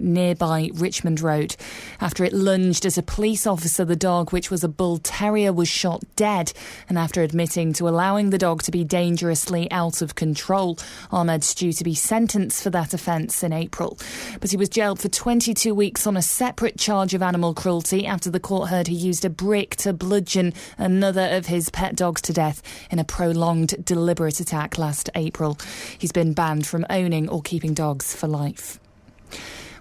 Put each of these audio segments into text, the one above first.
nearby Richmond Road. After it lunged at a police officer, the dog, which was a bull terrier, was shot dead. And after admitting to allowing the dog to be dangerously out of control, Ahmed's due to be sentenced for that offence in April. But he was jailed for 22 weeks on a separate charge of animal cruelty after the court heard he used a brick to bludgeon another of his pet dogs to death in a prolonged, deliberate attack last April. He's been banned from owning or keeping dogs for life.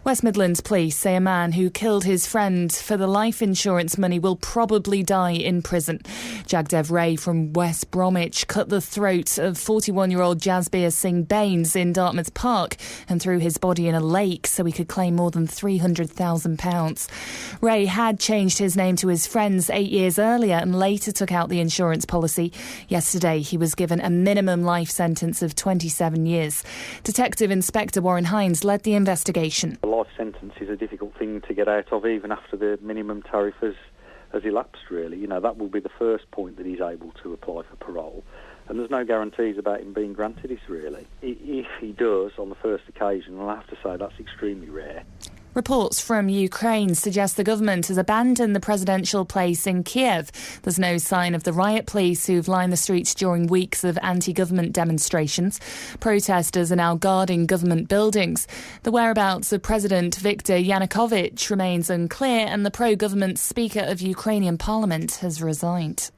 West Midlands police say a man who killed his friend for the life insurance money will probably die in prison. Jagdev Ray from West Bromwich cut the throat of 41-year-old Jasbir Singh Baines in Dartmouth Park and threw his body in a lake so he could claim more than £300,000. Ray had changed his name to his friend's 8 years earlier and later took out the insurance policy. Yesterday, he was given a minimum life sentence of 27 years. Detective Inspector Warren Hines led the investigation. A life sentence is a difficult thing to get out of, even after the minimum tariff has elapsed, really. You know, that will be the first point that he's able to apply for parole. And there's no guarantees about him being granted this, really. If he does on the first occasion, I'll have to say that's extremely rare. Reports from Ukraine suggest the government has abandoned the presidential place in Kiev. There's no sign of the riot police who've lined the streets during weeks of anti-government demonstrations. Protesters are now guarding government buildings. The whereabouts of President Viktor Yanukovych remains unclear, and the pro-government Speaker of Ukrainian Parliament has resigned.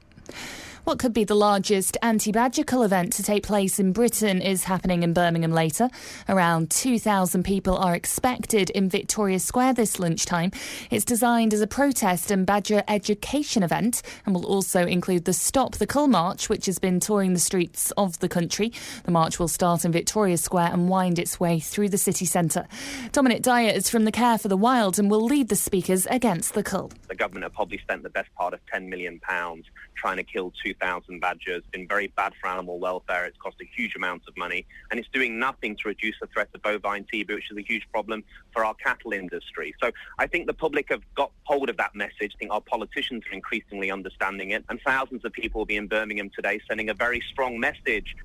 What could be the largest anti-badger cull event to take place in Britain is happening in Birmingham later. Around 2,000 people are expected in Victoria Square this lunchtime. It's designed as a protest and badger education event and will also include the Stop the Cull March, which has been touring the streets of the country. The march will start in Victoria Square and wind its way through the city centre. Dominic Dyer is from the Care for the Wild and will lead the speakers against the cull. The government have probably spent the best part of £10 million trying to kill 2,000 badgers. It's been very bad for animal welfare. It's cost a huge amount of money, and it's doing nothing to reduce the threat of bovine TB, which is a huge problem for our cattle industry. So I think the public have got hold of that message. I think our politicians are increasingly understanding it, and thousands of people will be in Birmingham today sending a very strong message.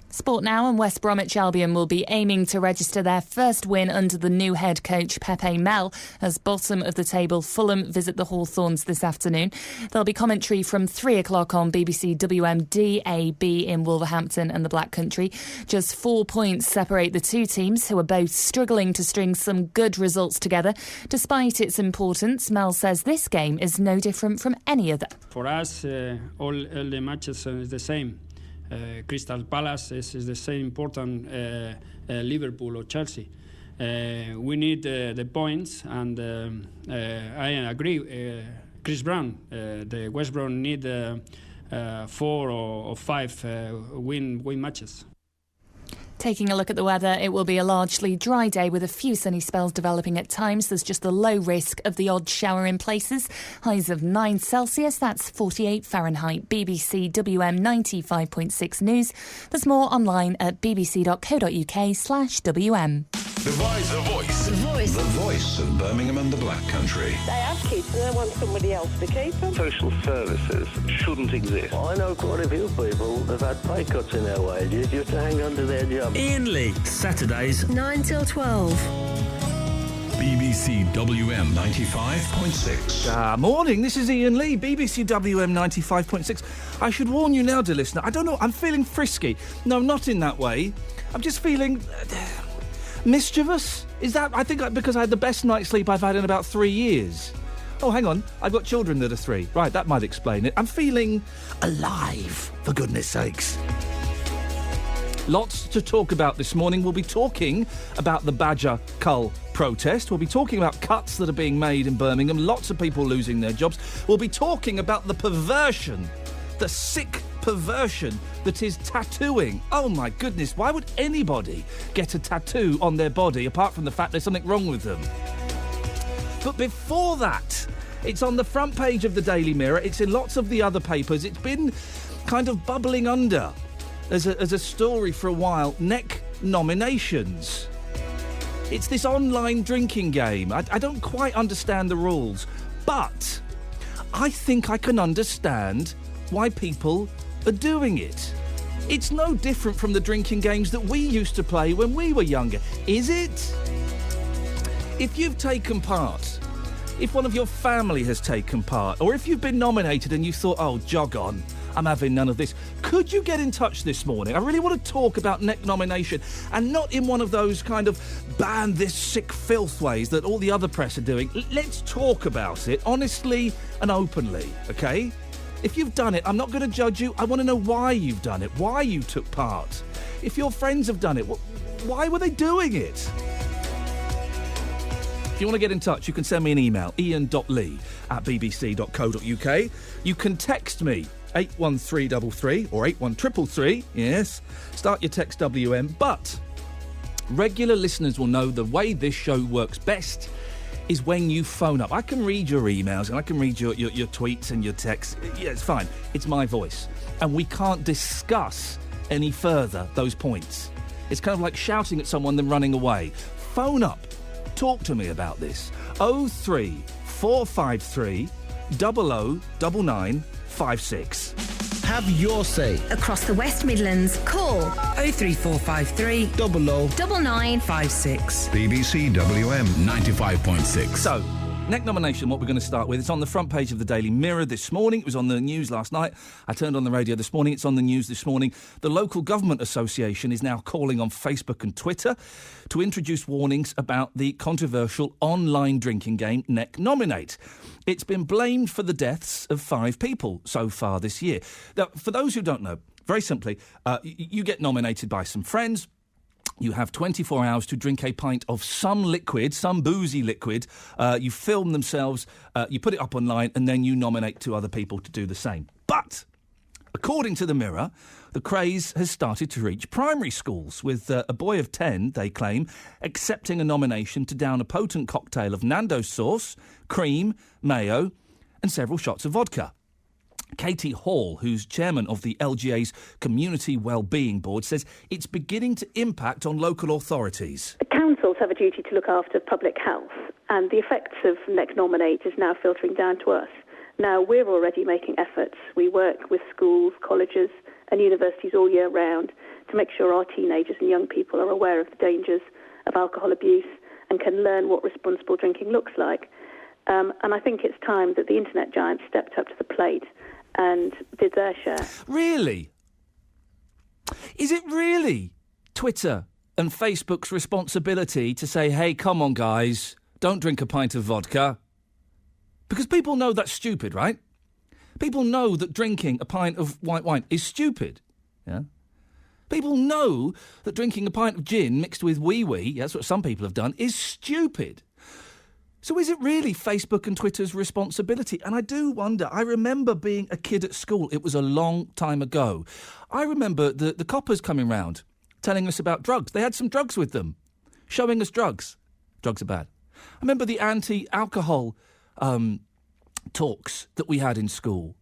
Sport now, and West Bromwich Albion will be aiming to register their first win under the new head coach Pepe Mel as bottom of the table Fulham visit the Hawthorns this afternoon. There'll be commentary from 3 o'clock on BBC WMDAB in Wolverhampton and the Black Country. Just 4 points separate the two teams, who are both struggling to string some good results together. Despite its importance, Mel says this game is no different from any other. For us, all the matches is the same. Crystal Palace is the same important Liverpool or Chelsea. We need the points, and I agree. Chris Brown, the West Brom need 4 or 5 win matches. Taking a look at the weather, it will be a largely dry day with a few sunny spells developing at times. There's just a low risk of the odd shower in places. Highs of 9 Celsius, that's 48 Fahrenheit. BBC WM 95.6 News. There's more online at bbc.co.uk/WM. The Voice. The voice of Birmingham and the Black Country. They have kids and they want somebody else to keep them. Social services shouldn't exist. Well, I know quite a few people that have had pay cuts in their wages just to hang on to their job. Iain Lee, Saturdays 9 till 12. BBC WM 95.6. Morning, this is Iain Lee, BBC WM 95.6. I should warn you now, dear listener, I don't know, I'm feeling frisky. No, not in that way. I'm just feeling mischievous. Is that, I think, because I had the best night's sleep I've had in about 3 years. Oh, hang on, I've got children that are 3. Right, that might explain it. I'm feeling alive, for goodness sakes. Lots to talk about this morning. We'll be talking about the badger cull protest. We'll be talking about cuts that are being made in Birmingham. Lots of people losing their jobs. We'll be talking about the perversion, the sick perversion that is tattooing. Oh my goodness, why would anybody get a tattoo on their body apart from the fact there's something wrong with them? But before that, it's on the front page of the Daily Mirror. It's in lots of the other papers. It's been kind of bubbling under as a story for a while. Neck nominations. It's this online drinking game. I don't quite understand the rules, but I think I can understand why people are doing it. It's no different from the drinking games that we used to play when we were younger, is it? If you've taken part, if one of your family has taken part, or if you've been nominated and you thought, oh, jog on, I'm having none of this, could you get in touch this morning? I really want to talk about neck nomination, and not in one of those kind of ban this sick filth ways that all the other press are doing. Let's talk about it honestly and openly, OK? If you've done it, I'm not going to judge you. I want to know why you've done it, why you took part. If your friends have done it, why were they doing it? If you want to get in touch, you can send me an email, iain.lee@bbc.co.uk. You can text me, 81333 or 81333, yes. Start your text WM. But regular listeners will know the way this show works best is when you phone up. I can read your emails and I can read your tweets and your texts. Yeah, it's fine. It's my voice. And we can't discuss any further those points. It's kind of like shouting at someone then running away. Phone up. Talk to me about this. 03453 009956. Have your say. Across the West Midlands, call 03453 009956. BBC WM 95.6. So, neck nomination, what we're going to start with. It's on the front page of the Daily Mirror this morning. It was on the news last night. I turned on the radio this morning. It's on the news this morning. The Local Government Association is now calling on Facebook and Twitter to introduce warnings about the controversial online drinking game Neck Nominate. It's been blamed for the deaths of 5 people so far this year. Now, for those who don't know, very simply, you get nominated by some friends. You have 24 hours to drink a pint of some liquid, some boozy liquid. You film themselves, you put it up online, and then you nominate 2 other people to do the same. But, according to the Mirror, the craze has started to reach primary schools, with a boy of 10, they claim, accepting a nomination to down a potent cocktail of Nando's sauce, cream, mayo, and several shots of vodka. Katie Hall, who's chairman of the LGA's Community Wellbeing Board, says it's beginning to impact on local authorities. The councils have a duty to look after public health, and the effects of Neck Nominate is now filtering down to us. Now, we're already making efforts. We work with schools, colleges and universities all year round to make sure our teenagers and young people are aware of the dangers of alcohol abuse and can learn what responsible drinking looks like. And I think it's time that the internet giants stepped up to the plate and did their share. Really? Is it really Twitter and Facebook's responsibility to say, hey, come on, guys, don't drink a pint of vodka? Because people know that's stupid, right? People know that drinking a pint of white wine is stupid. Yeah. People know that drinking a pint of gin mixed with wee-wee, that's what some people have done, is stupid. So is it really Facebook and Twitter's responsibility? And I do wonder, I remember being a kid at school. It was a long time ago. I remember the coppers coming round, telling us about drugs. They had some drugs with them, showing us drugs. Drugs are bad. I remember the anti-alcohol talks that we had in school.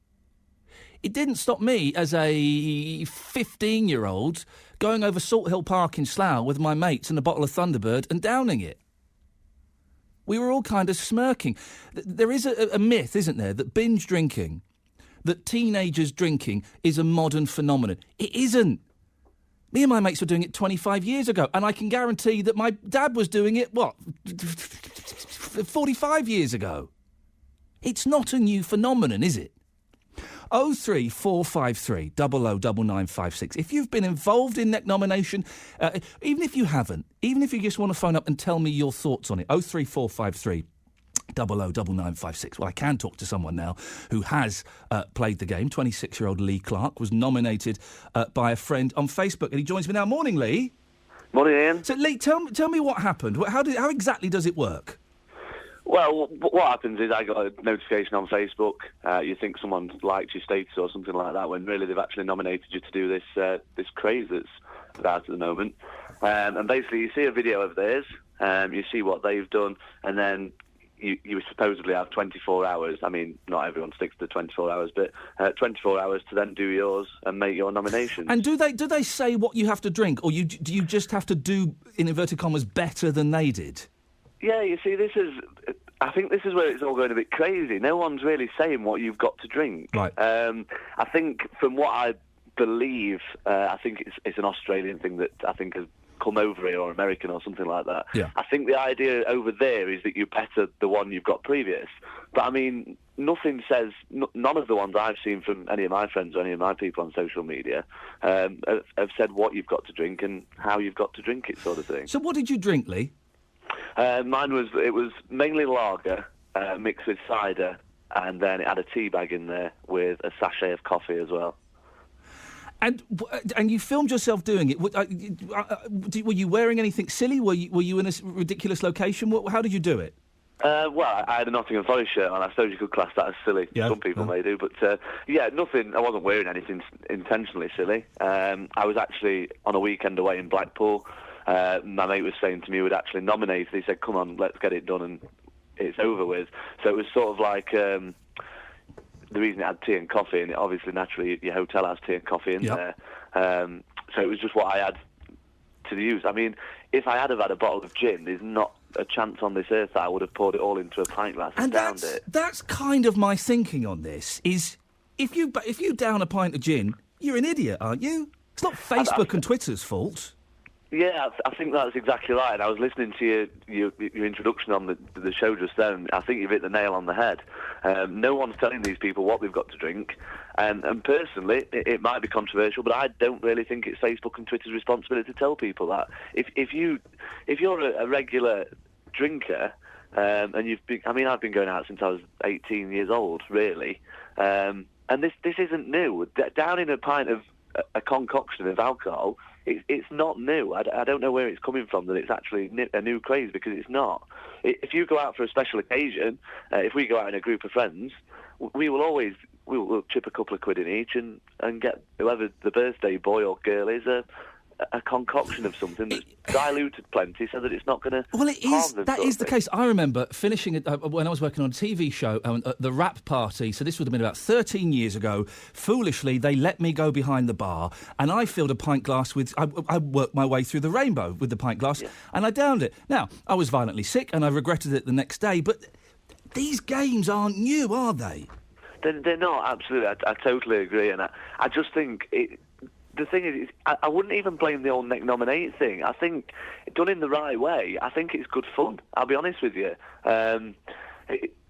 It didn't stop me as a 15-year-old going over Salt Hill Park in Slough with my mates and a bottle of Thunderbird and downing it. We were all kind of smirking. There is a myth, isn't there, that binge drinking, that teenagers drinking is a modern phenomenon. It isn't. Me and my mates were doing it 25 years ago, and I can guarantee that my dad was doing it, 45 years ago. It's not a new phenomenon, is it? 03453 009956. If you've been involved in Neck Nomination, even if you haven't, even if you just want to phone up and tell me your thoughts on it, 03453 009956. Well, I can talk to someone now who has played the game. 26-year-old Lee Clark was nominated by a friend on Facebook, and he joins me now. Morning, Lee. Morning, Ian. So, Lee, tell me what happened. How exactly does it work? Well, what happens is I got a notification on Facebook. You think someone liked your status or something like that, when really they've actually nominated you to do this craze that's out at the moment. And basically, you see a video of theirs, you see what they've done, and then you supposedly have 24 hours. I mean, not everyone sticks to 24 hours, but 24 hours to then do yours and make your nomination. And do they say what you have to drink, or do you just have to do, in inverted commas, better than they did? Yeah, you see, I think this is where it's all going a bit crazy. No one's really saying what you've got to drink. Right. I think, from what I believe, I think it's an Australian thing that I think has come over here or American or something like that. Yeah. I think the idea over there is that you better the one you've got previous. But I mean, nothing says, none of the ones I've seen from any of my friends or any of my people on social media have said what you've got to drink and how you've got to drink it, sort of thing. So what did you drink, Lee? Mine was mainly lager mixed with cider, and then it had a tea bag in there with a sachet of coffee as well. And you filmed yourself doing it. Were you wearing anything silly? Were you in a ridiculous location? How did you do it? Well, I had a Nottingham Forest shirt on. I suppose you could class that as silly. Yeah, some people may do, but nothing. I wasn't wearing anything intentionally silly. I was actually on a weekend away in Blackpool. My mate was saying to me, we'd actually nominated. He said, "Come on, let's get it done and it's over with." So it was sort of like the reason it had tea and coffee, and obviously naturally your hotel has tea and coffee in there. So it was just what I had to use. I mean, if I had have had a bottle of gin, there's not a chance on this earth that I would have poured it all into a pint glass and downed it. That's kind of my thinking on this, is if you down a pint of gin, you're an idiot, aren't you? It's not Facebook and Twitter's fault. Yeah, I think that's exactly right. And I was listening to your introduction on the show just then. I think you've hit the nail on the head. No one's telling these people what they've got to drink. And personally, it might be controversial, but I don't really think it's Facebook and Twitter's responsibility to tell people that. If you're a regular drinker, and I've been going out since I was 18 years old, really. And this isn't new. Downing a pint of a concoction of alcohol, it's not new. I don't know where it's coming from that it's actually a new craze, because it's not. If you go out for a special occasion, if we go out in a group of friends, we'll chip a couple of quid in each and get whoever the birthday boy or girl is a concoction of something that's diluted plenty so that it's not going to harm them. That is the case. I remember finishing it when I was working on a TV show, the rap party, so this would have been about 13 years ago. Foolishly, they let me go behind the bar, and I filled a pint glass with... I worked my way through the rainbow with the pint glass, and I downed it. Now, I was violently sick, and I regretted it the next day, but these games aren't new, are they? They're not, absolutely. I totally agree, and I just think... The thing is, I wouldn't even blame the old nominate thing. I think, done in the right way, I think it's good fun. I'll be honest with you.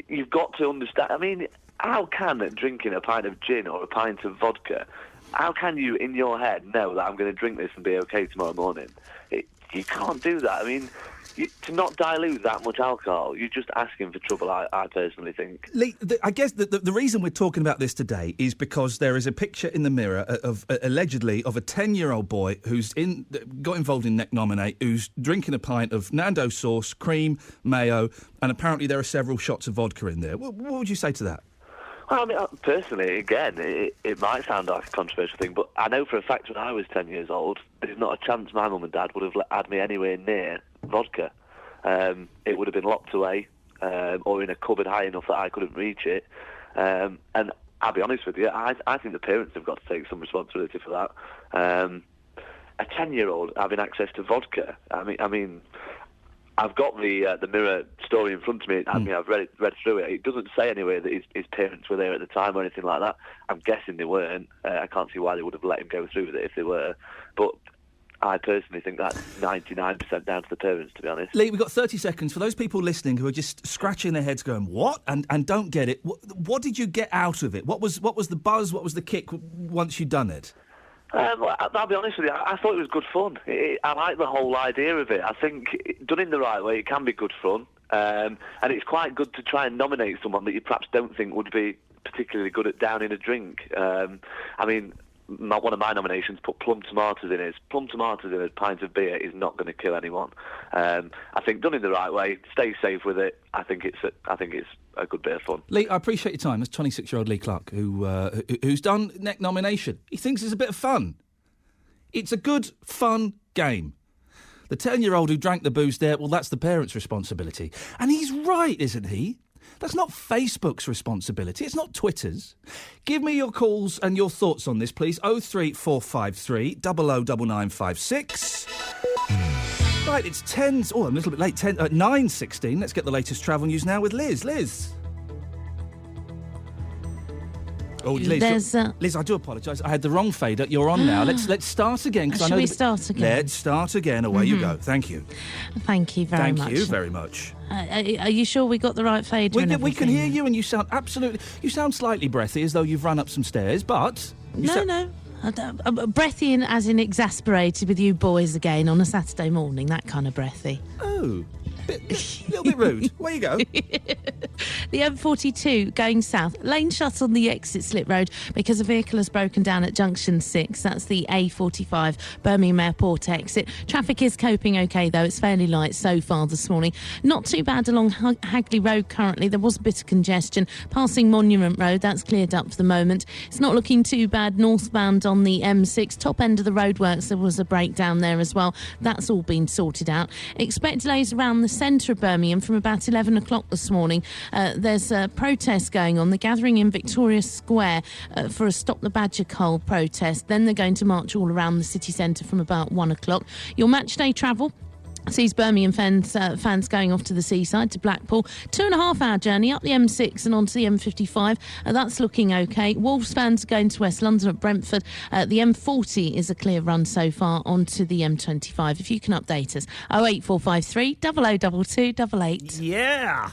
You've got to understand... I mean, how can drinking a pint of gin or a pint of vodka, how can you, in your head, know that I'm going to drink this and be okay tomorrow morning? You can't do that. I mean... to not dilute that much alcohol, you're just asking for trouble, I personally think. Lee, I guess the reason we're talking about this today is because there is a picture in the Mirror of allegedly of a 10-year-old boy who's got involved in Neck Nominate, who's drinking a pint of Nando's sauce, cream, mayo, and apparently there are several shots of vodka in there. What would you say to that? Well, I mean, personally, again, it might sound like a controversial thing, but I know for a fact when I was 10 years old, there's not a chance my mum and dad would have had me anywhere near vodka. It would have been locked away or in a cupboard high enough that I couldn't reach it. And I'll be honest with you, I think the parents have got to take some responsibility for that. A 10-year-old having access to vodka, I mean, I've got the Mirror story in front of me. I mean, I've read through it. It doesn't say anywhere that his parents were there at the time or anything like that. I'm guessing they weren't. I can't see why they would have let him go through with it if they were. But I personally think that's 99% down to the parents, to be honest. Lee, we've got 30 seconds. For those people listening who are just scratching their heads going, what? And don't get it, what did you get out of it? What was the buzz? What was the kick once you'd done it? Well, I'll be honest with you, I thought it was good fun. I like the whole idea of it. I think, done in the right way, it can be good fun. And it's quite good to try and nominate someone that you perhaps don't think would be particularly good at downing a drink. I mean, one of my nominations put plum tomatoes in it. Plum tomatoes in a pint of beer is not going to kill anyone. I think done in the right way, stay safe with it. I think it's a good bit of fun. Lee, I appreciate your time. That's 26-year-old Lee Clark who's done Neck Nomination. He thinks it's a bit of fun. It's a good, fun game. The 10-year-old who drank the booze there, well, that's the parents' responsibility. And he's right, isn't he? That's not Facebook's responsibility. It's not Twitter's. Give me your calls and your thoughts on this, please. 03453 009956. Right, it's 10... Oh, I'm a little bit late. 9:16. Let's get the latest travel news now with Liz. Liz. Oh, Liz, I do apologise. I had the wrong fader. You're on now. Let's start again. Shall we start again? Let's start again. Away you go. Thank you. Thank you very much. Thank you very much. Are you sure we got the right fader? We can hear you, and you sound slightly breathy, as though you've run up some stairs, but... No. Breathy as in exasperated with you boys again on a Saturday morning, that kind of breathy. Oh, a little bit rude. Where you go? The M42 going south. Lane shut on the exit Slip Road because a vehicle has broken down at junction 6. That's the A45 Birmingham Airport exit. Traffic is coping okay, though. It's fairly light so far this morning. Not too bad along Hagley Road currently. There was a bit of congestion. Passing Monument Road, that's cleared up for the moment. It's not looking too bad northbound on the M6. Top end of the roadworks, there was a breakdown there as well. That's all been sorted out. Expect delays around the centre of Birmingham from about 11 o'clock this morning. There's a protest going on. They're gathering in Victoria Square for a Stop the Badger Cull protest. Then they're going to march all around the city centre from about 1 o'clock. Your match day travel sees Birmingham fans going off to the seaside, to Blackpool. 2.5-hour journey up the M6 and onto the M55. That's looking OK. Wolves fans are going to West London at Brentford. The M40 is a clear run so far onto the M25. If you can update us. 08453 002288. Yeah!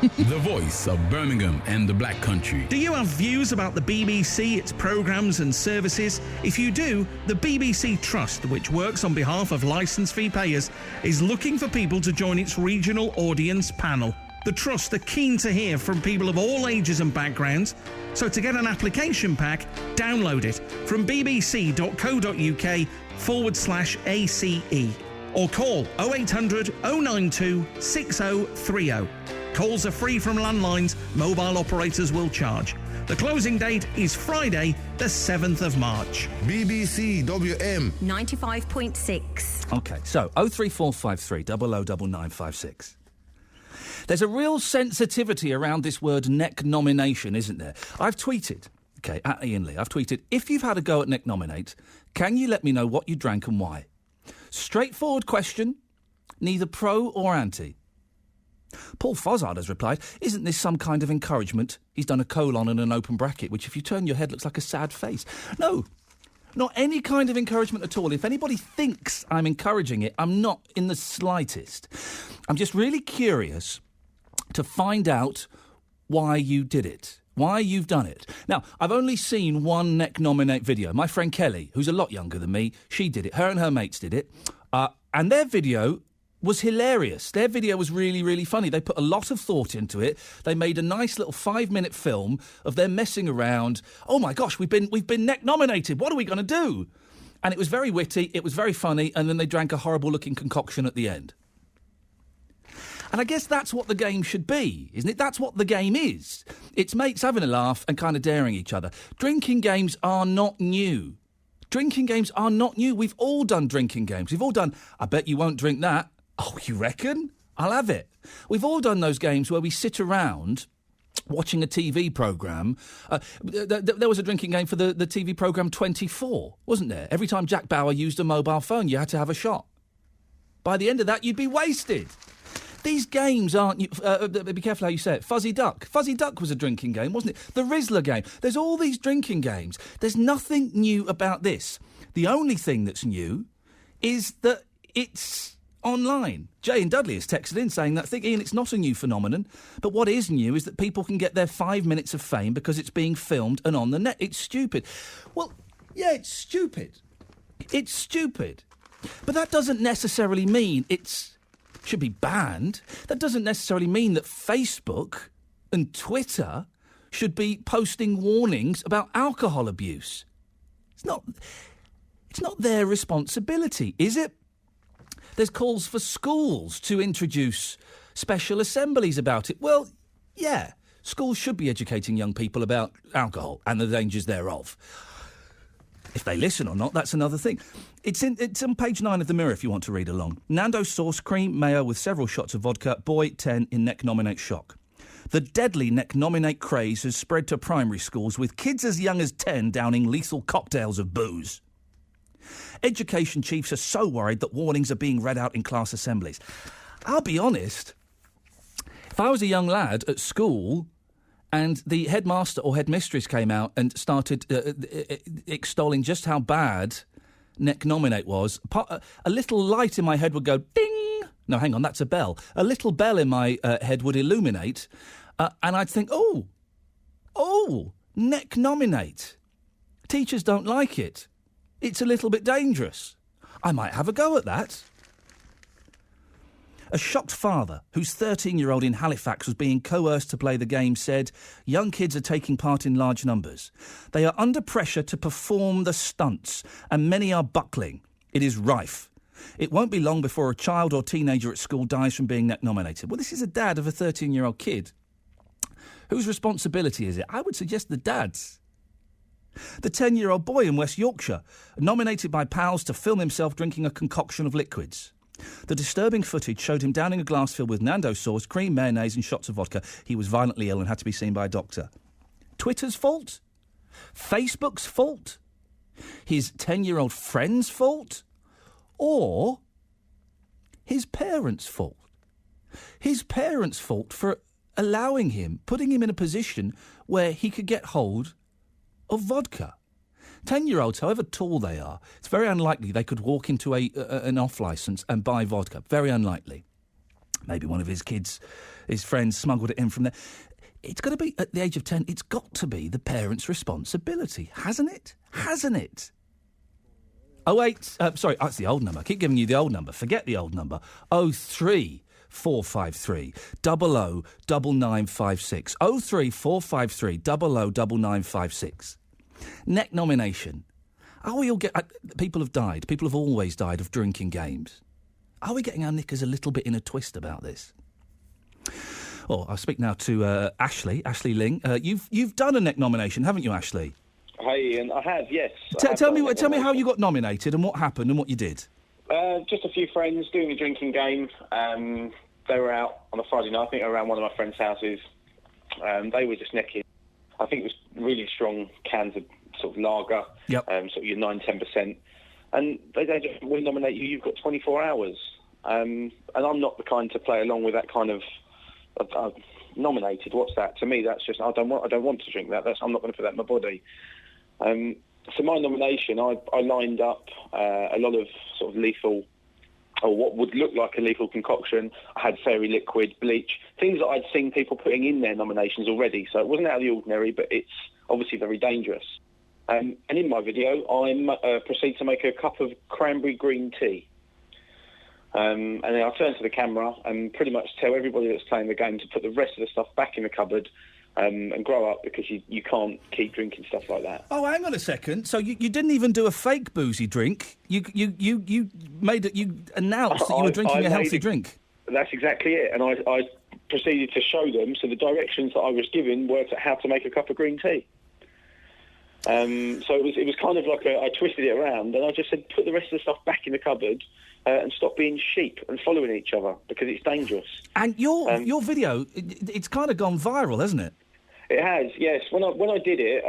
The voice of Birmingham and the Black Country. Do you have views about the BBC, its programmes and services? If you do, the BBC Trust, which works on behalf of licence fee payers, is looking for people to join its regional audience panel. The Trust are keen to hear from people of all ages and backgrounds, so to get an application pack, download it from bbc.co.uk/ACE or call 0800 092 6030. Calls are free from landlines. Mobile operators will charge. The closing date is Friday, the 7th of March. BBC WM 95.6. OK, so 03453 009956. There's a real sensitivity around this word neck nomination, isn't there? I've tweeted, OK, at Iain Lee, I've tweeted, if you've had a go at neck nominate, can you let me know what you drank and why? Straightforward question, neither pro or anti. Paul Fozzard has replied, isn't this some kind of encouragement? He's done a colon and an open bracket, which if you turn your head looks like a sad face. No, not any kind of encouragement at all. If anybody thinks I'm encouraging it, I'm not in the slightest. I'm just really curious to find out why you did it, why you've done it. Now, I've only seen one neck nominate video. My friend Kelly, who's a lot younger than me, she did it. Her and her mates did it. And their video was hilarious. Their video was really, really funny. They put a lot of thought into it. They made a nice little 5-minute film of them messing around. Oh my gosh, we've been neck nominated. What are we going to do? And it was very witty. It was very funny. And then they drank a horrible looking concoction at the end. And I guess that's what the game should be, isn't it? That's what the game is. It's mates having a laugh and kind of daring each other. Drinking games are not new. Drinking games are not new. We've all done drinking games. We've all done, I bet you won't drink that. Oh, you reckon? I'll have it. We've all done those games where we sit around watching a TV programme. There was a drinking game for the TV programme 24, wasn't there? Every time Jack Bauer used a mobile phone, you had to have a shot. By the end of that, you'd be wasted. These games aren't... be careful how you say it. Fuzzy Duck. Fuzzy Duck was a drinking game, wasn't it? The Rizzler game. There's all these drinking games. There's nothing new about this. The only thing that's new is that it's online. Jay and Dudley has texted in saying that, Iain, it's not a new phenomenon, but what is new is that people can get their 5 minutes of fame because it's being filmed and on the net. It's stupid. Well, yeah, it's stupid. It's stupid. But that doesn't necessarily mean should be banned. That doesn't necessarily mean that Facebook and Twitter should be posting warnings about alcohol abuse. It's not their responsibility, is it? There's calls for schools to introduce special assemblies about it. Well, yeah, schools should be educating young people about alcohol and the dangers thereof. If they listen or not, that's another thing. It's on page 9 of the Mirror if you want to read along. Nando's sauce, cream, mayo with several shots of vodka. Boy, 10 in neck nominate shock. The deadly neck nominate craze has spread to primary schools with kids as young as 10 downing lethal cocktails of booze. Education chiefs are so worried that warnings are being read out in class assemblies. I'll be honest, if I was a young lad at school And the headmaster or headmistress came out and started extolling just how bad Neck-Nominate was. A little light in my head would go ding. No, hang on, that's a bell. A little bell in my head would illuminate, and I'd think, oh, Neck-Nominate. Teachers don't like it. It's a little bit dangerous. I might have a go at that. A shocked father, whose 13-year-old in Halifax was being coerced to play the game, said, young kids are taking part in large numbers. They are under pressure to perform the stunts, and many are buckling. It is rife. It won't be long before a child or teenager at school dies from being Neck-Nominated. Well, this is a dad of a 13-year-old kid. Whose responsibility is it? I would suggest the dad's. The 10-year-old boy in West Yorkshire, nominated by pals to film himself drinking a concoction of liquids. The disturbing footage showed him downing a glass filled with Nando sauce, cream, mayonnaise and shots of vodka. He was violently ill and had to be seen by a doctor. Twitter's fault? Facebook's fault? His 10-year-old friend's fault? Or his parents' fault? His parents' fault for allowing him, putting him in a position where he could get hold of vodka. 10-year-olds, however tall they are, it's very unlikely they could walk into an off-licence and buy vodka. Very unlikely. Maybe one of his friends smuggled it in from there. It's got to be, at the age of 10, it's got to be the parents' responsibility, hasn't it? Hasn't it? 08, that's the old number. I keep giving you the old number. Forget the old number. 03453 009956. 03453 009956. Neck-Nomination. Are we all people have died. People have always died of drinking games. Are we getting our knickers a little bit in a twist about this? Oh, I'll speak now to Ashley Ling. You've done a Neck-Nomination, haven't you, Ashley? Hi, Ian. I have, yes. Tell me how you got nominated and what happened and what you did. Just a few friends doing a drinking game. They were out on a Friday night. I think around one of my friends' houses. They were just necking. I think it was really strong cans of sort of lager, sort of your 9-10%. And they just, we nominate you, you've got 24 hours. And I'm not the kind to play along with that kind of nominated. What's that? To me, that's just, I don't want to drink that. I'm not going to put that in my body. So my nomination, I lined up a lot of sort of lethal, or what would look like a lethal concoction. I had fairy liquid, bleach, things that I'd seen people putting in their nominations already. So it wasn't out of the ordinary, but it's obviously very dangerous. And in my video, I proceed to make a cup of cranberry green tea. And then I'll turn to the camera and pretty much tell everybody that's playing the game to put the rest of the stuff back in the cupboard and grow up, because you can't keep drinking stuff like that. Oh, hang on a second. So you didn't even do a fake boozy drink. You announced that you were drinking a healthy drink. That's exactly it. And I proceeded to show them. So the directions that I was given were to how to make a cup of green tea. So it was kind of like I twisted it around, and I just said, put the rest of the stuff back in the cupboard and stop being sheep and following each other, because it's dangerous. And your video, it's kind of gone viral, hasn't it? It has, yes. When I did it,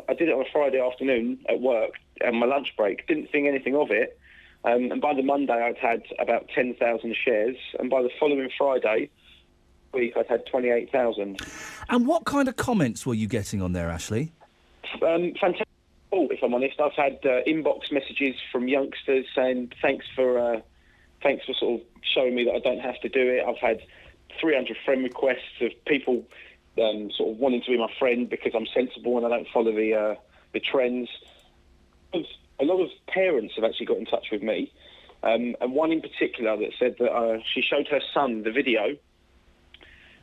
I did it on a Friday afternoon at work, on my lunch break. Didn't think anything of it. And by the Monday, I'd had about 10,000 shares. And by the following Friday week, I'd had 28,000. And what kind of comments were you getting on there, Ashley? Fantastic. If I'm honest, I've had inbox messages from youngsters saying thanks for sort of showing me that I don't have to do it. I've had 300 friend requests of people sort of wanting to be my friend because I'm sensible and I don't follow the trends. A lot of parents have actually got in touch with me, and one in particular that said that she showed her son the video,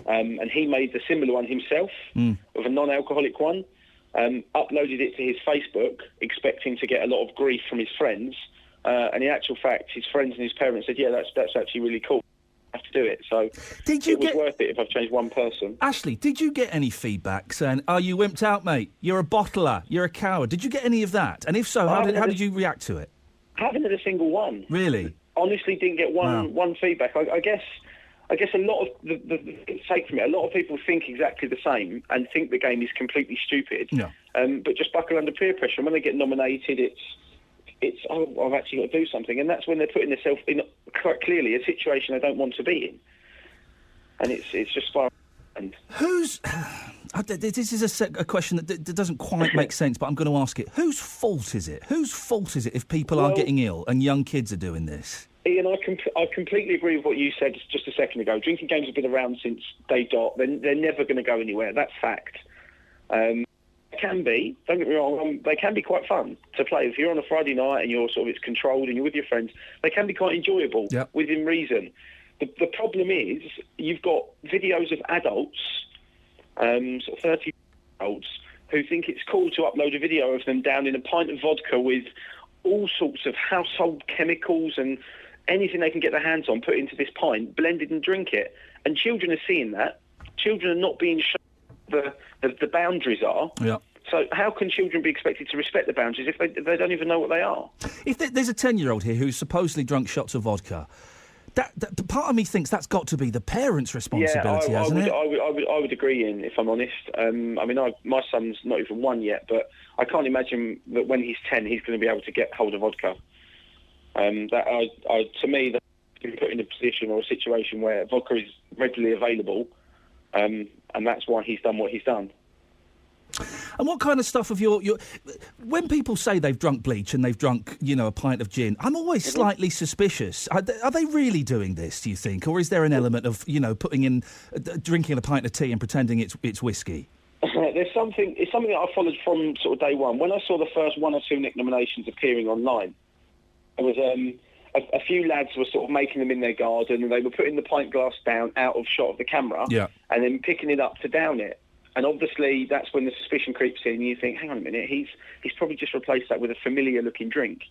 and he made the similar one himself, with a non-alcoholic one. Uploaded it to his Facebook, expecting to get a lot of grief from his friends, and in actual fact, his friends and his parents said, "Yeah, that's actually really cool. I have to do it." So it was worth it if I've changed one person. Ashley, did you get any feedback saying, "Oh, you wimped out, mate. You're a bottler. You're a coward"? Did you get any of that? And if so, how did you react to it? Haven't had a single one. Really? Honestly, didn't get one feedback. I guess a lot of take from it. A lot of people think exactly the same and think the game is completely stupid. No. But just buckle under peer pressure. And when they get nominated, it's I've actually got to do something, and that's when they're putting themselves in quite clearly a situation they don't want to be in, and it's just far. And Who's... This is a question that doesn't quite make sense, but I'm going to ask it. Whose fault is it? Whose fault is it if people are getting ill and young kids are doing this? Ian, I completely agree with what you said just a second ago. Drinking games have been around since day dot. They're never going to go anywhere. That's fact. Can be, don't get me wrong, they can be quite fun to play. If you're on a Friday night and it's controlled and you're with your friends, they can be quite enjoyable within reason. The problem is you've got videos of adults, sort of 30-year-olds, who think it's cool to upload a video of them down in a pint of vodka with all sorts of household chemicals and anything they can get their hands on put into this pint, blended and drink it. And children are seeing that. Children are not being shown the boundaries are. Yeah. So how can children be expected to respect the boundaries if they don't even know what they are? If there's a 10-year-old here who's supposedly drunk shots of vodka, that part of me thinks that's got to be the parents' responsibility, hasn't it? I would agree, Ian, if I'm honest. My son's not even 1 yet, but I can't imagine that when he's 10 he's going to be able to get hold of vodka. To me, that's been put in a position or a situation where vodka is readily available, and that's why he's done what he's done. And what kind of stuff of your... When people say they've drunk bleach and they've drunk, a pint of gin, I'm always slightly suspicious. Are they really doing this, do you think? Or is there an element of, drinking a pint of tea and pretending it's whiskey? It's something that I followed from sort of day one. When I saw the first one or two Nick nominations appearing online, there was a few lads were sort of making them in their garden, and they were putting the pint glass down out of shot of the camera, and then picking it up to down it. And obviously, that's when the suspicion creeps in. And you think, hang on a minute, he's probably just replaced that with a familiar-looking drink.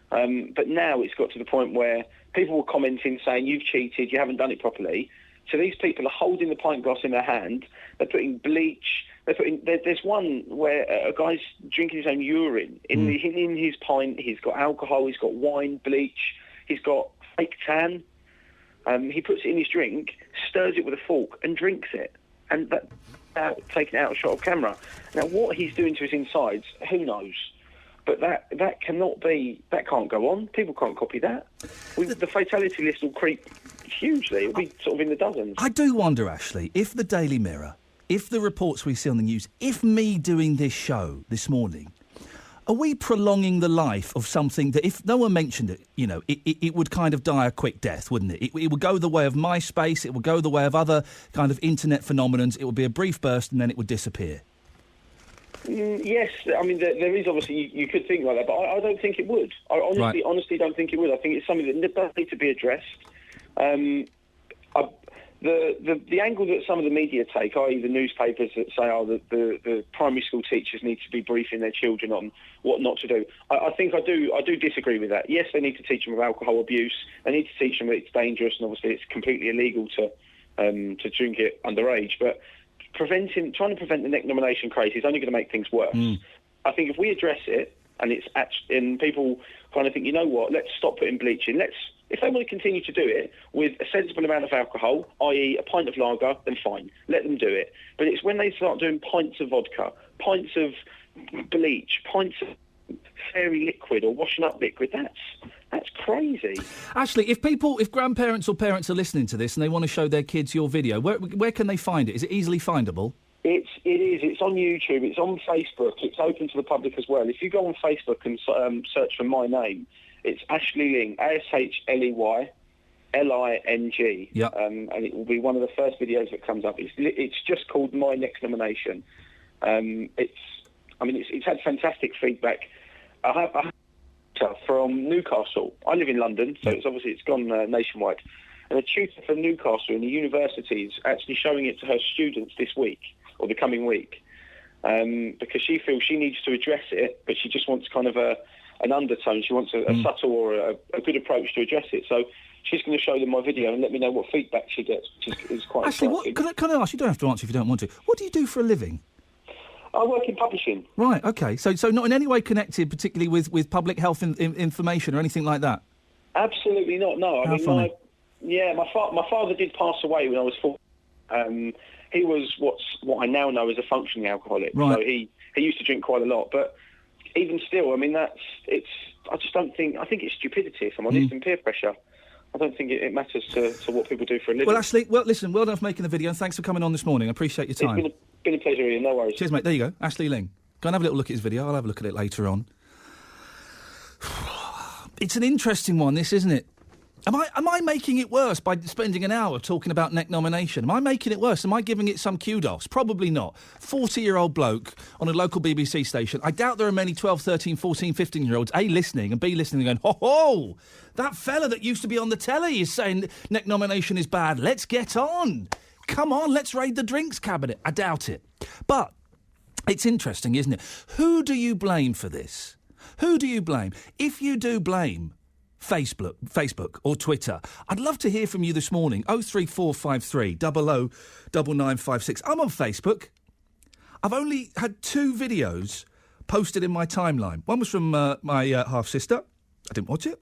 But now it's got to the point where people were commenting, saying, you've cheated, you haven't done it properly. So these people are holding the pint glass in their hand. They're putting bleach. There's one where a guy's drinking his own urine. In his pint, he's got alcohol, he's got wine, bleach, he's got fake tan. He puts it in his drink, stirs it with a fork, and drinks it. And taken out a shot of camera. Now, what he's doing to his insides, who knows? But that cannot be. That can't go on. People can't copy that. The fatality list will creep hugely. It'll be sort of in the dozens. I do wonder, Ashley, if the Daily Mirror, if the reports we see on the news, if me doing this show this morning, are we prolonging the life of something that, if no one mentioned it, it would kind of die a quick death, wouldn't it? It would go the way of MySpace, it would go the way of other kind of internet phenomenons, it would be a brief burst and then it would disappear. Yes, I mean, there is obviously, you could think like that, but I don't think it would. I honestly don't think it would. I think it's something that does need to be addressed. The angle that some of the media take, i.e. the newspapers that say, the primary school teachers need to be briefing their children on what not to do. I think I do disagree with that. Yes, they need to teach them of alcohol abuse. They need to teach them that it's dangerous, and obviously it's completely illegal to drink it underage. But trying to prevent the neck nomination craze is only going to make things worse. I think if we address it, and people kind of think, you know what, let's stop putting bleach in. If they want to continue to do it with a sensible amount of alcohol, i.e. a pint of lager, then fine, let them do it. But it's when they start doing pints of vodka, pints of bleach, pints of fairy liquid or washing up liquid, that's crazy. Ashley, if grandparents or parents are listening to this and they want to show their kids your video, where can they find it? Is it easily findable? It is. It's on YouTube. It's on Facebook. It's open to the public as well. If you go on Facebook and search for my name, it's Ashley Ling, ASHLEY LING. Yeah. And it will be one of the first videos that comes up. It's just called My Next Nomination. It's had fantastic feedback. I have from Newcastle. I live in London, so it's gone nationwide. And a tutor from Newcastle in the university is actually showing it to her students this week, or the coming week, because she feels she needs to address it, but she just wants kind of an undertone. She wants a subtle or a good approach to address it. So she's going to show them my video and let me know what feedback she gets, which is quite Ashley, can I ask, you don't have to answer if you don't want to, what do you do for a living? I work in publishing. Right, OK. So not in any way connected particularly with public health information or anything like that? Absolutely not, no. How funny. My father did pass away when I was 4. He was what I now know as a functioning alcoholic. Right. So he used to drink quite a lot. But even still, I mean, I think it's stupidity, if I'm honest, and peer pressure. I don't think it matters to what people do for a living. Well, Ashley, listen, well done for making the video, and thanks for coming on this morning. I appreciate your time. It's been a pleasure, Ian. No worries. Cheers, mate. There you go. Ashley Ling. Go and have a little look at his video. I'll have a look at it later on. It's an interesting one, this, isn't it? Am I making it worse by spending an hour talking about neck nomination? Am I making it worse? Am I giving it some kudos? Probably not. 40-year-old bloke on a local BBC station. I doubt there are many 12, 13, 14, 15-year-olds, A, listening, and B, listening and going, ho-ho, that fella that used to be on the telly is saying neck nomination is bad. Let's get on. Come on, let's raid the drinks cabinet. I doubt it. But it's interesting, isn't it? Who do you blame for this? Who do you blame? If you do blame Facebook or Twitter, I'd love to hear from you this morning. 03453 00 9956. I'm on Facebook. I've only had 2 videos posted in my timeline. One was from my half-sister. I didn't watch it.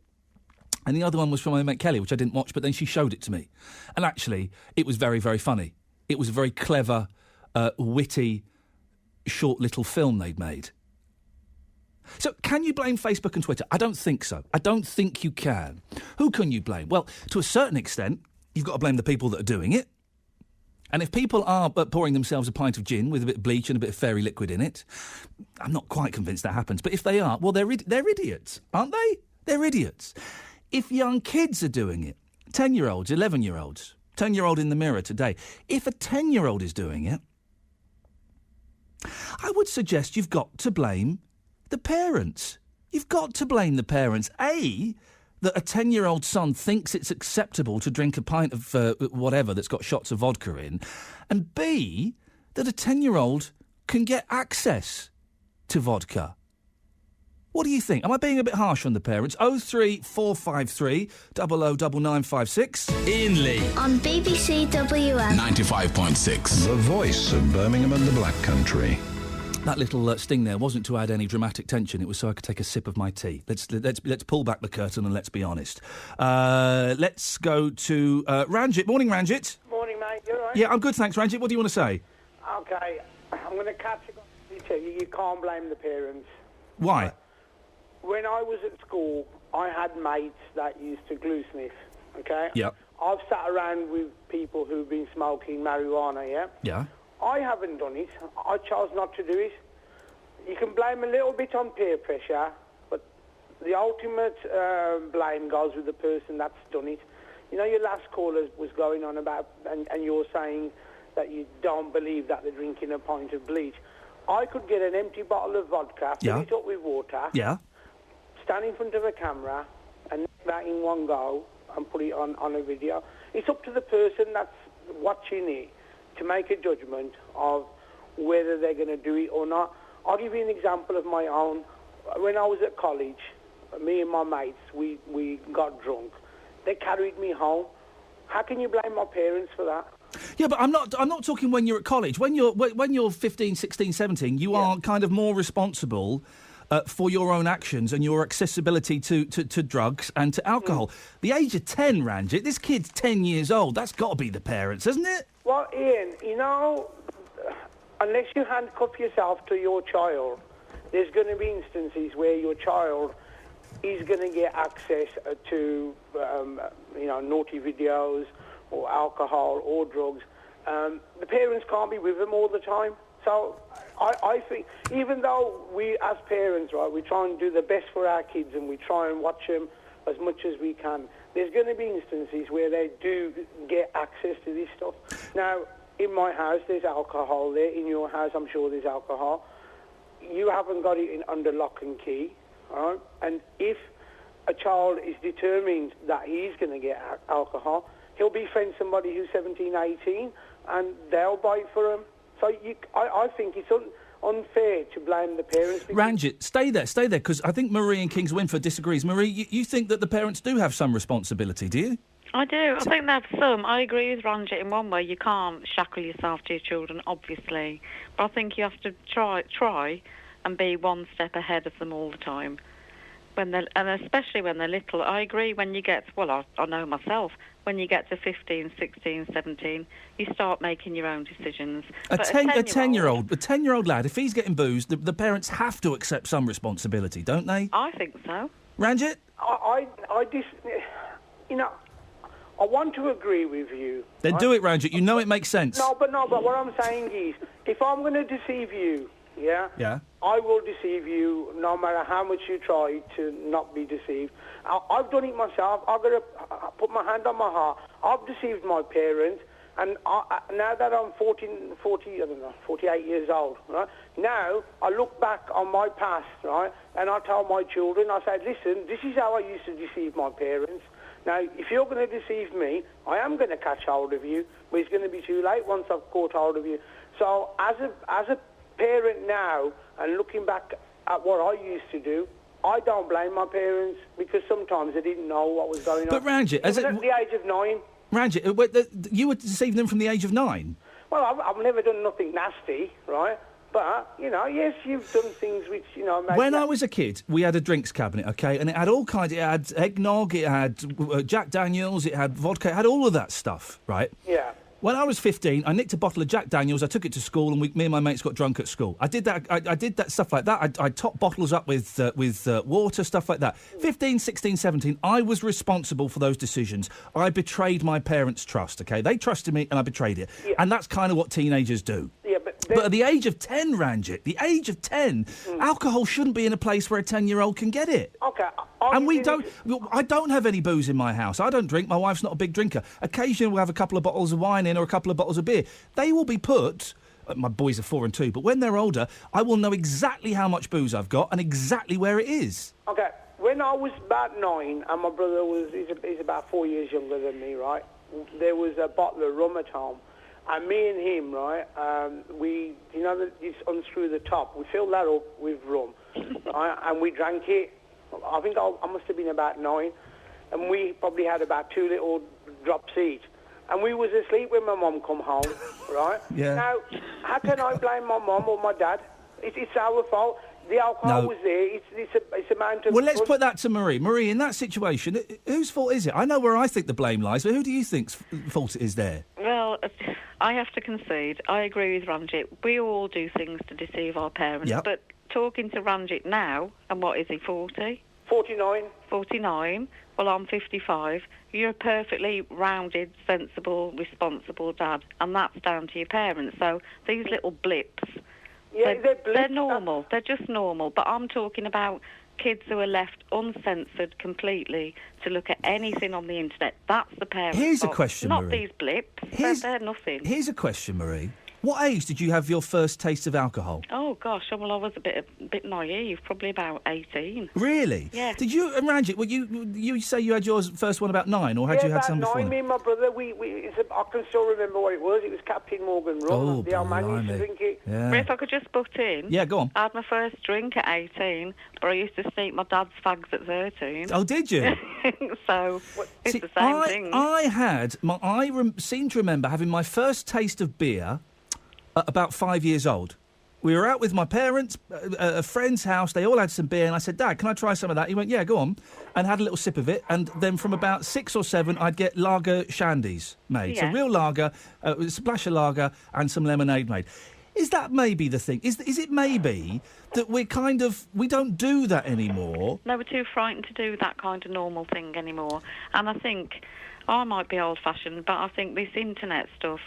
And the other one was from my mate Kelly, which I didn't watch, but then she showed it to me. And actually, it was very, very funny. It was a very clever, witty, short little film they'd made. So, can you blame Facebook and Twitter? I don't think so. I don't think you can. Who can you blame? Well, to a certain extent, you've got to blame the people that are doing it. And if people are pouring themselves a pint of gin with a bit of bleach and a bit of fairy liquid in it, I'm not quite convinced that happens. But if they are, well, they're idiots, aren't they? They're idiots. If young kids are doing it, 10-year-olds, 11-year-olds, 10-year-old in the mirror today, if a 10-year-old is doing it, I would suggest you've got to blame the parents. You've got to blame the parents. A, that a 10-year-old son thinks it's acceptable to drink a pint of whatever that's got shots of vodka in. And B, that a 10-year-old can get access to vodka. What do you think? Am I being a bit harsh on the parents? 03453 00 9956. Ian Lee. On BBC WM. 95.6. The voice of Birmingham and the Black Country. That little sting there wasn't to add any dramatic tension. It was so I could take a sip of my tea. Let's pull back the curtain and let's be honest. Let's go to Ranjit. Morning, Ranjit. Morning, mate. You all right? Yeah, I'm good, thanks, Ranjit. What do you want to say? OK, I'm going to categorically tell you, you can't blame the parents. Why? When I was at school, I had mates that used to glue sniff, OK? Yeah. I've sat around with people who've been smoking marijuana, yeah? Yeah. I haven't done it. I chose not to do it. You can blame a little bit on peer pressure, but the ultimate blame goes with the person that's done it. You know, your last caller was going on about, and you're saying that you don't believe that they're drinking a pint of bleach. I could get an empty bottle of vodka, fill it up with water, stand in front of a camera, and make that in one go and put it on a video. It's up to the person that's watching it to make a judgment of whether they're going to do it or not. I'll give you an example of my own. When I was at college, me and my mates, we got drunk. They carried me home. How can you blame my parents for that? Yeah, but I'm not talking when you're at college. When you're 15, 16, 17, you are kind of more responsible for your own actions and your accessibility to drugs and to alcohol. The age of 10, Ranjit, this kid's 10 years old. That's got to be the parents, hasn't it? Well, Ian, you know, unless you handcuff yourself to your child, there's going to be instances where your child is going to get access to, naughty videos or alcohol or drugs. The parents can't be with them all the time. So I think, even though we as parents, right, we try and do the best for our kids and we try and watch them as much as we can, there's going to be instances where they do get access to this stuff. Now, in my house, there's alcohol there. In your house, I'm sure there's alcohol. You haven't got it under lock and key, all right? And if a child is determined that he's going to get alcohol, he'll befriend somebody who's 17, 18, and they'll buy it for him. So I think it's unfair to blame the parents. Ranjit, stay there, because I think Marie in Kings Winford disagrees. Marie, you think that the parents do have some responsibility, do you? I do. I think that's some. I agree with Ranjit in one way. You can't shackle yourself to your children, obviously. But I think you have to try and be one step ahead of them all the time. And especially when they're little. I agree when you get, I know myself, when you get to 15, 16, 17, you start making your own decisions. A 10-year-old lad, if he's getting boozed, the parents have to accept some responsibility, don't they? I think so. Ranjit? I want to agree with you. Then right? do it, Ranjit. You know it makes sense. No, but what I'm saying is, if I'm going to deceive you, Yeah. I will deceive you no matter how much you try to not be deceived. I've done it myself. I've got to put my hand on my heart. I've deceived my parents, and now that I'm 48 years old, right? Now I look back on my past, right, and I tell my children, I say, listen, this is how I used to deceive my parents. Now, if you're going to deceive me, I am going to catch hold of you, but it's going to be too late once I've caught hold of you. So, as a parent now, and looking back at what I used to do, I don't blame my parents, because sometimes they didn't know what was going on. But Ranjit, at the age of 9. Ranjit, you were deceiving them from the age of 9? Well, I've never done nothing nasty, right? But, yes, you've done things which, When I was a kid, we had a drinks cabinet, OK? And it had all kinds. It had eggnog, it had Jack Daniels, it had vodka, it had all of that stuff, right? Yeah. When I was 15, I nicked a bottle of Jack Daniels, I took it to school, and me and my mates got drunk at school. I did that. I did that stuff like that. I topped bottles up with water, stuff like that. 15, 16, 17, I was responsible for those decisions. I betrayed my parents' trust, OK? They trusted me, and I betrayed it. Yeah. And that's kind of what teenagers do. Yeah, but at the age of 10, Ranjit, the age of 10, alcohol shouldn't be in a place where a 10-year-old can get it. OK. And I don't have any booze in my house. I don't drink. My wife's not a big drinker. Occasionally we'll have a couple of bottles of wine in or a couple of bottles of beer. They will be put... My boys are 4 and 2, but when they're older, I will know exactly how much booze I've got and exactly where it is. OK. When I was about 9, and my brother he's about 4 years younger than me, right? There was a bottle of rum at home. And me and him, right, we, just unscrew the top. We filled that up with rum, right, and we drank it. I think I must have been about 9, and we probably had about 2 little drops each. And we was asleep when my mum come home, right? Yeah. Now, how can I blame my mum or my dad? It's our fault. The alcohol was there. It's a amount of... Well, let's put that to Marie. Marie, in that situation, whose fault is it? I know where I think the blame lies, but who do you think's fault it is there? Well, I have to concede. I agree with Ranjit. We all do things to deceive our parents. Yep. But talking to Ranjit now, and what is he, 40? 49. 49. Well, I'm 55. You're a perfectly rounded, sensible, responsible dad, and that's down to your parents. So these little blips... Yeah, they're normal. They're just normal. But I'm talking about kids who are left uncensored completely to look at anything on the internet. That's the parents' Here's fault. a question, Not Marie. these blips. They're nothing. Here's a question, Marie. What age did you have your first taste of alcohol? Oh, gosh. Well, I was a bit naive, probably about 18. Really? Yeah. Did you, Ranjit, you say you had yours first one about 9, or had you had some before? Yeah, about 9. Me and my brother, I can still remember what it was. It was Captain Morgan rum. Oh, the old man used to drink it. Yeah. If I could just butt in. Yeah, go on. I had my first drink at 18, but I used to sneak my dad's fags at 13. Oh, did you? So, it's the same thing. I seem to remember having my first taste of beer at about 5 years old. We were out with my parents, a friend's house. They all had some beer, and I said, Dad, can I try some of that? He went, yeah, go on, and had a little sip of it. And then from about 6 or 7, I'd get lager shandies made. Yeah. So real lager, a splash of lager, and some lemonade made. Is that maybe the thing? Is it maybe that we don't do that anymore? No, we're too frightened to do that kind of normal thing anymore. And I think, I might be old-fashioned, but I think this internet stuff,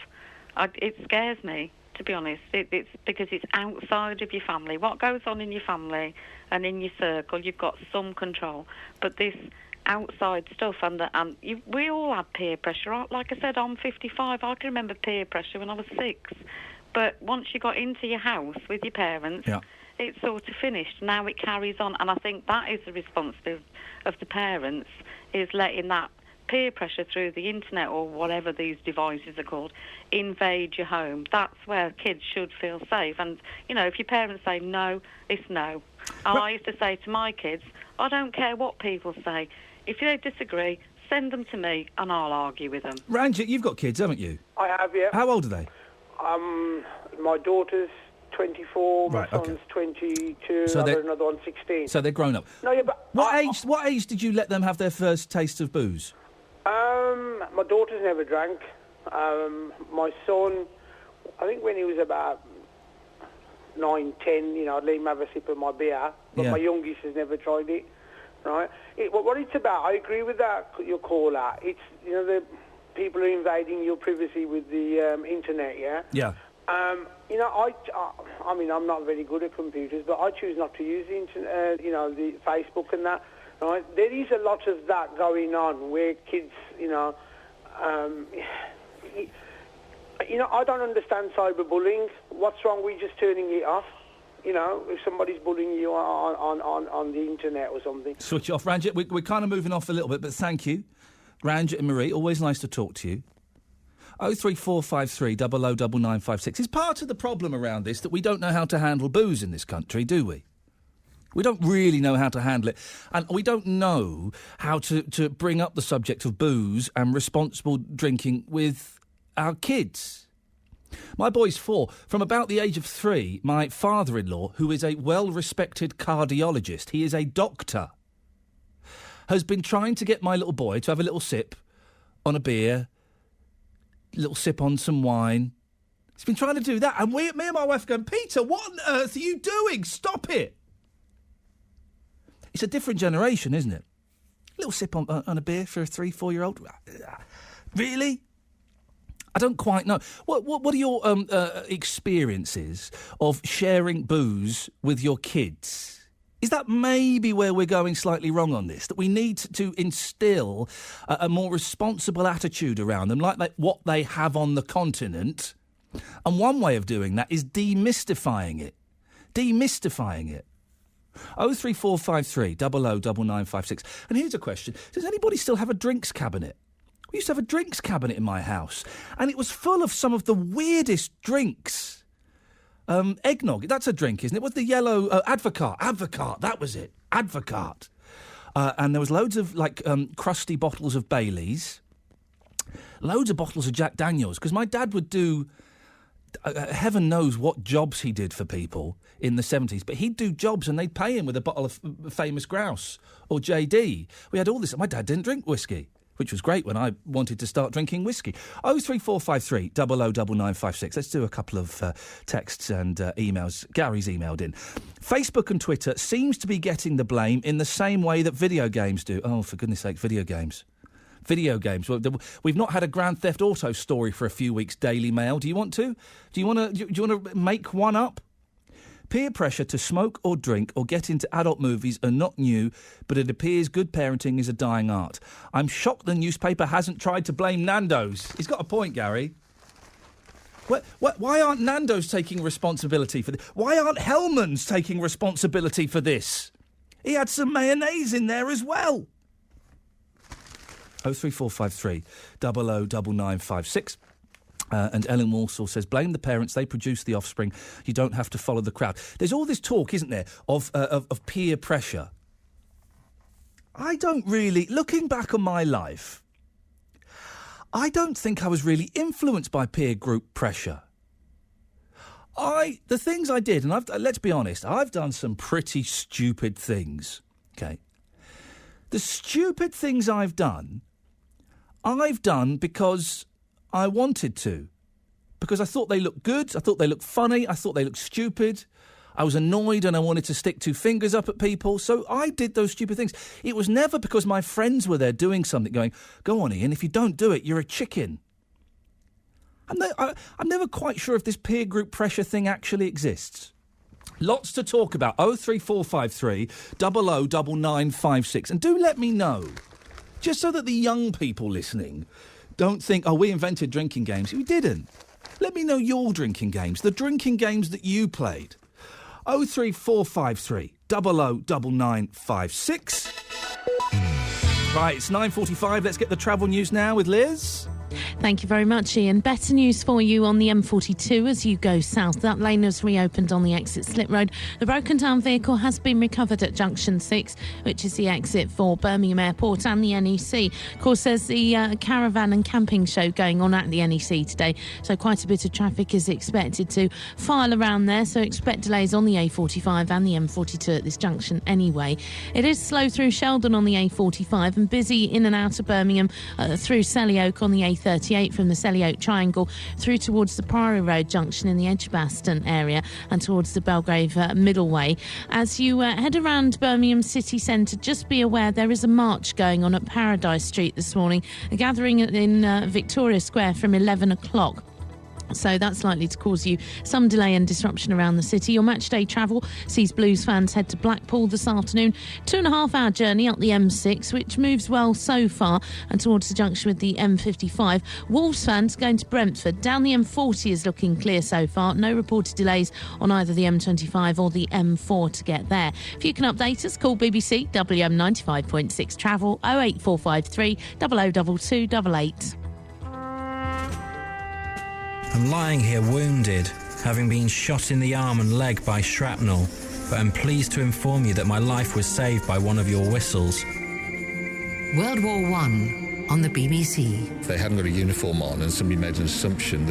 it scares me. To be honest, it's because it's outside of your family. What goes on in your family and in your circle, you've got some control. But this outside stuff, we all had peer pressure. Like I said, I'm 55. I can remember peer pressure when I was 6. But once you got into your house with your parents, it's sort of finished. Now it carries on. And I think that is the responsibility of the parents, is letting that peer pressure through the internet or whatever these devices are called invade your home. That's where kids should feel safe. And, if your parents say no, it's no. And I used to say to my kids, I don't care what people say. If they disagree, send them to me and I'll argue with them. Ranjit, you've got kids, haven't you? I have, yeah. How old are they? My daughter's 24, my son's 22, So I've got another one 16. So they're grown up. No, yeah, but What age did you let them have their first taste of booze? My daughter's never drank. My son, I think when he was about 9, 10, I'd let him have a sip of my beer. But my youngest has never tried it. right? What it's about, I agree with that, your caller. It's, the people are invading your privacy with the internet, yeah? Yeah. I mean, I'm not very good at computers, but I choose not to use the internet, the Facebook and that, right? There is a lot of that going on where kids, I don't understand cyberbullying. What's wrong with just turning it off? If somebody's bullying you on the internet or something. Switch off. Ranjit, we're kind of moving off a little bit, but thank you. Ranjit and Marie, always nice to talk to you. 03453 009956. Is part of the problem around this that we don't know how to handle booze in this country, do we? We don't really know how to handle it. And we don't know how to bring up the subject of booze and responsible drinking with our kids. My boy's 4. From about the age of 3, my father-in-law, who is a well-respected cardiologist, he is a doctor, has been trying to get my little boy to have a little sip on a beer, little sip on some wine. He's been trying to do that. And me and my wife are going, Peter, what on earth are you doing? Stop it. It's a different generation, isn't it? A little sip on a beer for a 3-4-year-old. Really? I don't quite know. What are your experiences of sharing booze with your kids? Is that maybe where we're going slightly wrong on this? That we need to instill a more responsible attitude around them, like what they have on the continent. And one way of doing that is demystifying it. 03453 009956. And here's a question. Does anybody still have a drinks cabinet? We used to have a drinks cabinet in my house, and it was full of some of the weirdest drinks. Eggnog, that's a drink, isn't it? What's the yellow... Advocaat, that was it. Advocaat. And there was loads of, crusty bottles of Baileys, loads of bottles of Jack Daniels, because my dad would do... heaven knows what jobs he did for people in the 70s, but he'd do jobs and they'd pay him with a bottle of Famous Grouse or JD. We had all this. My dad didn't drink whiskey, which was great when I wanted to start drinking whiskey. 03453 009956. Let's do a couple of texts and emails. Gary's emailed in. Facebook and Twitter seems to be getting the blame in the same way that video games do. Oh, for goodness sake, video games. Video games. Well, we've not had a Grand Theft Auto story for a few weeks, Daily Mail. Do you want to? Do you want to make one up? Peer pressure to smoke or drink or get into adult movies are not new, but it appears good parenting is a dying art. I'm shocked the newspaper hasn't tried to blame Nando's. He's got a point, Gary. Why aren't Nando's taking responsibility for this? Why aren't Hellman's taking responsibility for this? He had some mayonnaise in there as well. 03453 009956. And Ellen Walsall says, blame the parents, they produce the offspring. You don't have to follow the crowd. There's all this talk, isn't there, of peer pressure. I don't really, looking back on my life, I don't think I was really influenced by peer group pressure. The things I did, and let's be honest, I've done some pretty stupid things, okay? The stupid things I've done because I wanted to. Because I thought they looked good, I thought they looked funny, I thought they looked stupid. I was annoyed and I wanted to stick 2 fingers up at people, so I did those stupid things. It was never because my friends were there doing something, going, go on, Iain, if you don't do it, you're a chicken. I'm never quite sure if this peer group pressure thing actually exists. Lots to talk about. 03453 009956. And do let me know, just so that the young people listening don't think, oh, we invented drinking games. We didn't. Let me know your drinking games, the drinking games that you played. 03453 009956. Right, it's 9:45. Let's get the travel news now with Liz. Thank you very much, Iain. Better news for you on the M42 as you go south. That lane has reopened on the exit Slip Road. The broken down vehicle has been recovered at Junction 6, which is the exit for Birmingham Airport and the NEC. Of course, there's the caravan and camping show going on at the NEC today, so quite a bit of traffic is expected to file around there, so expect delays on the A45 and the M42 at this junction anyway. It is slow through Sheldon on the A45 and busy in and out of Birmingham through Selly Oak on the A35 M48 from the Selly Oak Triangle through towards the Priory Road junction in the Edgbaston area and towards the Belgrave Middleway. As you head around Birmingham city centre, just be aware there is a march going on at Paradise Street this morning, a gathering in Victoria Square from 11 o'clock. So that's likely to cause you some delay and disruption around the city. Your match day travel sees Blues fans head to Blackpool this afternoon. 2.5-hour journey up the M6, which moves well so far, and towards the junction with the M55. Wolves fans going to Brentford. Down the M40 is looking clear so far. No reported delays on either the M25 or the M4 to get there. If you can update us, call BBC WM 95.6 Travel 08453 002288. I'm lying here wounded, having been shot in the arm and leg by shrapnel, but I'm pleased to inform you that my life was saved by one of your whistles. World War I on the BBC. If they hadn't got a uniform on and somebody made an assumption,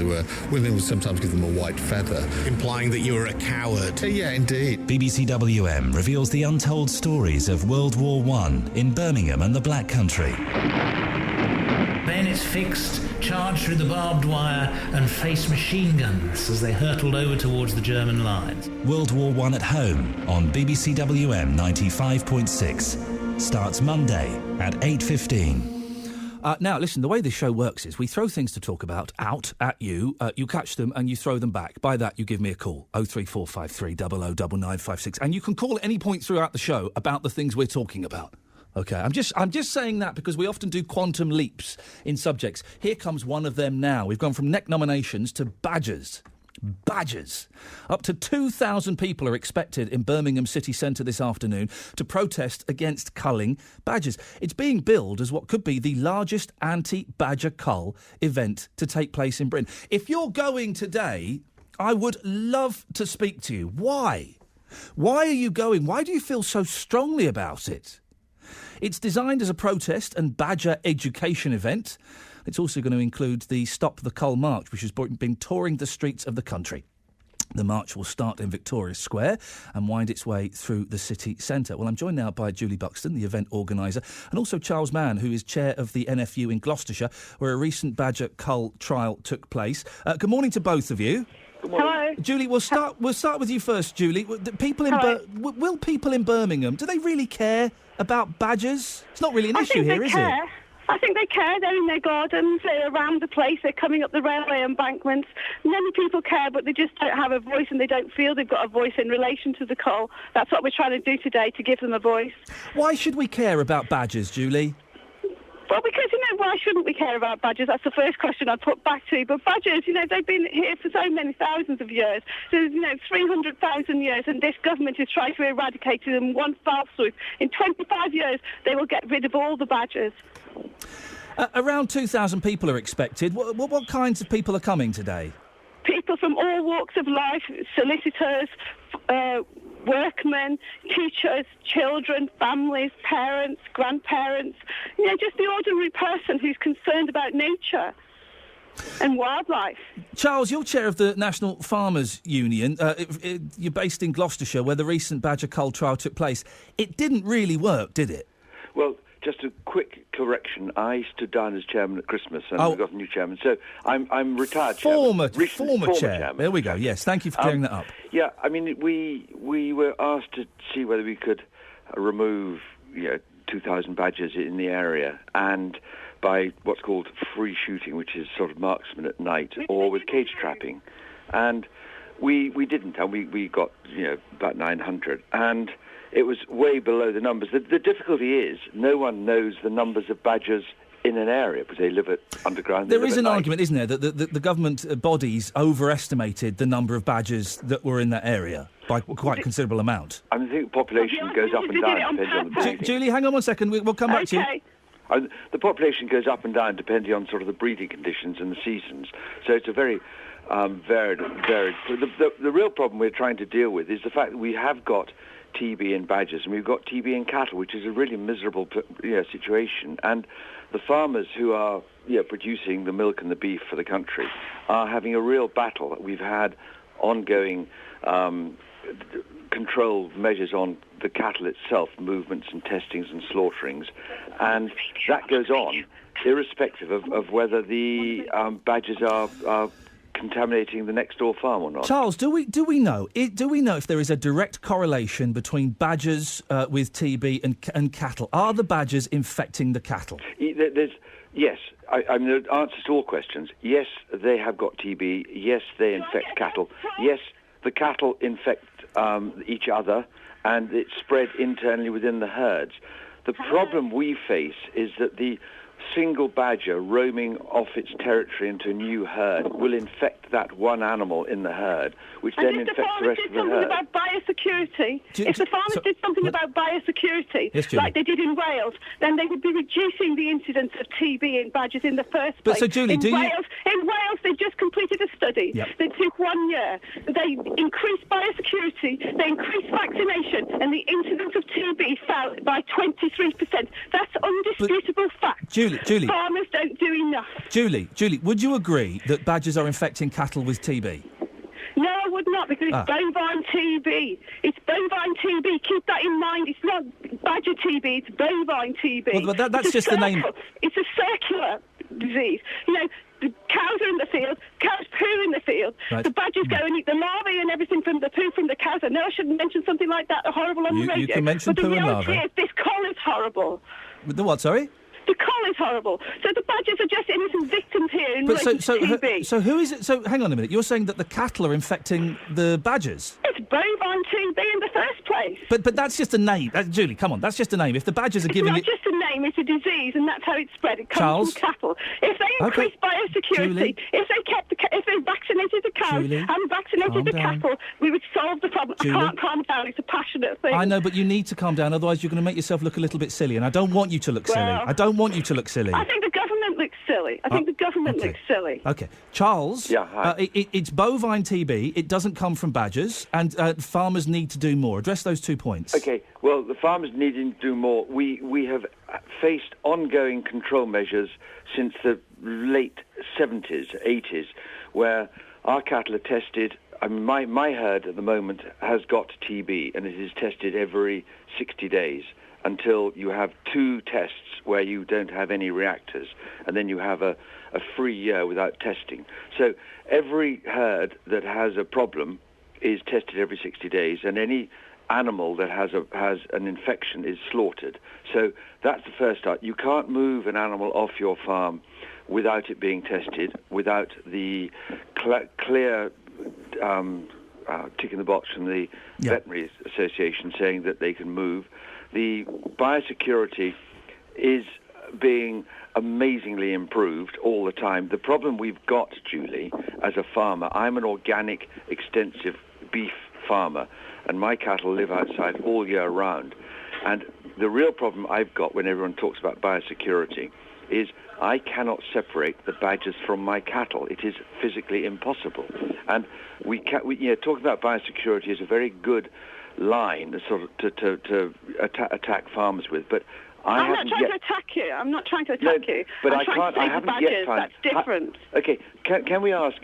women would sometimes give them a white feather. Implying that you were a coward. Yeah, indeed. BBC WM reveals the untold stories of World War I in Birmingham and the Black Country. Bayonets fixed, charged through the barbed wire and faced machine guns as they hurtled over towards the German lines. World War I at home on BBC WM 95.6. Starts Monday at 8:15. Now, listen, the way this show works is we throw things to talk about out at you, you catch them and you throw them back. By that, you give me a call, 03453 009956. And you can call at any point throughout the show about the things we're talking about. OK, I'm just saying that because we often do quantum leaps in subjects. Here comes one of them now. We've gone from neck nominations to badgers. Badgers. Up to 2,000 people are expected in Birmingham city centre this afternoon to protest against culling badgers. It's being billed as what could be the largest anti-badger cull event to take place in Britain. If you're going today, I would love to speak to you. Why? Why are you going? Why do you feel so strongly about it? It's designed as a protest and badger education event. It's also going to include the Stop the Cull March, which has been touring the streets of the country. The march will start in Victoria Square and wind its way through the city centre. Well, I'm joined now by Julie Buxton, the event organiser, and also Charles Mann, who is chair of the NFU in Gloucestershire, where a recent badger cull trial took place. Good morning to both of you. Hello. Julie, we'll start with you first, Julie. Will people in Birmingham, do they really care about badgers? It's not really an issue here, is it? I think they care. They're in their gardens, they're around the place, they're coming up the railway embankments. Many people care, but they just don't have a voice and they don't feel they've got a voice in relation to the cull. That's what we're trying to do today, to give them a voice. Why should we care about badgers, Julie? Well, because, why shouldn't we care about badgers? That's the first question I'd put back to you. But badgers, they've been here for so many thousands of years. So, 300,000 years, and this government is trying to eradicate them one foul swoop. In 25 years, they will get rid of all the badgers. Around 2,000 people are expected. What kinds of people are coming today? People from all walks of life, solicitors, workmen, teachers, children, families, parents, grandparents, just the ordinary person who's concerned about nature and wildlife. Charles, you're chair of the National Farmers Union. You're based in Gloucestershire, where the recent badger cull trial took place. It didn't really work, did it? Well, just a quick correction. I stood down as chairman at Christmas, and we've got a new chairman. So I'm retired former chairman. Chair. Chairman. There we go. Yes, thank you for clearing that up. Yeah, we were asked to see whether we could remove 2,000 badgers in the area, and by what's called free shooting, which is sort of marksman at night, or with cage trapping, and we didn't, and we got about 900, and it was way below the numbers. The difficulty is no one knows the numbers of badgers in an area because they live underground. There is an argument, isn't there, that the government bodies overestimated the number of badgers that were in that area by quite a considerable amount. I think the population goes up and down depending on the breeding. Julie, hang on 1 second. We'll come back to you. The population goes up and down depending on sort of the breeding conditions and the seasons. So it's a very varied. The real problem we're trying to deal with is the fact that we have got TB in badgers, and we've got TB in cattle, which is a really miserable situation. And the farmers who are producing the milk and the beef for the country are having a real battle. We've had ongoing control measures on the cattle itself, movements and testings and slaughterings, and that goes on irrespective of whether the badgers are contaminating the next door farm or not. Charles, do we know if there is a direct correlation between badgers with TB and cattle? Are the badgers infecting the cattle? Yes. I mean, the answers to all questions. Yes, they have got TB. Yes, they infect cattle. Yes, the cattle infect each other, and it's spread internally within the herds. The problem we face is that the single badger roaming off its territory into a new herd will infect that one animal in the herd, which then infects the rest of the herd. About biosecurity, if the farmers did something about biosecurity, like they did in Wales, then they would be reducing the incidence of TB in badgers in the first place. But so, Julie, in Wales, they just completed a study. Yep. They took 1 year. They increased biosecurity, they increased vaccination, and the incidence of TB fell by 23%. That's undisputable fact. Julie. Farmers don't do enough. Julie, would you agree that badgers are infecting cattle with TB? No, I would not, because it's bovine TB. It's bovine TB. Keep that in mind. It's not badger TB, it's bovine TB. Well, that's just the name. It's a circular disease. You know, the cows are in the field, cows poo in the field, right. The badgers go and eat the larvae and everything from the poo from the cows. I know I shouldn't mention something like that horrible on the radio. You can mention but poo and larvae. larvae. Is this cull is horrible. The what, sorry? The cull is horrible. So the badgers are just innocent victims here in relation to TB. So who is it? So hang on a minute. You're saying that the cattle are infecting the badgers? It's bovine TB in the first place. But that's just a name. Julie, come on. That's just a name. If the badgers are giving It's not just a name. It's a disease, and that's how it spread. It comes Charles? from cattle. If they increased biosecurity, Julie? if they vaccinated the cows Julie? and vaccinated Calm the down. cattle, we would solve the problem. Julie? I can't calm down. It's a passionate thing. I know, but you need to calm down. Otherwise, you're going to make yourself look a little bit silly, and I don't want you to look silly. I don't want you to look silly. I think the government looks silly. Looks silly. Okay. Charles, yeah, hi. It's bovine TB. It doesn't come from badgers, and farmers need to do more. Address those 2 points. Okay, well, the farmers needing to do more. We have faced ongoing control measures since the late 70s, 80s, where our cattle are tested. I mean, my herd at the moment has got TB, and it is tested every 60 days until you have 2 tests where you don't have any reactors, and then you have a free year without testing. So every herd that has a problem is tested every 60 days, and any animal that has an infection is slaughtered. So that's the first start. You can't move an animal off your farm without it being tested, without the clear tick in the box from the Veterinary Association saying that they can move. The biosecurity is being amazingly improved all the time. The problem we've got, Julie, as a farmer, I'm an organic, extensive beef farmer, and my cattle live outside all year round. And the real problem I've got when everyone talks about biosecurity is I cannot separate the badgers from my cattle. It is physically impossible. And talking about biosecurity is a very good line to attack farmers with, but I'm not trying to attack you. I'm not trying to attack you. But I'm trying to I save haven't the badgers. yet found. That's different. Okay, can we ask?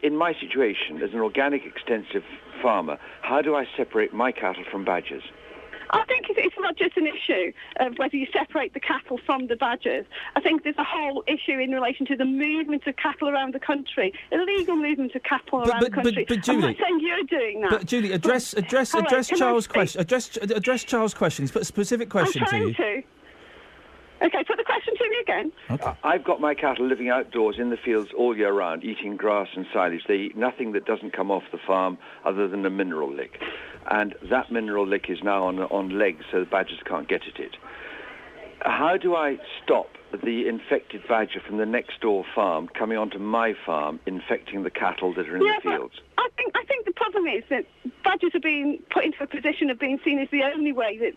In my situation, as an organic extensive farmer, how do I separate my cattle from badgers? I think it's not just an issue of whether you separate the cattle from the badgers. I think there's a whole issue in relation to the movement of cattle around the country, illegal movement of cattle around the country. But Julie, I'm not saying you're doing that. But Julie, address Charles' question. Address Charles' question. He's put a specific question to you. I'm trying to. Okay, put the question to me again. Okay. I've got my cattle living outdoors in the fields all year round, eating grass and silage. They eat nothing that doesn't come off the farm other than a mineral lick. And that mineral lick is now on legs, so the badgers can't get at it. How do I stop the infected badger from the next door farm coming onto my farm, infecting the cattle that are in the fields? I think the problem is that badgers are being put into a position of being seen as the only way that,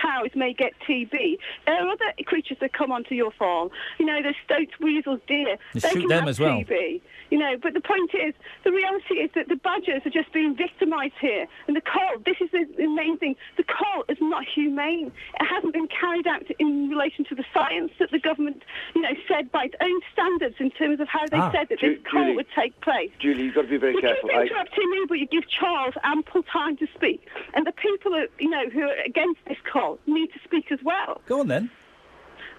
cows may get TB. There are other creatures that come onto your farm. You know, there's stoats, weasels, deer. You they shoot can them have as well. TB. You know, but the point is, the reality is that the badgers are just being victimised here. And the cull, this is the main thing, the cull is not humane. It hasn't been carried out in relation to the science that the government, you know, said by its own standards in terms of how they said that this cull would take place. Julie, you've got to be very careful. You keep interrupting me, but you give Charles ample time to speak. And the people, you know, who are against this cull need to speak as well. Go on then.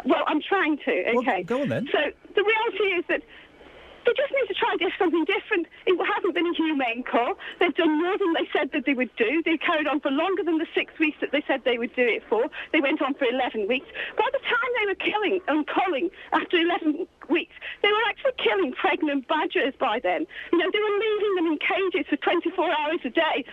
Well, I'm trying to, okay. Well, go on then. So the reality is that they just need to try something different. It hasn't been a humane cull. They've done more than they said that they would do. They carried on for longer than the 6 weeks that they said they would do it for. They went on for 11 weeks. By the time they were killing and culling after 11 weeks, they were actually killing pregnant badgers by then. You know, they were leaving them in cages for 24 hours a day.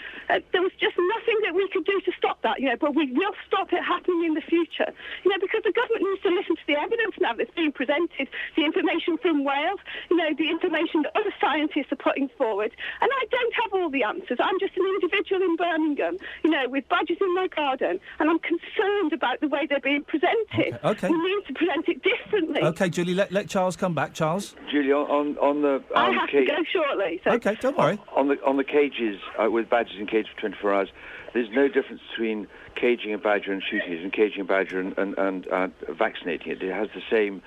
There was just nothing that we could do to stop that, you know, but we will stop it happening in the future. You know, because the government needs to listen to the evidence now that's being presented, the information from Wales, you know, the information that other scientists are putting forward. And I don't have all the answers. I'm just an individual in Birmingham, you know, with badgers in my garden, and I'm concerned about the way they're being presented. Okay. We need to present it differently. OK, Julie, let Charles come back. Charles? Julie, on the... I have to go shortly. So. OK, don't worry. On the cages, with badgers in cages for 24 hours, there's no difference between caging a badger and shooting it and caging a badger and vaccinating it. It has the same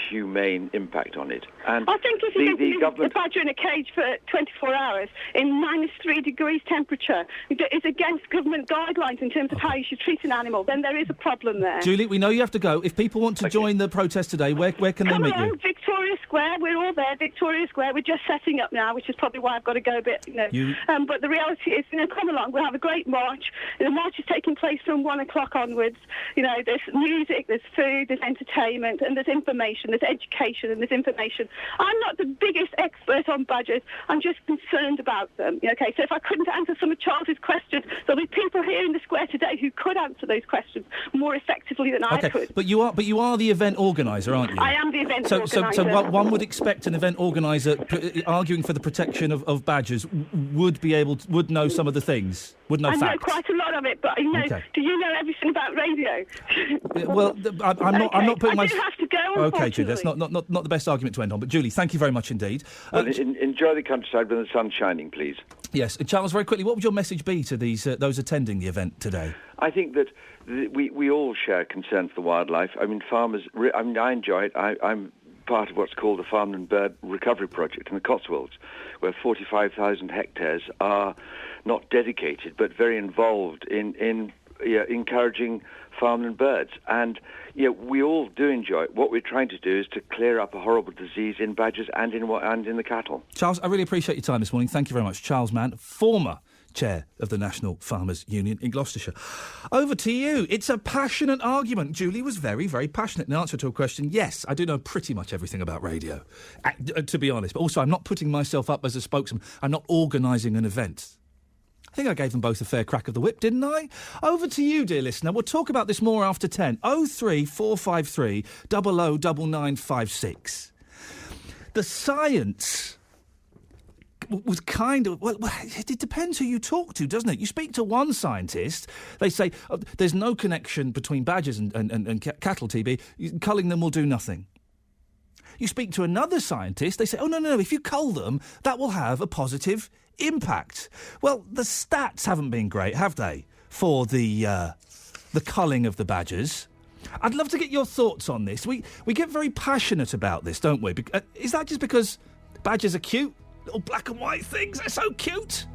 humane impact on it. And I think if you leave a badger in a cage for 24 hours in -3 degrees temperature, it's against government guidelines in terms of how you should treat an animal, then there is a problem there. Julie, we know you have to go. If people want to join the protest today, where can they meet you? Victoria Square, we're all there. Victoria Square, we're just setting up now, which is probably why I've got to go a bit, you know. But the reality is, you know, come along, we'll have a great march. The march is taking place from 1 o'clock onwards. You know, there's music, there's food, there's entertainment, and there's information, there's education, and there's information. I'm not the biggest expert on badgers. I'm just concerned about them. Okay, so if I couldn't answer some of Charles's questions, there'll be people here in the square today who could answer those questions more effectively than I could. But you are the event organiser, aren't you? I am the event organiser. So one would expect an event organiser arguing for the protection of badgers would know some of the things, would know facts. I know quite a lot of it, but you know, do you know everything about radio? Well, I'm not putting my... I do have to go. OK, Julie, that's not the best argument to end on. But Julie, thank you very much indeed. Well, enjoy the countryside when the sun's shining, please. Yes, Charles, very quickly, what would your message be to those attending the event today? I think that we all share concern for the wildlife. I mean, farmers. I enjoy it. I'm part of what's called the Farm and Bird Recovery Project in the Cotswolds, where 45,000 hectares are not dedicated but very involved in encouraging farmland birds. And we all do enjoy it. What we're trying to do is to clear up a horrible disease in badgers and in the cattle. Charles, I really appreciate your time this morning. Thank you very much. Charles Mann, former chair of the National Farmers Union in Gloucestershire. Over to you. It's a passionate argument. Julie was very, very passionate in answer to a question. Yes, I do know pretty much everything about radio, to be honest. But also, I'm not putting myself up as a spokesman. I'm not organising an event. I think I gave them both a fair crack of the whip, didn't I? Over to you, dear listener. We'll talk about this more after 10. 03453 009956. The science was kind of... Well, it depends who you talk to, doesn't it? You speak to one scientist, they say, there's no connection between badgers and cattle TB. Culling them will do nothing. You speak to another scientist, they say, no, if you cull them, that will have a positive impact. Well, the stats haven't been great, have they, for the culling of the badgers? I'd love to get your thoughts on this. We get very passionate about this, don't we? Is that just because badgers are cute? Little black and white things, they're so cute.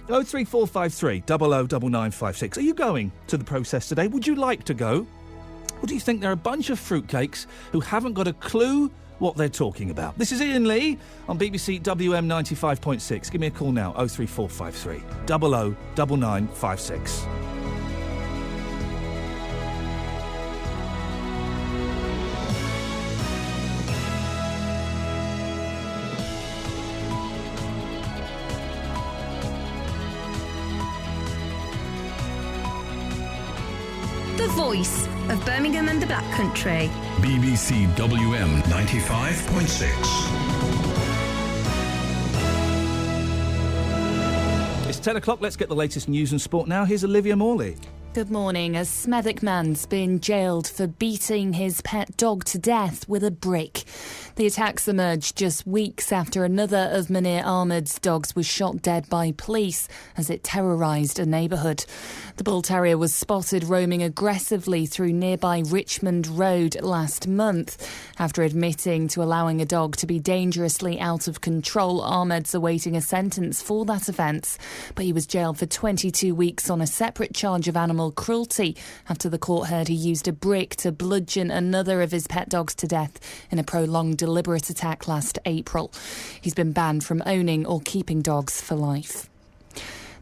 03453 009956. Are you going to the protest today? Would you like to go? Or do you think they're a bunch of fruitcakes who haven't got a clue what they're talking about? This is Iain Lee on BBC WM 95.6. Give me a call now, 03453 009956. The voice of Birmingham and the Black Country. BBC WM 95.6. It's 10 o'clock. Let's get the latest news and sport now. Here's Olivia Morley. Good morning. A Smethwick man's been jailed for beating his pet dog to death with a brick. The attacks emerged just weeks after another of Munir Ahmed's dogs was shot dead by police as it terrorised a neighbourhood. The bull terrier was spotted roaming aggressively through nearby Richmond Road last month. After admitting to allowing a dog to be dangerously out of control, Ahmed's awaiting a sentence for that offence. But he was jailed for 22 weeks on a separate charge of animal cruelty after the court heard he used a brick to bludgeon another of his pet dogs to death in a prolonged deliberate attack last April. He's been banned from owning or keeping dogs for life.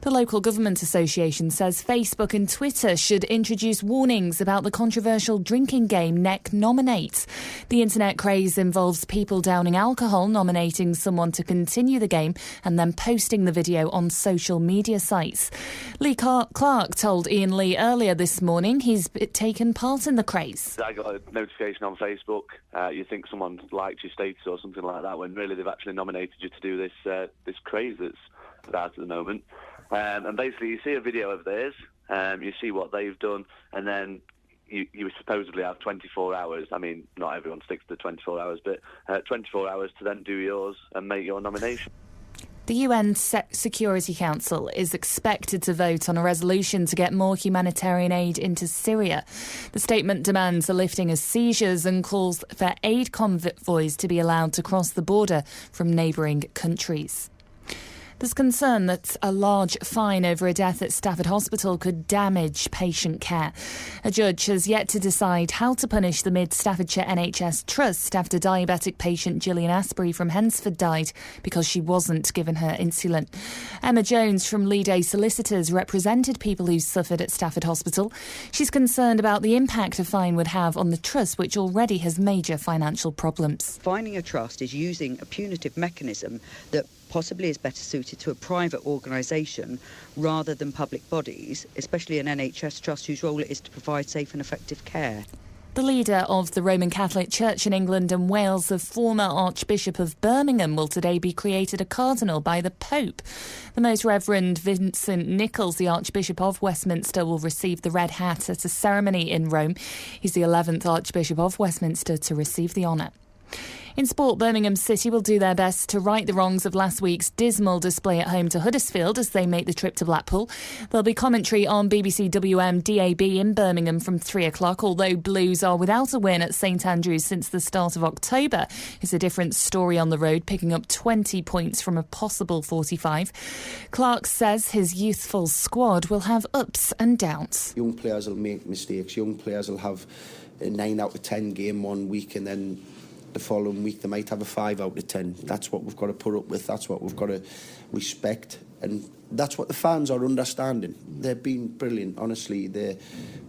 The Local Government Association says Facebook and Twitter should introduce warnings about the controversial drinking game Neck Nominate. The internet craze involves people downing alcohol, nominating someone to continue the game and then posting the video on social media sites. Lee Clark told Iain Lee earlier this morning he's taken part in the craze. I got a notification on Facebook. You think someone liked your status or something like that, when really they've actually nominated you to do this craze that's about at the moment. And basically, you see a video of theirs, you see what they've done, and then you supposedly have 24 hours. I mean, not everyone sticks to 24 hours, but 24 hours to then do yours and make your nomination. The UN Security Council is expected to vote on a resolution to get more humanitarian aid into Syria. The statement demands a lifting of seizures and calls for aid convoys to be allowed to cross the border from neighbouring countries. There's concern that a large fine over a death at Stafford Hospital could damage patient care. A judge has yet to decide how to punish the Mid-Staffordshire NHS Trust after diabetic patient Gillian Asprey from Hensford died because she wasn't given her insulin. Emma Jones from Lead A Solicitors represented people who suffered at Stafford Hospital. She's concerned about the impact a fine would have on the trust, which already has major financial problems. Fining a trust is using a punitive mechanism that possibly is better suited to a private organisation rather than public bodies, especially an NHS trust whose role it is to provide safe and effective care. The leader of the Roman Catholic Church in England and Wales, the former Archbishop of Birmingham, will today be created a cardinal by the Pope. The Most Reverend Vincent Nichols, the Archbishop of Westminster, will receive the red hat at a ceremony in Rome. He's the 11th Archbishop of Westminster to receive the honour. In sport, Birmingham City will do their best to right the wrongs of last week's dismal display at home to Huddersfield as they make the trip to Blackpool. There'll be commentary on BBC WM DAB in Birmingham from 3 o'clock, although Blues are without a win at St Andrews since the start of October. It's a different story on the road, picking up 20 points from a possible 45. Clark says his youthful squad will have ups and downs. Young players will make mistakes. Young players will have a 9 out of 10 game one week, and then the following week they might have a 5 out of 10. That's what we've got to put up with. That's what we've got to respect, and that's what the fans are understanding. They've been brilliant, honestly.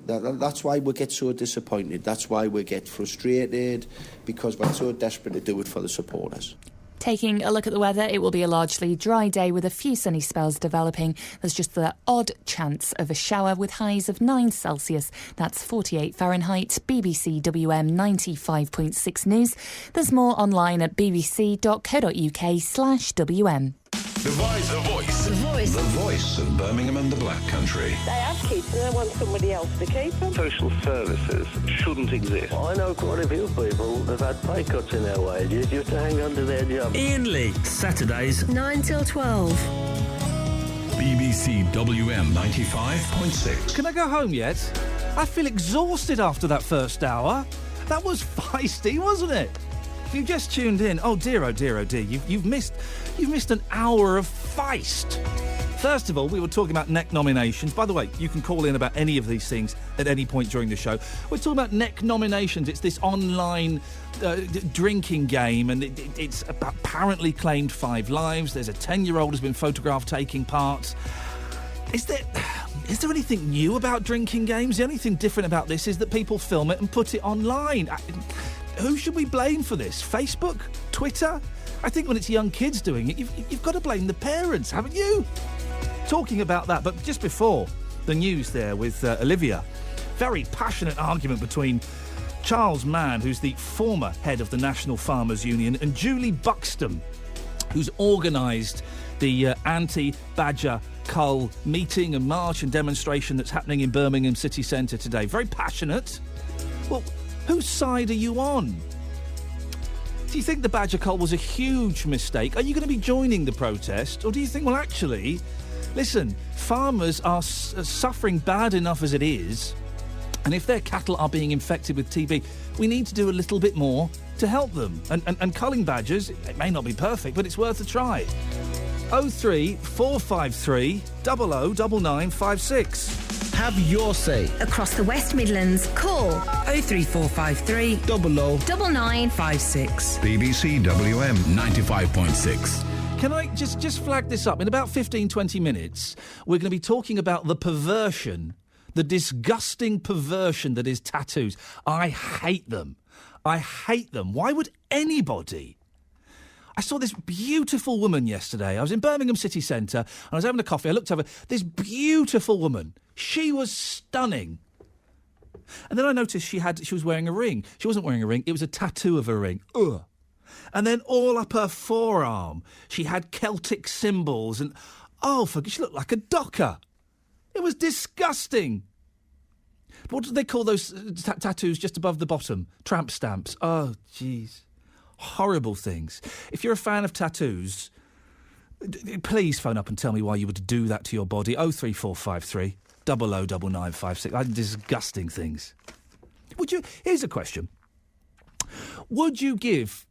That's why we get so disappointed. That's why we get frustrated, because we're so desperate to do it for the supporters. Taking a look at the weather, it will be a largely dry day with a few sunny spells developing. There's just the odd chance of a shower with highs of 9 Celsius. That's 48 Fahrenheit. BBC WM 95.6 News. There's more online at bbc.co.uk/WM. The Voice. The Voice. The Voice. The Voice of Birmingham and the Black Country. They have kids and they want somebody else to keep them. Social services shouldn't exist. I know quite a few people that have had pay cuts in their wages just to hang on to their job. Iain Lee, Saturdays 9 till 12. BBC WM 95.6. Can I go home yet? I feel exhausted after that first hour. That was feisty, wasn't it? If you've just tuned in, oh dear, you've missed an hour of feist. First of all, we were talking about neck nominations. By the way, you can call in about any of these things at any point during the show. We're talking about neck nominations. It's this online drinking game, and it's apparently claimed 5 lives. There's a 10-year-old who's been photographed taking part. Is there anything new about drinking games? The only thing different about this is that people film it and put it online. Who should we blame for this? Facebook? Twitter? I think when it's young kids doing it, you've got to blame the parents, haven't you? Talking about that, but just before the news there with Olivia, very passionate argument between Charles Mann, who's the former head of the National Farmers Union, and Julie Buxton, who's organised the anti-badger cull meeting and march and demonstration that's happening in Birmingham city centre today. Very passionate. Well, whose side are you on? Do you think the badger cull was a huge mistake? Are you going to be joining the protest? Or do you think, well, actually, listen, farmers are suffering bad enough as it is, and if their cattle are being infected with TB, we need to do a little bit more to help them. And culling badgers, it may not be perfect, but it's worth a try. 03453 009956. Have your say. Across the West Midlands, call 03453 009956. BBC WM 95.6. Can I just flag this up? In about 15, 20 minutes, we're going to be talking about the perversion, the disgusting perversion that is tattoos. I hate them. I hate them. Why would anybody? I saw this beautiful woman yesterday. I was in Birmingham city centre and I was having a coffee. I looked over. This beautiful woman. She was stunning. And then I noticed she was wearing a ring. She wasn't wearing a ring. It was a tattoo of a ring. Ugh. And then all up her forearm, she had Celtic symbols and, she looked like a docker. It was disgusting. What do they call those tattoos just above the bottom? Tramp stamps. Oh, jeez. Horrible things. If you're a fan of tattoos, please phone up and tell me why you would do that to your body. 03453 009956. Disgusting things. Here's a question. Would you give...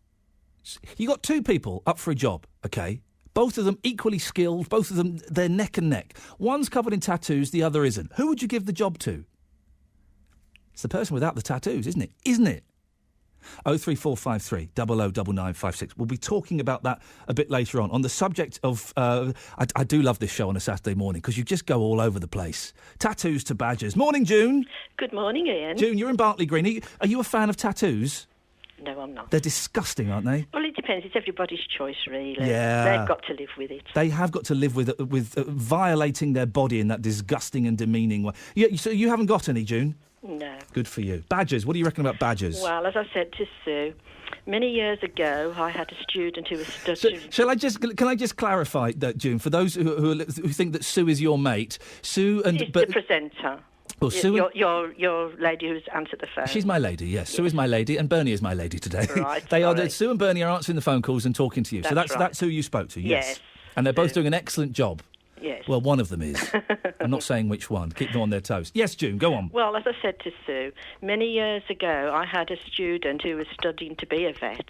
You got two people up for a job, OK? Both of them equally skilled, both of them, they're neck and neck. One's covered in tattoos, the other isn't. Who would you give the job to? It's the person without the tattoos, isn't it? Isn't it? 03453 009956. We'll be talking about that a bit later on the subject of... I do love this show on a Saturday morning because you just go all over the place. Tattoos to badgers. Morning, June. Good morning, Ian. June, you're in Bartley Green. Are you a fan of tattoos? No, I'm not. They're disgusting, aren't they? Well, it depends. It's everybody's choice, really. Yeah. They've got to live with it. They have got to live with violating their body in that disgusting and demeaning way. So you haven't got any, June? No. Good for you. Badgers, what do you reckon about badgers? Well, as I said to Sue, many years ago, I had a student who was studying... Can I just clarify that, June, for those who think that Sue is your mate, Sue and... She's the presenter. Well, Sue your lady who's answered the phone. She's my lady, yes. Sue is my lady, and Bernie is my lady today. Right. Sue and Bernie are answering the phone calls and talking to you. That's who you spoke to, yes. And they're both doing an excellent job. Yes. Well, one of them is. I'm not saying which one. Keep them on their toes. Yes, June, go on. Well, as I said to Sue, many years ago I had a student who was studying to be a vet.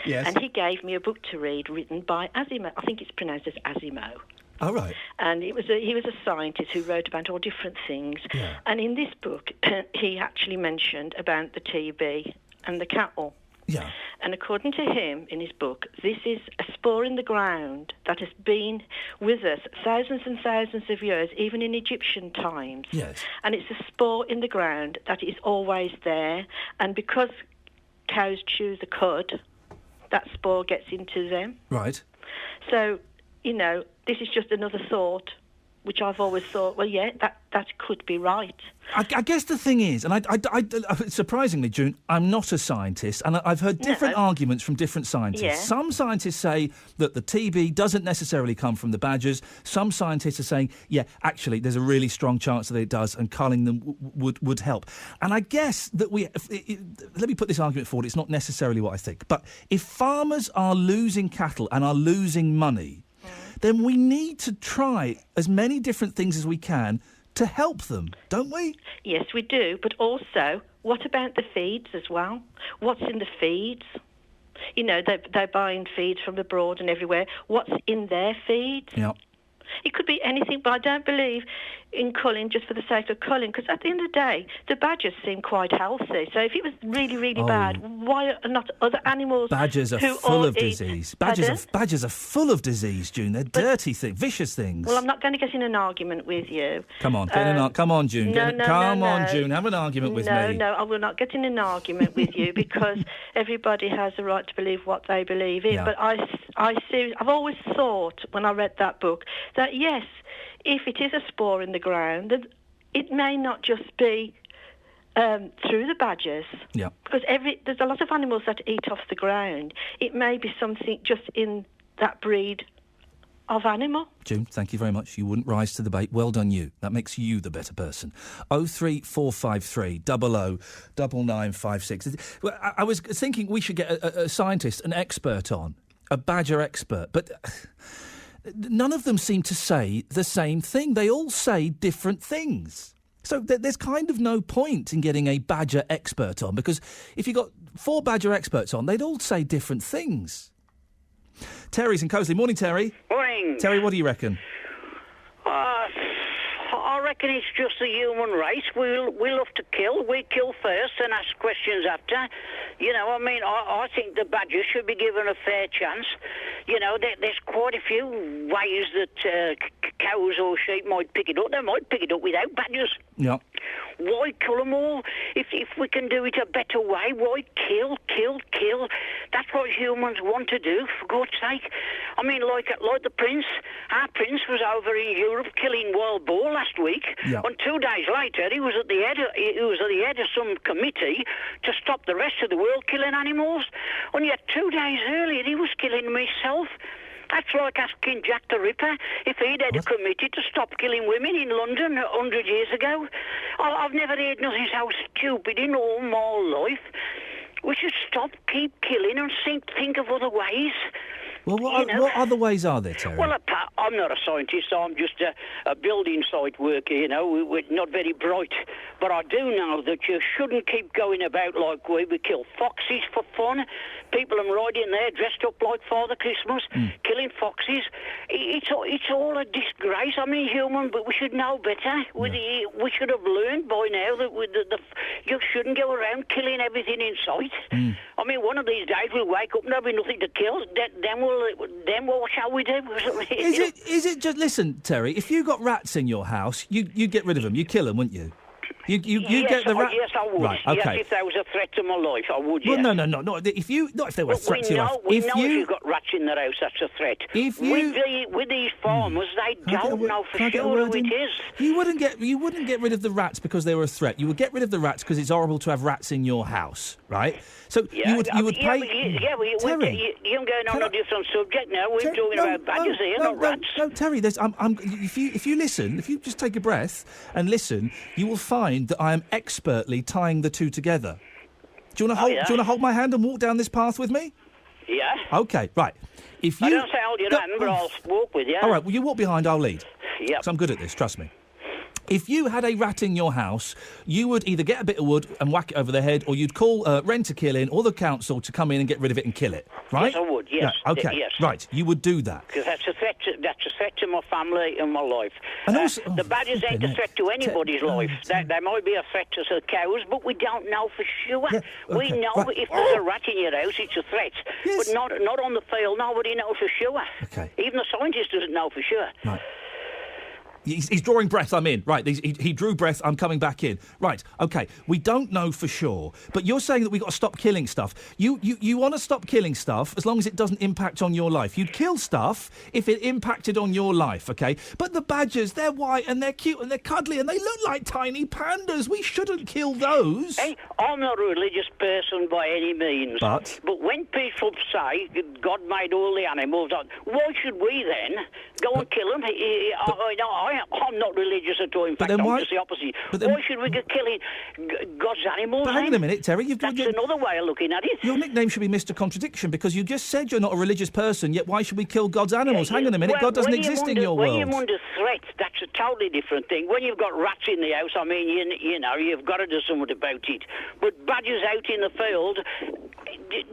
Yes. And he gave me a book to read written by Asimov. I think it's pronounced as Asimov. Oh, right. And he was a scientist who wrote about all different things. Yeah. And in this book, he actually mentioned about the TB and the cattle. Yeah. And according to him, in his book, this is a spore in the ground that has been with us thousands and thousands of years, even in Egyptian times. Yes. And it's a spore in the ground that is always there. And because cows chew the cud, that spore gets into them. Right. So, this is just another thought, which I've always thought, well, yeah, that could be right. I guess the thing is, and I surprisingly, June, I'm not a scientist, and I've heard different arguments from different scientists. Yeah. Some scientists say that the TB doesn't necessarily come from the badgers. Some scientists are saying, yeah, actually, there's a really strong chance that it does, and culling them would help. And I guess that let me put this argument forward. It's not necessarily what I think. But if farmers are losing cattle and are losing money, then we need to try as many different things as we can to help them, don't we? Yes, we do. But also, what about the feeds as well? What's in the feeds? They're buying feeds from abroad and everywhere. What's in their feeds? Yeah. It could be anything, but I don't believe in culling just for the sake of culling, because at the end of the day, the badgers seem quite healthy. So if it was really, really bad, why are not other animals Badgers are full of disease. Badgers are full of disease, June. They're dirty things, vicious things. Well, I'm not going to get in an argument with you. Come on, come on, June. Come on, June, have an argument with me. No, I will not get in an argument with you because everybody has the right to believe what they believe in. Yeah. But I've always thought when I read that book that yes, if it is a spore in the ground, that it may not just be through the badgers. Yeah. Because there's a lot of animals that eat off the ground. It may be something just in that breed of animal. June, thank you very much. You wouldn't rise to the bait. Well done, you. That makes you the better person. 03453 00 9956. Well, I was thinking we should get a scientist, an expert on, a badger expert, but none of them seem to say the same thing. They all say different things. So there's kind of no point in getting a badger expert on, because if you got 4 badger experts on, they'd all say different things. Terry's in Cosley. Morning, Terry. Morning. Terry, what do you reckon? I reckon it's just the human race. We love to kill. We kill first and ask questions after. You know, I mean, I think the badgers should be given a fair chance. You know, there's quite a few ways that cows or sheep might pick it up. They might pick it up without badgers. Yeah. Why kill them all? If we can do it a better way, why kill? That's what humans want to do, for God's sake. I mean, like the prince. Our prince was over in Europe killing wild boar last week. Yeah. And 2 days later, he was at the head of some committee to stop the rest of the world killing animals. And yet 2 days earlier, he was killing himself. That's like asking Jack the Ripper if he'd had a committee to stop killing women in London 100 years ago. I've never heard nothing so stupid in all my life. We should keep killing and think of other ways. Well, what other ways are there, Terry? Well, I'm not a scientist, so I'm just a building site worker, you know. We're not very bright. But I do know that you shouldn't keep going about like we kill foxes for fun. People are riding there dressed up like Father Christmas, killing foxes. It's all a disgrace. I mean, but we should know better. We should have learned by now that you shouldn't go around killing everything in sight. I mean, one of these days we'll wake up and there'll be nothing to kill. Then what shall we do? Is it just... Listen, Terry, if you got rats in your house, you'd get rid of them. You'd kill them, wouldn't you? You get the rat... Yes, I would. Right, okay. Yes, if there was a threat to my life, I would, Well, yes. no. Not if there were a threat to your life. We know if you've got rats in their house, that's a threat. With these farmers, they don't know for sure who it is. You wouldn't get rid of the rats because they were a threat. You would get rid of the rats because it's horrible to have rats in your house, right? So you would pay... Terry, you're going on a different subject now. We're talking about badgers here, not rats. No, Terry, if you listen, if you just take a breath and listen, you will find that I am expertly tying the two together. Do you want to hold my hand and walk down this path with me? Yeah. Okay, right. I don't say hold your hand, but I'll walk with you. All right, well, you walk behind, I'll lead. Yeah. So I'm good at this, trust me. If you had a rat in your house, you would either get a bit of wood and whack it over the head, or you'd call Rent-A-Kill-In or the council to come in and get rid of it and kill it, right? Yes, I would, yes. Yeah, okay, yes. Right, you would do that. Because that's a threat to my family and my life. And also, the badgers ain't a threat to anybody's life. They might be a threat to the cows, but we don't know for sure. Yeah, we know if there's a rat in your house, it's a threat. Yes. But not on the field. Nobody knows for sure. Okay. Even the scientist doesn't know for sure. Right. He's drawing breath, I'm in. Right, he drew breath, I'm coming back in. Right, OK, we don't know for sure, but you're saying that we've got to stop killing stuff. You want to stop killing stuff as long as it doesn't impact on your life. You'd kill stuff if it impacted on your life, OK? But the badgers, they're white and they're cute and they're cuddly and they look like tiny pandas. We shouldn't kill those. Hey, I'm not a religious person by any means. But when people say God made all the animals, why should we then go and kill them? I'm not religious at all. In fact, I'm just the opposite. Why should we go killing God's animals? But hang on a minute, Terry. That's another way of looking at it. Your nickname should be Mr. Contradiction because you just said you're not a religious person, yet why should we kill God's animals? Hang on a minute, God doesn't exist in your world. When you're under threat, that's a totally different thing. When you've got rats in the house, I mean, you know, you've got to do something about it. But badgers out in the field,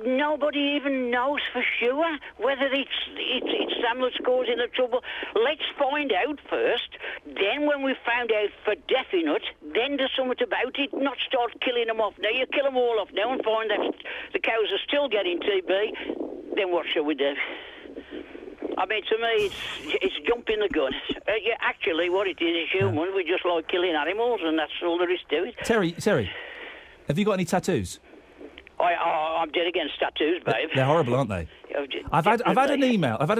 nobody even knows for sure whether it's them that's causing the trouble. Let's find out first. Then when we found out for definite, then do something about it, not start killing them off now. You kill them all off now and find that the cows are still getting TB, then what shall we do? I mean, to me, it's jumping the gun. Actually, what it is human. We just like killing animals, and that's all there is to it. Terry, have you got any tattoos? I'm dead against tattoos, babe. They're horrible, aren't they? I've had an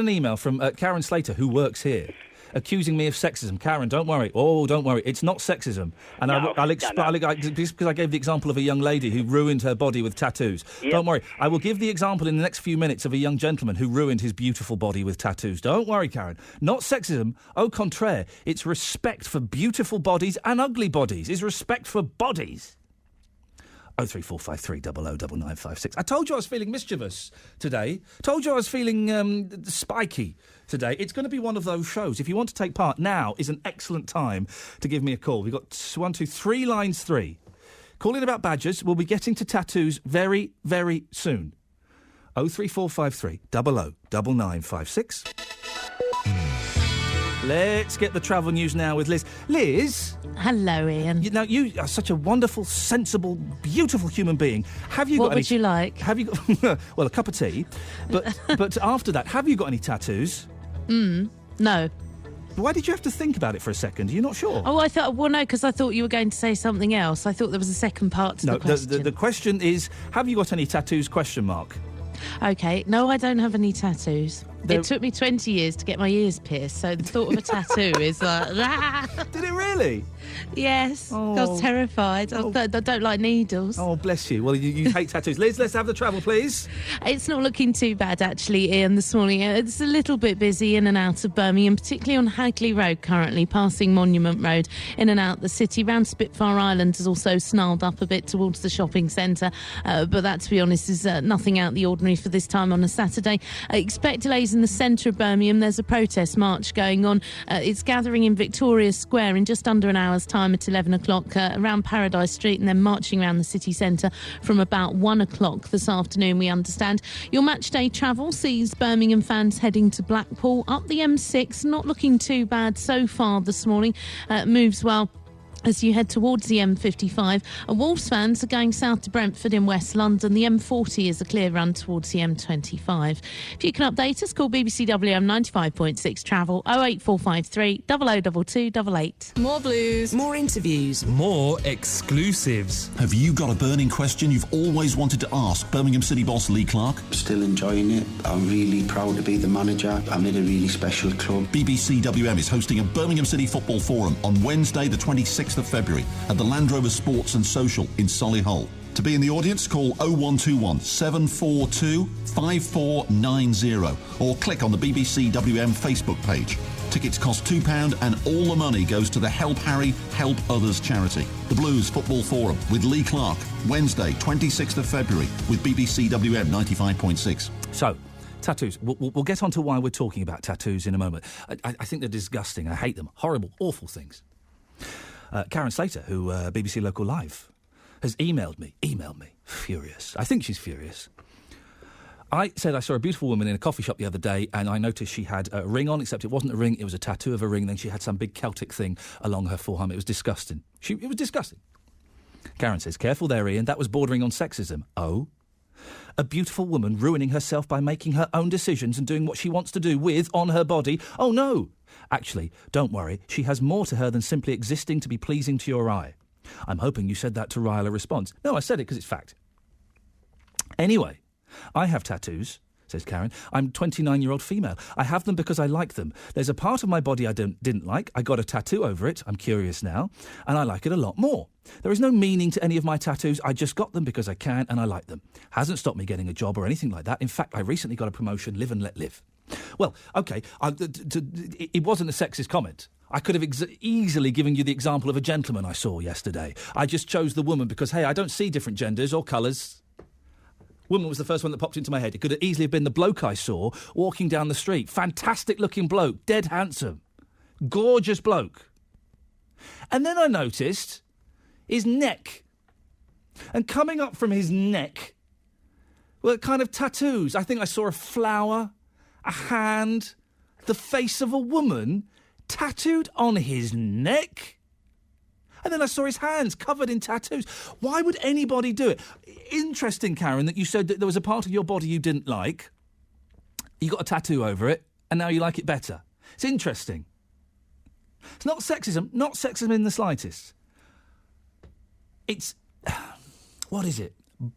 email from Karen Slater, who works here. accusing me of sexism. Karen, don't worry. Oh, don't worry. It's not sexism. And I'll explain, just because I gave the example of a young lady who ruined her body with tattoos. Yep. Don't worry. I will give the example in the next few minutes of a young gentleman who ruined his beautiful body with tattoos. Don't worry, Karen. Not sexism. Au contraire. It's respect for beautiful bodies and ugly bodies. It's respect for bodies. 03453 009956. I told you I was feeling mischievous today. Told you I was feeling spiky today. It's going to be one of those shows. If you want to take part, now is an excellent time to give me a call. We've got 1, 2, 3 lines 3. Calling about badgers. We'll be getting to tattoos very, very soon. 03453 009956. Let's get the travel news now with Liz. Liz? Hello, Iain. You are such a wonderful, sensible, beautiful human being. Have you got What would you like? Have you got... well, a cup of tea. But after that, have you got any tattoos? No. Why did you have to think about it for a second? Are you not sure? Oh, no, because I thought you were going to say something else. I thought there was a second part to the question. The question is, have you got any tattoos, ? OK. No, I don't have any tattoos. It took me 20 years to get my ears pierced, so the thought of a tattoo is like... Did it really? Yes. I was terrified. I don't like needles. Oh, bless you. Well, you hate tattoos. Liz, let's have the travel, please. It's not looking too bad, actually, Iain, this morning. It's a little bit busy in and out of Birmingham, particularly on Hagley Road currently, passing Monument Road, in and out the city. Round Spitfire Island is also snarled up a bit towards the shopping centre. But that, to be honest, is nothing out the ordinary for this time on a Saturday. Expect delays in the centre of Birmingham. There's a protest march going on. It's gathering in Victoria Square in just under an hour's time at 11 o'clock around Paradise Street, and then marching around the city centre from about 1 o'clock this afternoon, we understand. Your match day travel sees Birmingham fans heading to Blackpool up the M6. Not looking too bad so far this morning. Moves well as you head towards the M55. Wolves fans are going south to Brentford in West London. The M40 is a clear run towards the M25. If you can update us, call BBC WM 95.6 Travel 08453 002288. More blues, more interviews, more exclusives. Have you got a burning question you've always wanted to ask Birmingham City boss Lee Clark? Still enjoying it. I'm really proud to be the manager. I'm in a really special club. BBC WM is hosting a Birmingham City Football Forum on Wednesday the 26th of February at the Land Rover Sports and Social in Solihull. To be in the audience, call 0121 742 5490 or click on the BBC WM Facebook page. Tickets cost £2 and all the money goes to the Help Harry, Help Others charity. The Blues Football Forum with Lee Clark, Wednesday 26th of February with BBC WM 95.6. So, tattoos. We'll get on to why we're talking about tattoos in a moment. I think they're disgusting. I hate them. Horrible, awful things. Karen Slater, who BBC Local Live, has emailed me, furious. I think she's furious. I said I saw a beautiful woman in a coffee shop the other day, and I noticed she had a ring on, except it wasn't a ring, it was a tattoo of a ring. Then she had some big Celtic thing along her forearm. It was disgusting. It was disgusting. Karen says, careful there, Iain, that was bordering on sexism. Oh? A beautiful woman ruining herself by making her own decisions and doing what she wants to do with, on her body. Oh, no. Actually, don't worry, she has more to her than simply existing to be pleasing to your eye. I'm hoping you said that to rile a response. No, I said it because it's fact. Anyway, I have tattoos, says Karen. I'm a 29-year-old female. I have them because I like them. There's a part of my body I didn't like. I got a tattoo over it. I'm curious now. And I like it a lot more. There is no meaning to any of my tattoos. I just got them because I can and I like them. Hasn't stopped me getting a job or anything like that. In fact, I recently got a promotion, live and let live. Well, OK, it wasn't a sexist comment. I could have easily given you the example of a gentleman I saw yesterday. I just chose the woman because, hey, I don't see different genders or colours. Woman was the first one that popped into my head. It could have easily have been the bloke I saw walking down the street. Fantastic-looking bloke, dead handsome, gorgeous bloke. And then I noticed his neck. And coming up from his neck were kind of tattoos. I think I saw a flower, a hand, the face of a woman tattooed on his neck. And then I saw his hands covered in tattoos. Why would anybody do it? Interesting, Karen, that you said that there was a part of your body you didn't like. You got a tattoo over it, and now you like it better. It's interesting. It's not sexism, not sexism in the slightest. It's... what is it?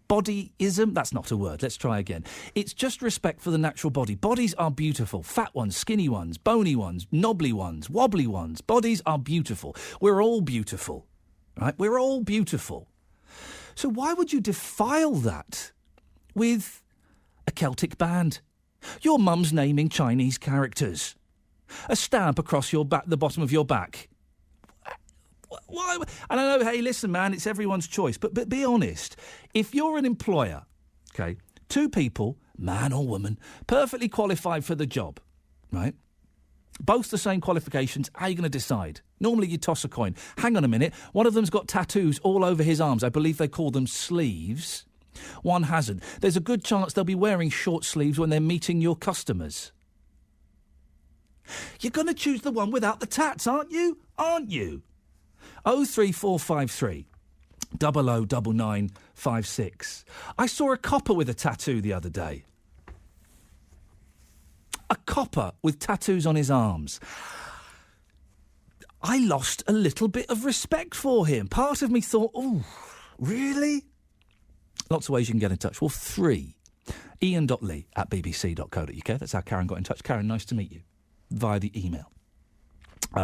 bodyism. That's not a word. Let's try again. It's just respect for the natural body. Bodies are beautiful. Fat ones, skinny ones, bony ones, knobbly ones, wobbly ones. Bodies are beautiful. We're all beautiful, right? We're all beautiful. So why would you defile that with a Celtic band? Your mum's naming Chinese characters. A stamp across your back, the bottom of your back. Why? And I know, hey, listen, man, it's everyone's choice. But be honest. If you're an employer, okay, two people, man or woman, perfectly qualified for the job, right? Both the same qualifications, how are you going to decide? Normally you toss a coin. Hang on a minute. One of them's got tattoos all over his arms. I believe they call them sleeves. One hasn't. There's a good chance they'll be wearing short sleeves when they're meeting your customers. You're going to choose the one without the tats, aren't you? Aren't you? 03453 009956. I saw a copper with a tattoo the other day. A copper with tattoos on his arms. I lost a little bit of respect for him. Part of me thought, oh, really? Lots of ways you can get in touch. Well, 3. iain.lee@bbc.co.uk. That's how Karen got in touch. Karen, nice to meet you. Via the email.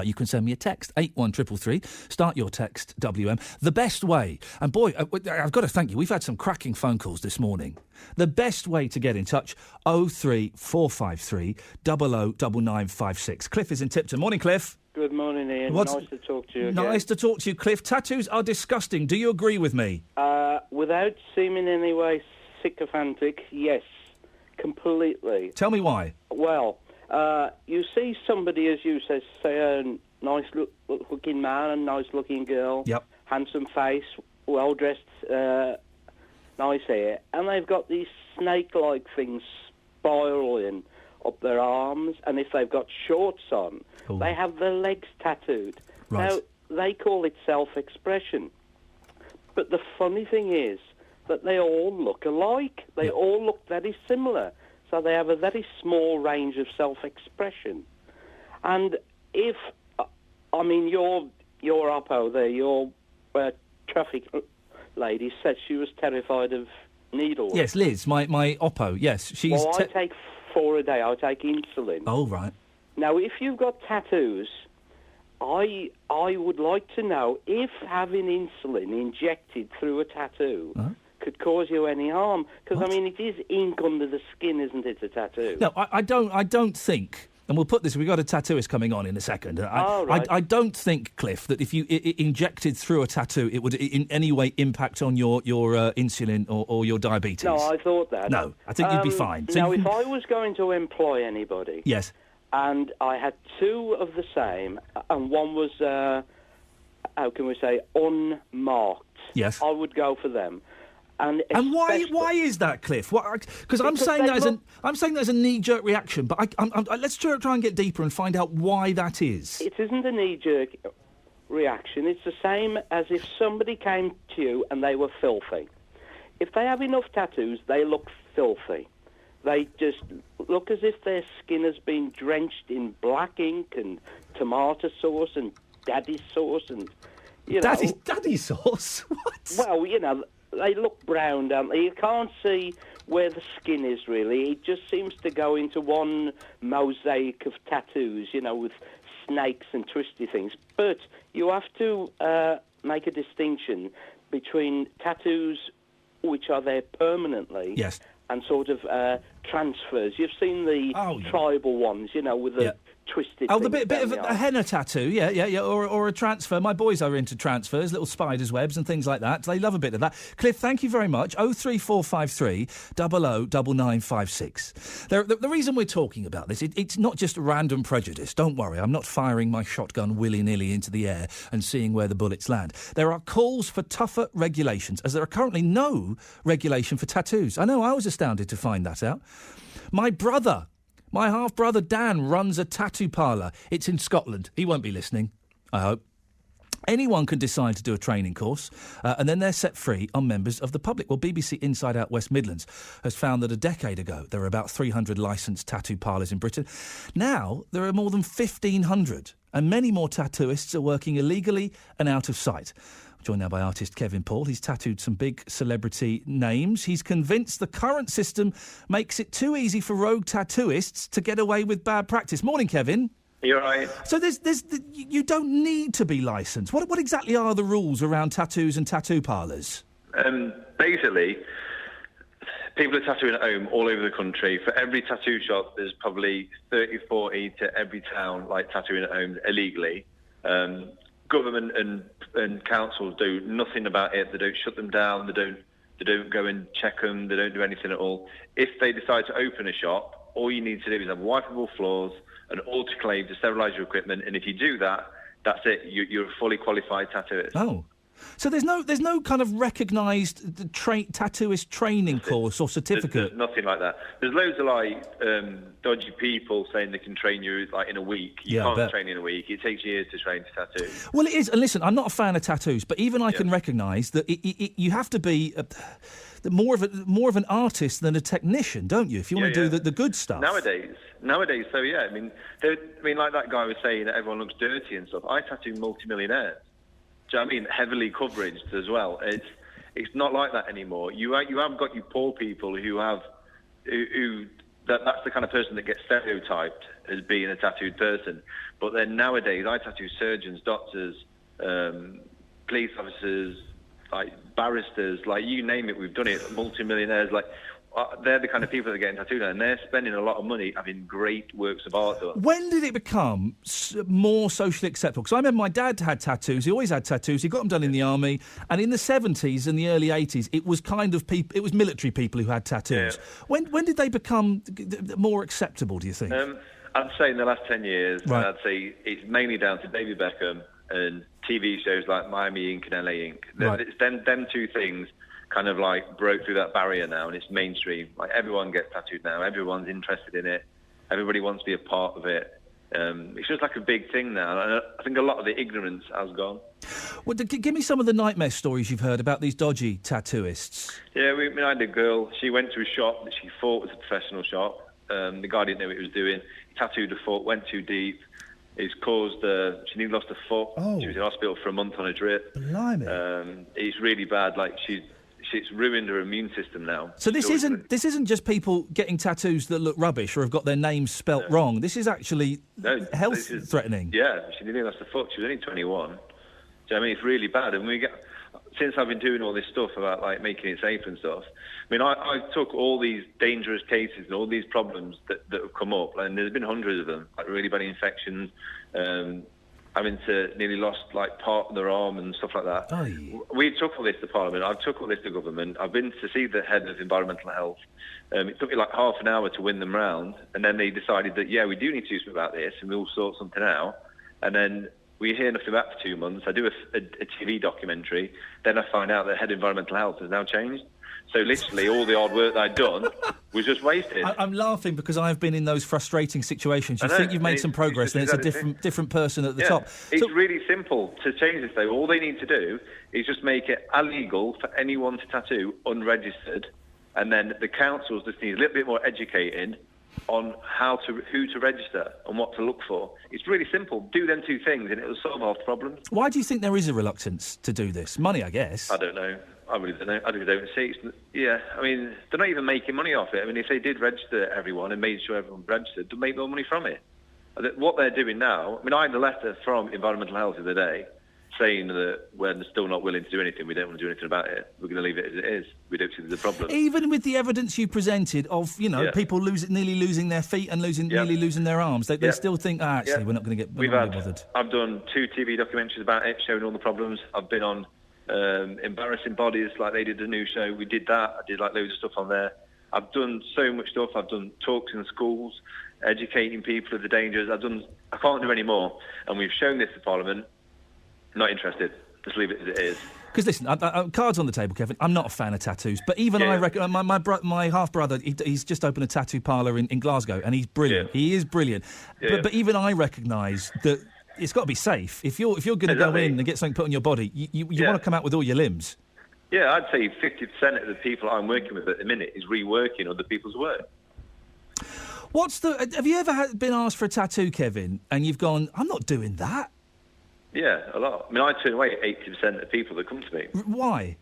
You can send me a text, 81333. Start your text, WM. The best way, and boy, I've got to thank you, we've had some cracking phone calls this morning. The best way to get in touch, 03453 009956. Cliff is in Tipton. Morning, Cliff. Good morning, Ian. Nice to talk to you again. Nice to talk to you, Cliff. Tattoos are disgusting. Do you agree with me? Without seeming in any way sycophantic, yes, completely. Tell me why. Well, you see somebody, as you say a nice-looking man and nice-looking girl, yep, handsome face, well-dressed, nice hair, and they've got these snake-like things spiraling up their arms, and if they've got shorts on, they have their legs tattooed. Right. Now, they call it self-expression. But the funny thing is that they all look alike. They all look very similar. So they have a very small range of self-expression. And if, I mean, your oppo there, your traffic lady said she was terrified of needles. Yes, Liz, my oppo, yes. She's well, I take 4 a day. I take insulin. Oh, right. Now, if you've got tattoos, I would like to know if having insulin injected through a tattoo could cause you any harm. Because, I mean, it is ink under the skin, isn't it, a tattoo? No, I don't think, and we'll put this, we've got a tattooist coming on in a second. I don't think, Cliff, that if you injected through a tattoo, it would in any way impact on your insulin or your diabetes. No, I thought that. No, I think you'd be fine. So now, if I was going to employ anybody... Yes. And I had 2 of the same, and one was, how can we say, unmarked. Yes. I would go for them. And why is that, Cliff? Because I'm saying there's a knee-jerk reaction, but let's try and get deeper and find out why that is. It isn't a knee-jerk reaction. It's the same as if somebody came to you and they were filthy. If they have enough tattoos, they look filthy. They just look as if their skin has been drenched in black ink and tomato sauce and daddy sauce and, you know... Daddy sauce? What? Well, you know, they look brown, don't they? You can't see where the skin is, really. It just seems to go into one mosaic of tattoos, you know, with snakes and twisty things. But you have to make a distinction between tattoos which are there permanently... Yes. And sort of transfers. You've seen the tribal ones, you know, with the twisted. Oh, the bit of a henna tattoo, yeah, or a transfer. My boys are into transfers, little spiders' webs and things like that. They love a bit of that. Cliff, thank you very much. 03453 009956. The reason we're talking about this, it's not just random prejudice. Don't worry, I'm not firing my shotgun willy-nilly into the air and seeing where the bullets land. There are calls for tougher regulations, as there are currently no regulation for tattoos. I know, I was astounded to find that out. My half-brother Dan runs a tattoo parlour. It's in Scotland. He won't be listening, I hope. Anyone can decide to do a training course, and then they're set free on members of the public. Well, BBC Inside Out West Midlands has found that a decade ago there were about 300 licensed tattoo parlours in Britain. Now there are more than 1,500, and many more tattooists are working illegally and out of sight. Joined now by artist Kevin Paul. He's tattooed some big celebrity names. He's convinced the current system makes it too easy for rogue tattooists to get away with bad practice. Morning, Kevin. You're right. So you don't need to be licensed. What exactly are the rules around tattoos and tattoo parlours? Basically, people are tattooing at home all over the country. For every tattoo shop, there's probably 30, 40 to every town, like, tattooing at home illegally. Government and councils do nothing about it. They don't shut them down. They don't go and check them. They don't do anything at all. If they decide to open a shop, all you need to do is have wipeable floors, an autoclave to sterilise your equipment, and if you do that, that's it. You're a fully qualified tattooist. Oh. So there's no kind of recognised tattooist training course or certificate? There's nothing like that. There's loads of, like, dodgy people saying they can train you, like, in a week. You can't train in a week. It takes years to train to tattoo. Well, it is. And listen, I'm not a fan of tattoos, but even I can recognise that you have to be more of an artist than a technician, don't you? If you want to do the good stuff. Nowadays, so yeah. I mean, like that guy was saying that everyone looks dirty and stuff. I tattoo multimillionaires. Do you know what I mean? Heavily coveraged as well. It's not like that anymore. You have got your poor people who that's the kind of person that gets stereotyped as being a tattooed person. But then nowadays, I tattoo surgeons, doctors, police officers, like barristers, like you name it, we've done it. Multimillionaires, like. They're the kind of people that are getting tattooed now, and they're spending a lot of money having great works of art done. When did it become more socially acceptable? Because I remember my dad had tattoos. He always had tattoos. He got them done in the army. And in the 70s and the early 80s, it was kind of it was military people who had tattoos. Yeah. When did they become more acceptable, do you think? I'd say in the last 10 years. Right. I'd say it's mainly down to David Beckham and TV shows like Miami Ink and LA Ink. Right. It's them two things kind of like broke through that barrier now, and it's mainstream. Like, everyone gets tattooed now. Everyone's interested in it. Everybody wants to be a part of it. It's just like a big thing now. And I think a lot of the ignorance has gone. Well, give me some of the nightmare stories you've heard about these dodgy tattooists. Yeah, I had a girl. She went to a shop that she thought was a professional shop. The guy didn't know what he was doing. He tattooed her foot, went too deep. It's caused she nearly lost her foot. Oh. She was in hospital for a month on a drip. Blimey. It's really bad. Like, it's ruined her immune system now. So this isn't just people getting tattoos that look rubbish or have got their names spelt wrong. This is actually health-threatening. Yeah, she nearly lost her foot. She was only 21. Do you know what I mean? It's really bad. And since I've been doing all this stuff about, like, making it safe and stuff, I mean, I took all these dangerous cases and all these problems that have come up, and there's been hundreds of them, like really bad infections, having to nearly lost, like, part of their arm and stuff like that. Aye. We took all this to Parliament. I took all this to government. I've been to see the head of environmental health. It took me like half an hour to win them round, and then they decided that, yeah, we do need to do something about this, and we'll sort something out. And then we hear nothing back for 2 months. I do a TV documentary. Then I find out that head of environmental health has now changed. So literally all the hard work that I'd done was just wasted. I'm laughing because I've been in those frustrating situations. You think you've made some progress, then it's a different person at the top. It's really simple to change this, though. All they need to do is just make it illegal for anyone to tattoo unregistered, and then the councils just need a little bit more educating on who to register and what to look for. It's really simple. Do them two things and it will solve half the problems. Why do you think there is a reluctance to do this? Money, I guess. I don't know. I really don't know. I really don't see it. Yeah, I mean, they're not even making money off it. I mean, if they did register everyone and made sure everyone registered, they'd make more money from it. What they're doing now, I mean, I had a letter from Environmental Health the other day saying that we're still not willing to do anything. We don't want to do anything about it. We're going to leave it as it is. We don't see there's a problem. Even with the evidence you presented of, people nearly losing their feet and nearly losing their arms, they still think, actually, we're not going to get bothered. I've done 2 TV documentaries about it, showing all the problems. I've been on embarrassing bodies, like they did a new show. We did that. I did like loads of stuff on there. I've done so much stuff. I've done talks in schools, educating people of the dangers. I can't do any more. And we've shown this to Parliament. Not interested. Just leave it as it is. Because listen, cards on the table, Kevin. I'm not a fan of tattoos, but even I reckon my half brother, he's just opened a tattoo parlour in Glasgow, and he's brilliant. He is brilliant. But even I recognise that it's got to be safe. If you're going to go in and get something put on your body, you want to come out with all your limbs. Yeah, I'd say 50% of the people I'm working with at the minute is reworking other people's work. Have you ever been asked for a tattoo, Kevin, and you've gone, I'm not doing that? Yeah, a lot. I mean, I turn away 80% of people that come to me. Why?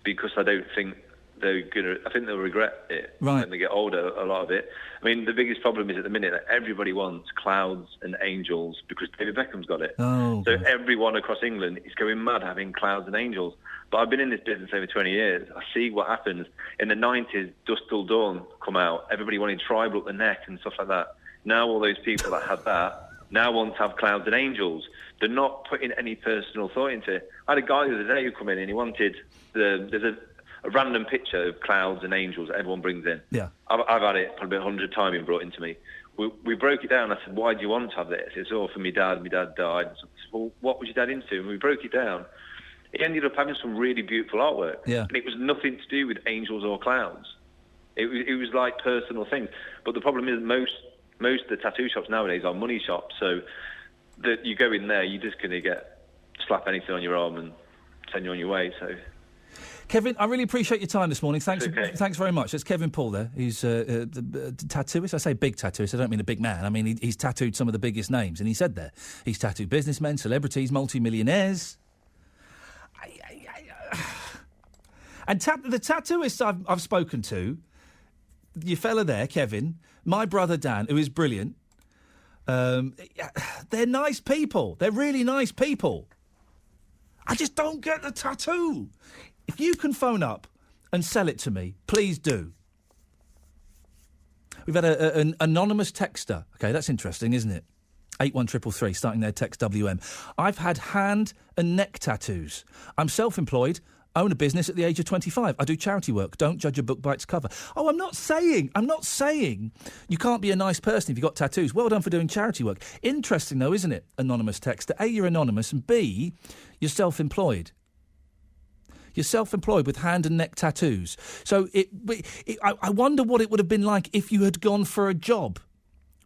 Because I don't think they're gonna. I think they'll regret it when they get older. A lot of it. I mean, the biggest problem is at the minute that everybody wants clouds and angels because David Beckham's got it. Oh, so everyone across England is going mad having clouds and angels. But I've been in this business over 20 years. I see what happens. In the 90s, Dusk Till Dawn come out. Everybody wanted tribal up the neck and stuff like that. Now all those people that had that now want to have clouds and angels. They're not putting any personal thought into it. I had a guy the other day who come in and he wanted there's a random picture of clouds and angels that everyone brings in. Yeah. I've had it probably 100 times being brought into me. We broke it down. I said, why do you want to have this? It's all for my dad. My dad died. I said, well, what was your dad into? And we broke it down. He ended up having some really beautiful artwork. Yeah. And it was nothing to do with angels or clouds. It was like personal things. But the problem is most of the tattoo shops nowadays are money shops. So that you go in there, you're just going to slap anything on your arm and send you on your way. So, Kevin, I really appreciate your time this morning. Thanks very much. That's Kevin Paul there. He's a tattooist. I say big tattooist. I don't mean a big man. I mean he's tattooed some of the biggest names. And he said there, he's tattooed businessmen, celebrities, multi-millionaires. And the tattooists I've spoken to, your fella there, Kevin, my brother Dan, who is brilliant, they're nice people. They're really nice people. I just don't get the tattoo. If you can phone up and sell it to me, please do. We've had an anonymous texter. OK, that's interesting, isn't it? 81333, starting their text WM. I've had hand and neck tattoos. I'm self-employed, own a business at the age of 25. I do charity work. Don't judge a book by its cover. Oh, I'm not saying you can't be a nice person if you've got tattoos. Well done for doing charity work. Interesting, though, isn't it, anonymous texter? A, you're anonymous, and B, you're self-employed. You're self-employed with hand and neck tattoos. So I wonder what it would have been like if you had gone for a job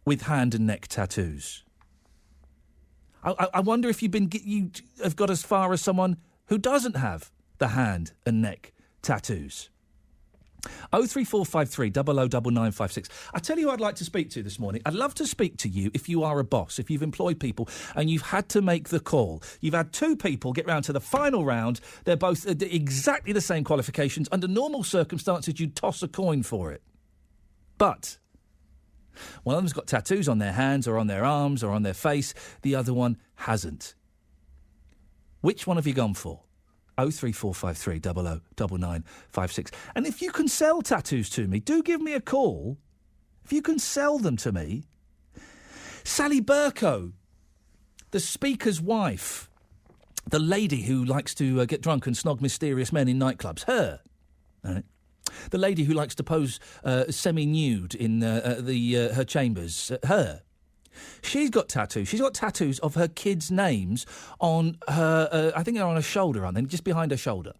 with hand and neck tattoos. I wonder if you have got as far as someone who doesn't have the hand and neck tattoos. 03453 009956. I tell you who I'd like to speak to this morning. I'd love to speak to you if you are a boss, if you've employed people and you've had to make the call. You've had two people get round to the final round. They're both exactly the same qualifications. Under normal circumstances, you'd toss a coin for it. But one of them's got tattoos on their hands or on their arms or on their face. The other one hasn't. Which one have you gone for? 03453 009956. And if you can sell tattoos to me, do give me a call. If you can sell them to me. Sally Burko, the Speaker's wife, the lady who likes to get drunk and snog mysterious men in nightclubs, her. Right. The lady who likes to pose semi-nude in her chambers, her. She's got tattoos. She's got tattoos of her kids' names on her, I think they're on her shoulder, aren't they? Just behind her shoulder.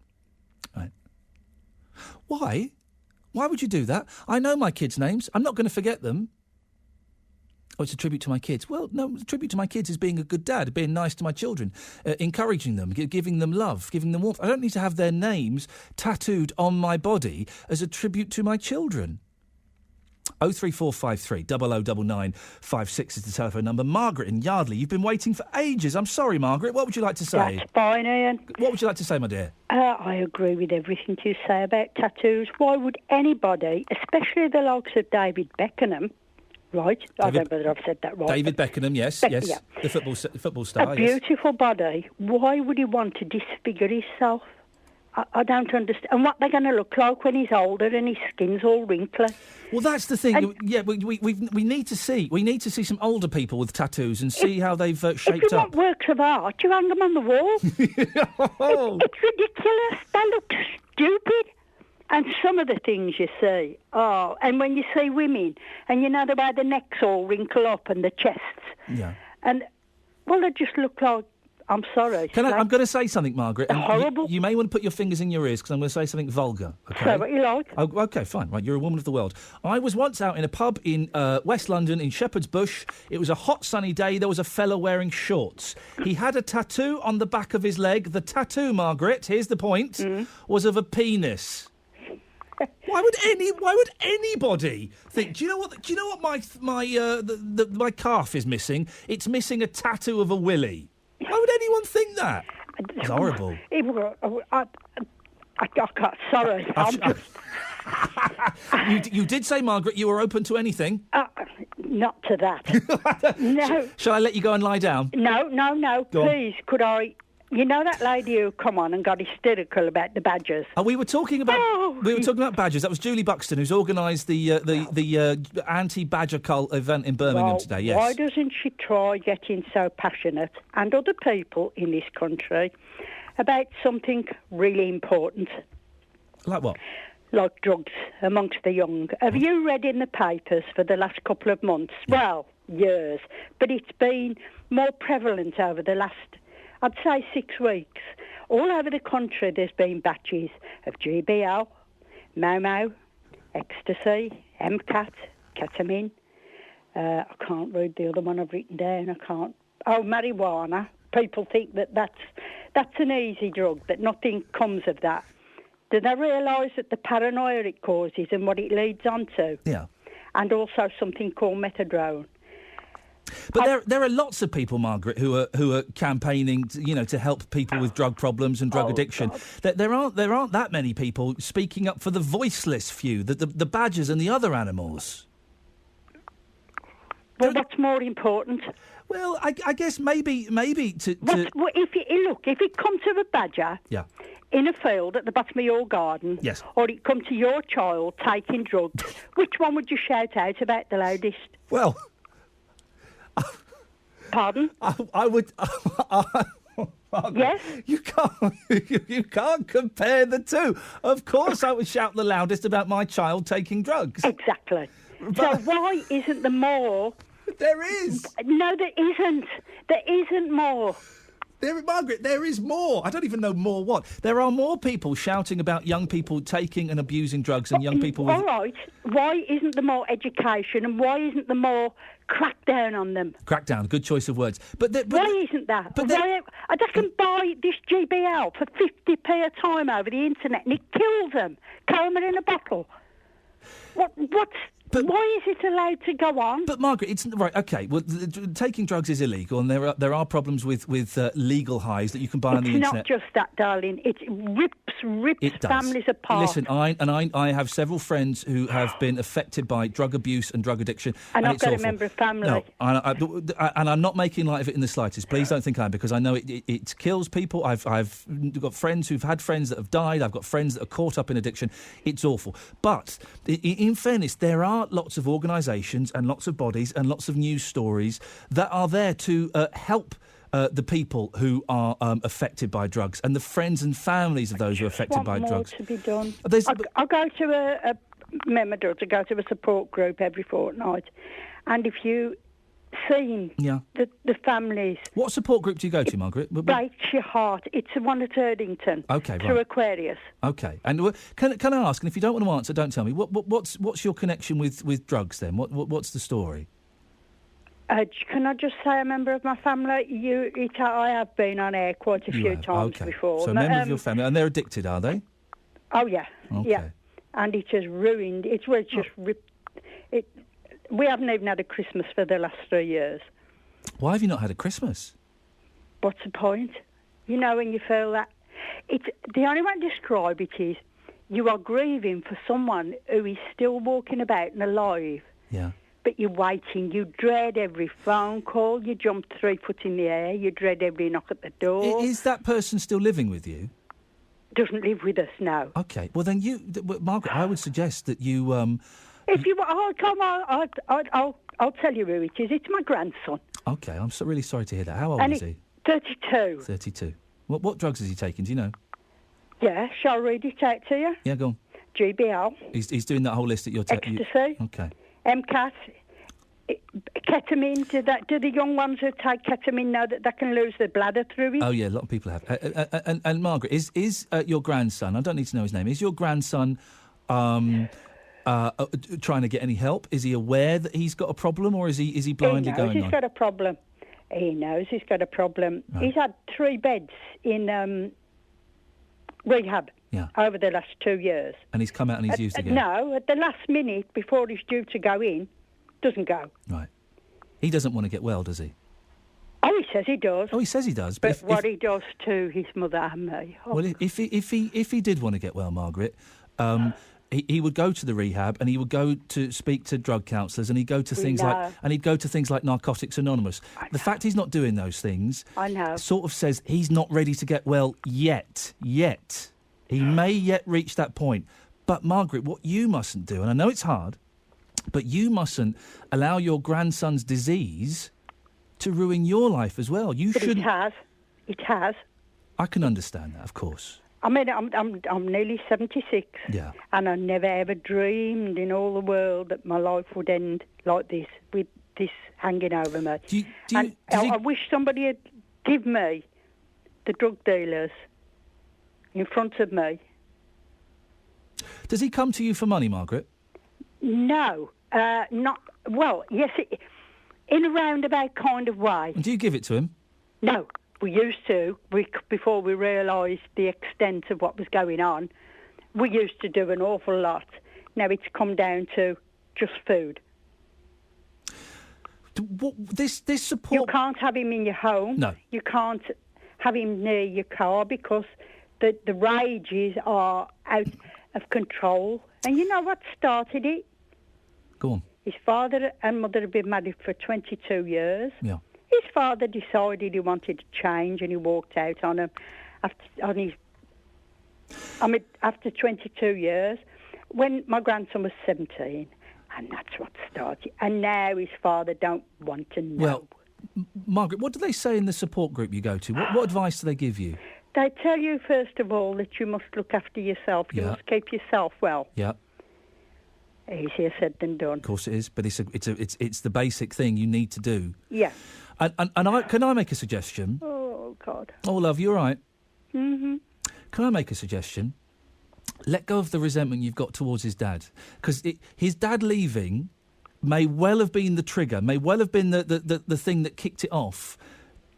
Right. Why? Why would you do that? I know my kids' names. I'm not going to forget them. Oh, it's a tribute to my kids. Well, no, a tribute to my kids is being a good dad, being nice to my children, encouraging them, giving them love, giving them warmth. I don't need to have their names tattooed on my body as a tribute to my children. 03453 009956 is the telephone number. Margaret in Yardley, you've been waiting for ages. I'm sorry, Margaret. What would you like to say? That's fine, Ian. What would you like to say, my dear? I agree with everything you say about tattoos. Why would anybody, especially the likes of David Beckham, right? I don't know whether I've said that right. David Beckham, yes. Yeah. The football star, a beautiful body. Why would he want to disfigure himself? I don't understand. And what they're going to look like when he's older and his skin's all wrinkly. Well, that's the thing. We need to see. We need to see some older people with tattoos and see how they've shaped up. If you want works of art, you hang them on the wall. It's ridiculous. They look stupid. And some of the things you see, and when you see women, and you know the way the necks all wrinkle up and the chests. Yeah. And, well, they just look like, I'm sorry. I'm going to say something, Margaret. Horrible. You may want to put your fingers in your ears because I'm going to say something vulgar. Okay? Say what you like. Oh, OK, fine. Right, you're a woman of the world. I was once out in a pub in West London in Shepherd's Bush. It was a hot, sunny day. There was a fella wearing shorts. He had a tattoo on the back of his leg. The tattoo, Margaret, here's the point, was of a penis. Why would anybody think? Do you know what my calf is missing? It's missing a tattoo of a willy. Why would anyone think that? It's horrible. I can't. Sorry. You did say, Margaret, you were open to anything. Not to that. No. Shall I let you go and lie down? No. Go on. Please, could I... You know that lady who come on and got hysterical about the badgers? We were talking about badgers. That was Julie Buxton, who's organised the anti-badger cult event in Birmingham today. Yes. Why doesn't she try getting so passionate, and other people in this country, about something really important? Like what? Like drugs amongst the young. Have you read in the papers for the last couple of months? Yeah. Well, years. But it's been more prevalent over the last, I'd say, 6 weeks. All over the country there's been batches of GBL, Momo, ecstasy, MCAT, ketamine. I can't read the other one I've written down. I can't. Oh, marijuana. People think that's an easy drug, that nothing comes of that. Do they realise that the paranoia it causes and what it leads on to? Yeah. And also something called methadone. But there are lots of people, Margaret, who are campaigning, to help people with drug problems and drug addiction. There aren't that many people speaking up for the voiceless few, the badgers and the other animals. Well, what's more important? Well, I guess maybe to... Well, if it comes to a badger... Yeah. In a field at the bottom of your garden, yes, or it come to your child taking drugs, which one would you shout out about the loudest? Well... Pardon? I would... Yes? You can't compare the two. Of course I would shout the loudest about my child taking drugs. Exactly. So why isn't there more... There is. No, there isn't. There isn't more. Margaret, there is more. I don't even know more what. There are more people shouting about young people taking and abusing drugs and young people with... All right. Why isn't there more education and why isn't there more crackdown on them? Crackdown, good choice of words. Why isn't that? Why, they can buy this GBL for 50p a time over the internet and it kills them. Coma in a bottle. Why is it allowed to go on? But Margaret, it's right. Okay, well, taking drugs is illegal, and there are problems with legal highs that you can buy on the internet. It's not just that, darling. It rips families apart. Listen, I have several friends who have been affected by drug abuse and drug addiction, and I've it's got awful. a member of family. No, and I'm not making light of it in the slightest. Please don't think I am, because I know it kills people. I've got friends who've had friends that have died. I've got friends that are caught up in addiction. It's awful. But in fairness, there are lots of organisations and lots of bodies and lots of news stories that are there to help the people who are affected by drugs and the friends and families of those who are affected by drugs. To be done. I go to a member to go to a support group every fortnight, and if you seen the families... What support group do you go to, Margaret? Breaks your heart. It's the one at Erdington. Okay, through right. Aquarius. Okay, and can I ask, and if you don't want to answer, don't tell me, what's your connection with drugs then? What's the story? Can I just say a member of my family? I have been on air quite a few times before. So a member of your family, and they're addicted, are they? Oh, yeah. Okay. Yeah. And it has ruined... It's just ripped... We haven't even had a Christmas for the last 3 years. Why have you not had a Christmas? What's the point? You know, when you feel that... The only way to describe it is you are grieving for someone who is still walking about and alive. Yeah. But you're waiting. You dread every phone call. You jump 3 foot in the air. You dread every knock at the door. Is that person still living with you? Doesn't live with us now. Okay. Well, then Margaret, I would suggest that you... If you... Oh, come on. I'll tell you who it is. It's my grandson. Okay, I'm really sorry to hear that. How old is he? 32. 32. What drugs is he taking? Do you know? Yeah, shall I read it out to you? Yeah, go on. GBL. He's doing that whole list that you're taking. Ecstasy. Okay. MCAT. Ketamine. Do the young ones who take ketamine know that they can lose their bladder through it? Oh, yeah, a lot of people have. And Margaret, is your grandson, I don't need to know his name, is your grandson... trying to get any help? Is he aware that he's got a problem, or is he blindly going on? He knows he's got a problem. He knows he's got a problem. Right. He's had 3 beds in rehab over the last 2 years. And he's come out and he's used again? No, at the last minute, before he's due to go in, doesn't go. Right. He doesn't want to get well, does he? Oh, he says he does. Oh, he says he does. But what he does to his mother and me. Oh. Well, if he did want to get well, Margaret, he would go to the rehab and he would go to speak to drug counsellors and he'd go to things like Narcotics Anonymous. The fact he's not doing those things, I know, sort of says he's not ready to get well yet. He may yet reach that point. But Margaret, what you mustn't do, and I know it's hard, but you mustn't allow your grandson's disease to ruin your life as well. You shouldn't. It has. I can understand that, of course. I mean, I'm nearly 76. Yeah. And I never ever dreamed in all the world that my life would end like this, with this hanging over me. I wish somebody had give me the drug dealers in front of me. Does he come to you for money, Margaret? No, not well. Yes, in a roundabout kind of way. And do you give it to him? No, we used to. Before we realised the extent of what was going on, we used to do an awful lot. Now it's come down to just food. This support. You can't have him in your home. No. You can't have him near your car because the rages are out of control. And you know what started it? Go on. His father and mother had been married for 22 years. Yeah. His father decided he wanted to change and he walked out on him after 22 years when my grandson was 17. And that's what started. And now his father don't want to know. Well, Margaret, what do they say in the support group you go to? What advice do they give you? They tell you, first of all, that you must look after yourself. You must keep yourself well. Yeah. Easier said than done. Of course it is, but it's the basic thing you need to do. Yeah. And can I make a suggestion? Oh, God. Oh, love, you all right? Mm-hmm. Can I make a suggestion? Let go of the resentment you've got towards his dad. Because his dad leaving may well have been the trigger, may well have been the thing that kicked it off.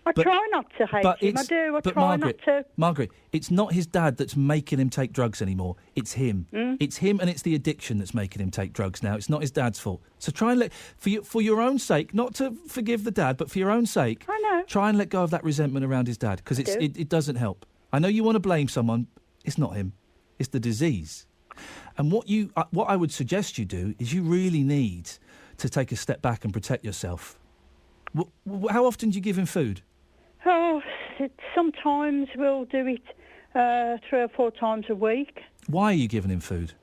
I try not to hate him. I do. I try not to. Margaret, it's not his dad that's making him take drugs anymore. It's him. Mm. It's him, and it's the addiction that's making him take drugs now. It's not his dad's fault. So try and for your own sake, not to forgive the dad, but for your own sake, I know. Try and let go of that resentment around his dad because it doesn't help. I know you want to blame someone. It's not him. It's the disease. And what I would suggest you do is you really need to take a step back and protect yourself. How often do you give him food? Oh, sometimes we'll do it 3 or 4 times a week. Why are you giving him food?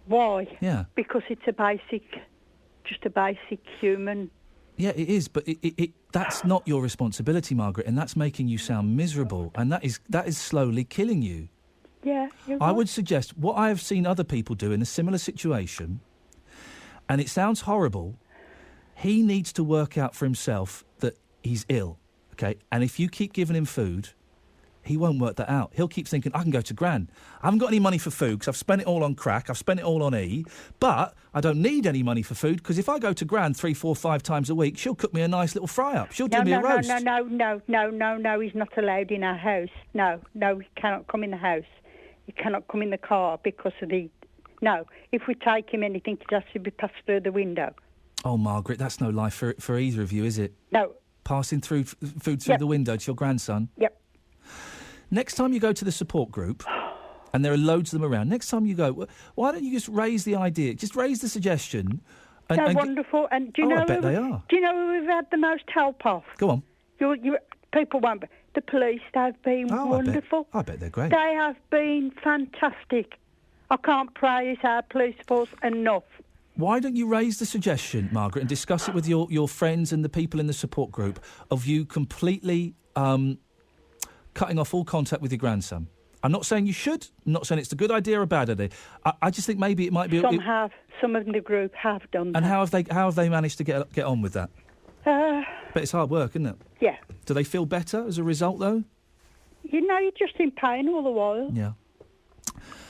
Why? Yeah. Because it's just a basic human. Yeah, it is, but that's not your responsibility, Margaret, and that's making you sound miserable, and that is slowly killing you. Yeah, you're right. I would suggest what I have seen other people do in a similar situation, and it sounds horrible, he needs to work out for himself that he's ill, okay? And if you keep giving him food, he won't work that out. He'll keep thinking, I can go to Gran. I haven't got any money for food because I've spent it all on crack, I've spent it all on E, but I don't need any money for food because if I go to Gran 3, 4, 5 times a week, she'll cook me a nice little fry-up. She'll do me a roast. No, he's not allowed in our house. No, he cannot come in the house. He cannot come in the car because of the... No, if we take him anything, it has to be passed through the window. Oh, Margaret, that's no life for either of you, is it? No. Passing food through the window to your grandson? Yep. Next time you go to the support group, and there are loads of them around, next time you go, why don't you just raise the idea, just raise the suggestion. They're wonderful. And do you know I bet they are. Do you know who we've had the most help off? Go on. People won't... The police, they've been wonderful. I bet they're great. They have been fantastic. I can't praise our police force enough. Why don't you raise the suggestion, Margaret, and discuss it with your friends and the people in the support group of you completely cutting off all contact with your grandson? I'm not saying you should. I'm not saying it's a good idea or a bad idea. I just think maybe it might be... Some of the group have done that. And how have they managed to get on with that? But it's hard work, isn't it? Yeah. Do they feel better as a result, though? You know, you're just in pain all the while. Yeah.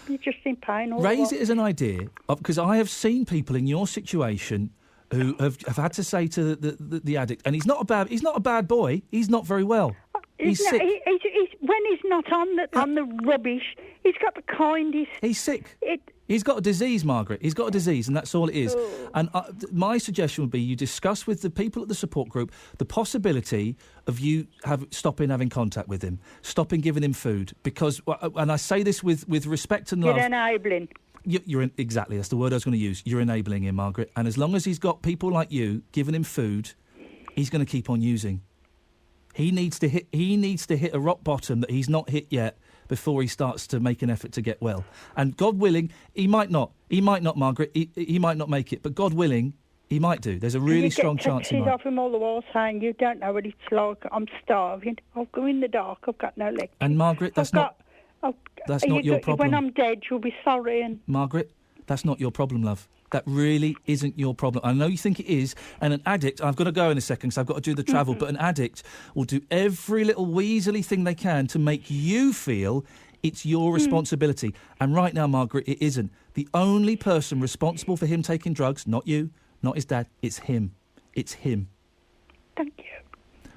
You're just in pain all the while. Raise it as an idea, because I have seen people in your situation who have had to say to the addict, and he's not a bad boy. He's not very well. He's sick. When he's not on the rubbish, he's got the kindest. He's sick. He's got a disease, Margaret. He's got a disease, and that's all it is. Oh. And my suggestion would be you discuss with the people at the support group the possibility of you stopping having contact with him, stopping giving him food, because, and I say this with respect and love. You're enabling. Exactly, that's the word I was going to use. You're enabling him, Margaret. And as long as he's got people like you giving him food, he's going to keep on using. He needs to hit a rock bottom that he's not hit yet before he starts to make an effort to get well. And God willing, he might not, Margaret. He might not make it, but God willing, he might do. There's a really strong chance he might. might. Off him all the while saying, "You don't know what it's like. I'm starving. I'll go in the dark. I've got no legs." And Margaret, that's not your problem. When I'm dead, you'll be sorry. And Margaret, that's not your problem, love. That really isn't your problem. I know you think it is, and an addict, I've got to go in a second because I've got to do the travel, but an addict will do every little weaselly thing they can to make you feel it's your responsibility. And right now, Margaret, it isn't. The only person responsible for him taking drugs, not you, not his dad, it's him. It's him. Thank you.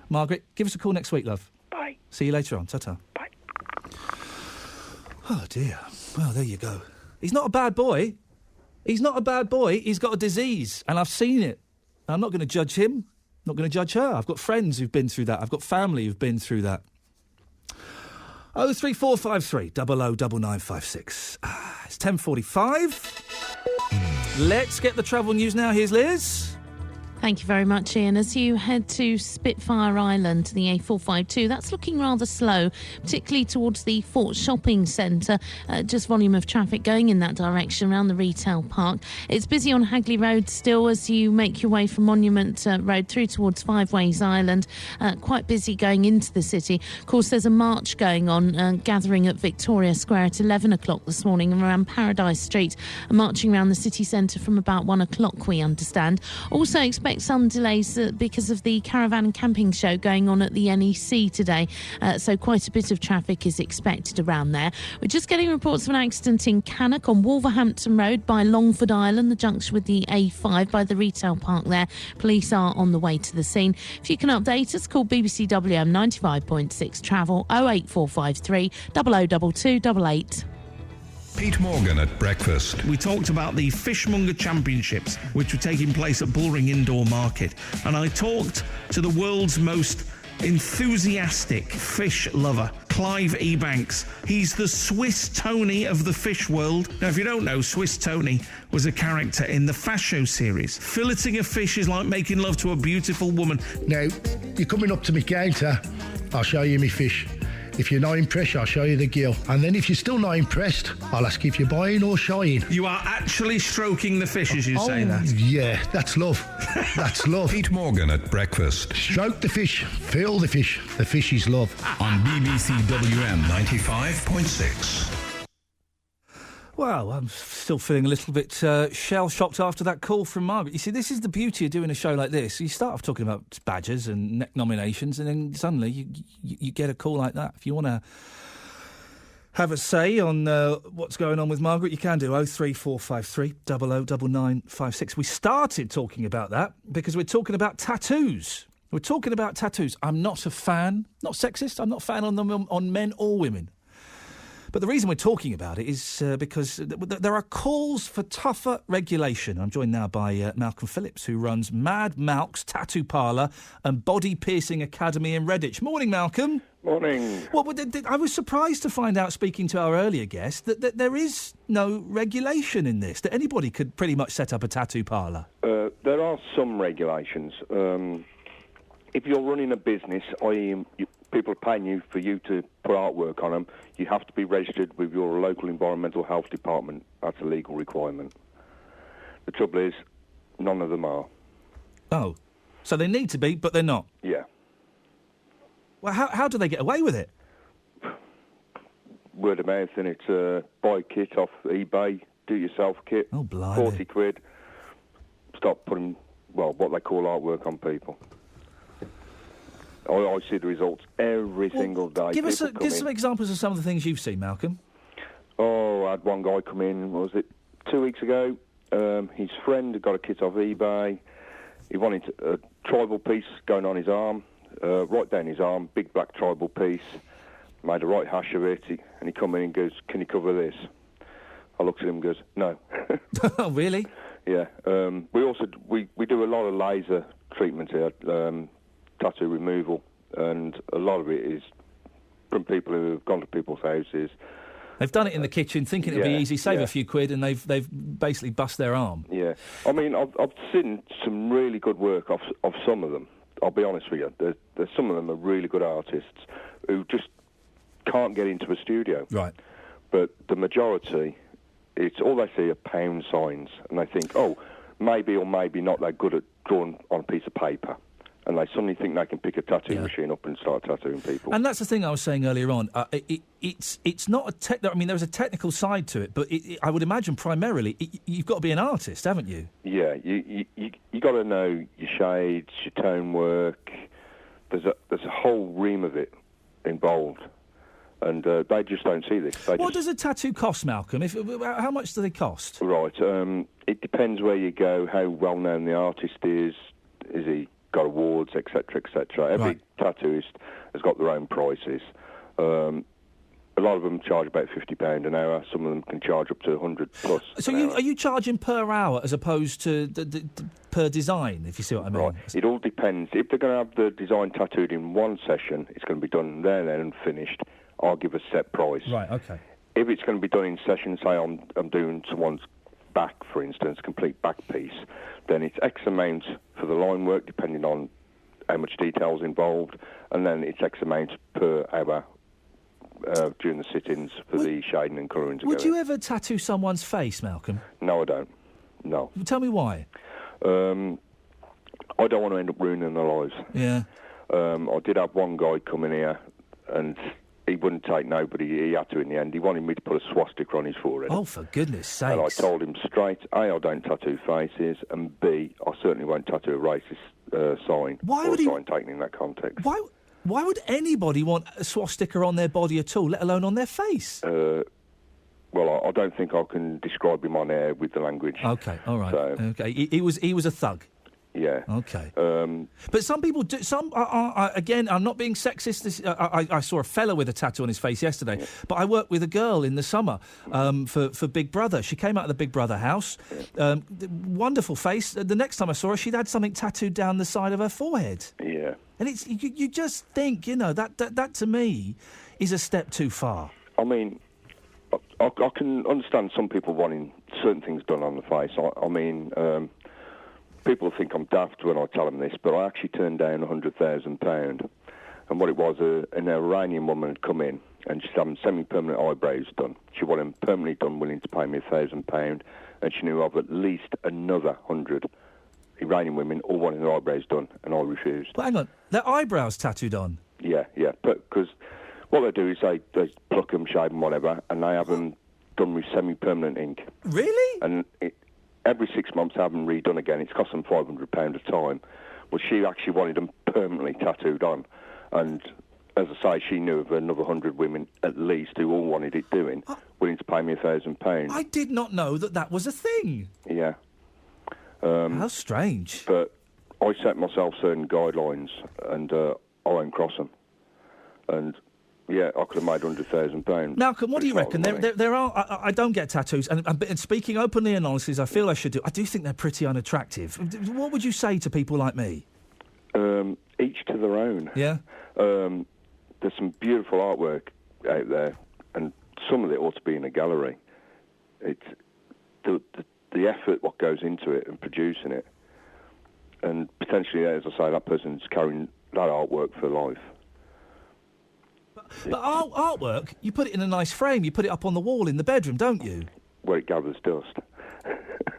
Margaret, give us a call next week, love. Bye. See you later on. Ta-ta. Bye. Oh, dear. Well, there you go. He's not a bad boy. He's not a bad boy. He's got a disease, and I've seen it. I'm not going to judge him. Not going to judge her. I've got friends who've been through that. I've got family who've been through that. 03453 009956. It's 10:45. Let's get the travel news now. Here's Liz. Thank you very much, Ian. As you head to Spitfire Island, the A452, that's looking rather slow, particularly towards the Fort Shopping Centre. Just volume of traffic going in that direction around the retail park. It's busy on Hagley Road still as you make your way from Monument Road through towards Five Ways Island. Quite busy going into the city. Of course, there's a march going on, gathering at Victoria Square at 11 o'clock this morning around Paradise Street, marching around the city centre from about 1 o'clock, we understand. Also expect some delays because of the caravan camping show going on at the NEC today, so quite a bit of traffic is expected around there. We're just getting reports of an accident in Cannock on Wolverhampton Road by Longford Island, the junction with the A5 by the retail park there. Police are on the way to the scene. If you can update us, call BBC WM 95.6 Travel 08453 002288. Pete Morgan at breakfast. We talked about the Fishmonger Championships, which were taking place at Bullring Indoor Market, and I talked to the world's most enthusiastic fish lover, Clive Ebanks. He's the Swiss Tony of the fish world. Now, if you don't know, Swiss Tony was a character in the Fast Show series. Filleting a fish is like making love to a beautiful woman. Now, you're coming up to me counter, I'll show you me fish. If you're not impressed, I'll show you the gill. And then if you're still not impressed, I'll ask if you're buying or shying. You are actually stroking the fish as you say that. Yeah, that's love. That's love. Pete Morgan at breakfast. Stroke the fish, feel the fish. The fish is love. On BBC WM 95.6. Well, I'm still feeling a little bit shell-shocked after that call from Margaret. You see, this is the beauty of doing a show like this. You start off talking about badges and neck nominations, and then suddenly you get a call like that. If you want to have a say on what's going on with Margaret, you can do 03453 009956. We started talking about that because we're talking about tattoos. We're talking about tattoos. I'm not a fan, not sexist, I'm not a fan on them on men or women. But the reason we're talking about it is because there are calls for tougher regulation. I'm joined now by Malcolm Phillips, who runs Mad Malk's Tattoo Parlour and Body Piercing Academy in Redditch. Morning, Malcolm. Morning. Well, I was surprised to find out, speaking to our earlier guest, that there is no regulation in this, that anybody could pretty much set up a tattoo parlour. There are some regulations. If you're running a business, i.e. people are paying you for you to put artwork on them, you have to be registered with your local environmental health department. That's a legal requirement. The trouble is, none of them are. Oh, so they need to be, but they're not? Yeah. Well, how do they get away with it? Word of mouth, and it's buy a kit off eBay, do-yourself kit. Oh, blimey. 40 quid. Stop putting, what they call artwork on people. I see the results every single day. Give some examples of some of the things you've seen, Malcolm. Oh, I had one guy come in, what was it, 2 weeks ago. His friend had got a kit off eBay. He wanted a tribal piece going on his arm. right down his arm, big black tribal piece. Made a right hash of it, and he come in and goes, "Can you cover this?" I looked at him and goes, "No." Oh, really? Yeah. We also we do a lot of laser treatment here, tattoo removal, and a lot of it is from people who have gone to people's houses. They've done it in the kitchen, thinking it'll be easy, save a few quid, and they've basically bust their arm. Yeah. I mean, I've seen some really good work of some of them. I'll be honest with you. There's some of them are really good artists who just can't get into a studio. Right. But the majority, it's all they see are pound signs, and they think, oh, maybe or maybe not they're good at drawing on a piece of paper. And they suddenly think they can pick a tattoo machine up and start tattooing people. And that's the thing I was saying earlier on. It's not a I mean, there's a technical side to it, but I would imagine primarily you've got to be an artist, haven't you? Yeah, you got to know your shades, your tone work. There's a whole ream of it involved, and they just don't see this. What does a tattoo cost, Malcolm? How much do they cost? Right. It depends where you go, how well known the artist is. Is he got awards, etc., etc. Every tattooist has got their own prices. A lot of them charge about £50 an hour. Some of them can charge up to 100 plus. So are you charging per hour as opposed to per design, if you see what I mean? Right. It all depends. If they're going to have the design tattooed in one session, it's going to be done there, then, and finished. I'll give a set price. Right, OK. If it's going to be done in sessions, say I'm doing someone's back, for instance, complete back piece, then it's X amount for the line work, depending on how much detail's involved, and then it's X amount per hour during the sit-ins for the shading and colouring together. Would you ever tattoo someone's face, Malcolm? No, I don't. No. Tell me why. I don't want to end up ruining their lives. Yeah. I did have one guy come in here, and he wouldn't take nobody. He had to in the end. He wanted me to put a swastika on his forehead. Oh, for goodness sakes. And I told him straight, A, I don't tattoo faces, and B, I certainly won't tattoo a racist sign. Why would he... sign taken in that context. Why would anybody want a swastika on their body at all, let alone on their face? Well, I don't think I can describe him on air with the language. OK, all right. So, OK, he was a thug. Yeah. OK. But some people do. Some are again. I'm not being sexist. I saw a fella with a tattoo on his face yesterday. Yeah. But I worked with a girl in the summer for Big Brother. She came out of the Big Brother house. Yeah. Wonderful face. The next time I saw her, she'd had something tattooed down the side of her forehead. Yeah. And it's you just think, that to me is a step too far. I mean, I can understand some people wanting certain things done on the face. I mean. People think I'm daft when I tell them this, but I actually turned down £100,000. And what it was, an Iranian woman had come in, and she's having semi-permanent eyebrows done. She wanted them permanently done, willing to pay me £1,000, and she knew of at least another 100 Iranian women all wanting their eyebrows done, and I refused. But hang on, their eyebrows tattooed on? Yeah, because what they do is they pluck them, shave them, whatever, and they have them done with semi-permanent ink. Really? And every 6 months, have them redone again. It's cost them £500 a time. Well, she actually wanted them permanently tattooed on. And as I say, she knew of another 100 women at least who all wanted it doing, willing to pay me £1,000. I did not know that was a thing. Yeah. How strange. But I set myself certain guidelines, and I won't cross them. And... yeah, I could have made £100,000. Malcolm, what do you reckon? There are. I don't get tattoos, and speaking openly and honestly, as I feel I should do, I do think they're pretty unattractive. What would you say to people like me? Each to their own. Yeah. There's some beautiful artwork out there, and some of it ought to be in a gallery. It's the effort what goes into it and producing it, and potentially, as I say, that person's carrying that artwork for life. But artwork, you put it in a nice frame, you put it up on the wall in the bedroom, don't you? Where it gathers dust.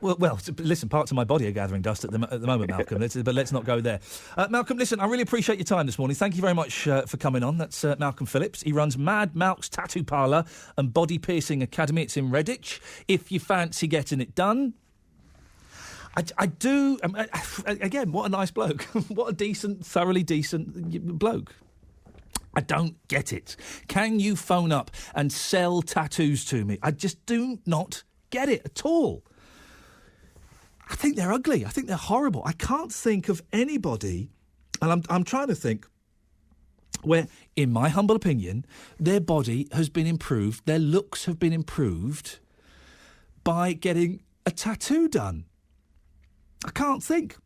Well, listen, parts of my body are gathering dust at the moment, Malcolm, but let's not go there. Malcolm, listen, I really appreciate your time this morning. Thank you very much for coming on. That's Malcolm Phillips. He runs Mad Malk's Tattoo Parlour and Body Piercing Academy. It's in Redditch. If you fancy getting it done... I do... again, what a nice bloke. What a thoroughly decent bloke. I don't get it. Can you phone up and sell tattoos to me? I just do not get it at all. I think they're ugly. I think they're horrible. I can't think of anybody, and I'm trying to think where, in my humble opinion, their body has been improved, their looks have been improved by getting a tattoo done. I can't think.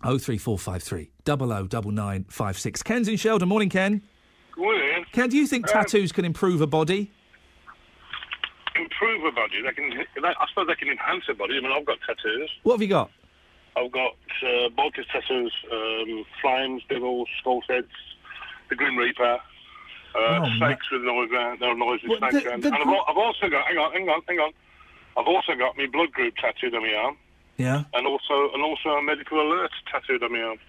03453 009956. Ken's in Sheldon. Morning, Ken. Good morning. Ken, do you think tattoos can improve a body? Improve a body? I suppose they can enhance a body. I mean, I've got tattoos. What have you got? I've got Baltic tattoos, flames, devils, skull heads, the Grim Reaper, snakes with noise around, with snakes around. And I've also got, hang on. I've also got my blood group tattooed on my arm. Yeah. And also a medical alert tattooed on my arm.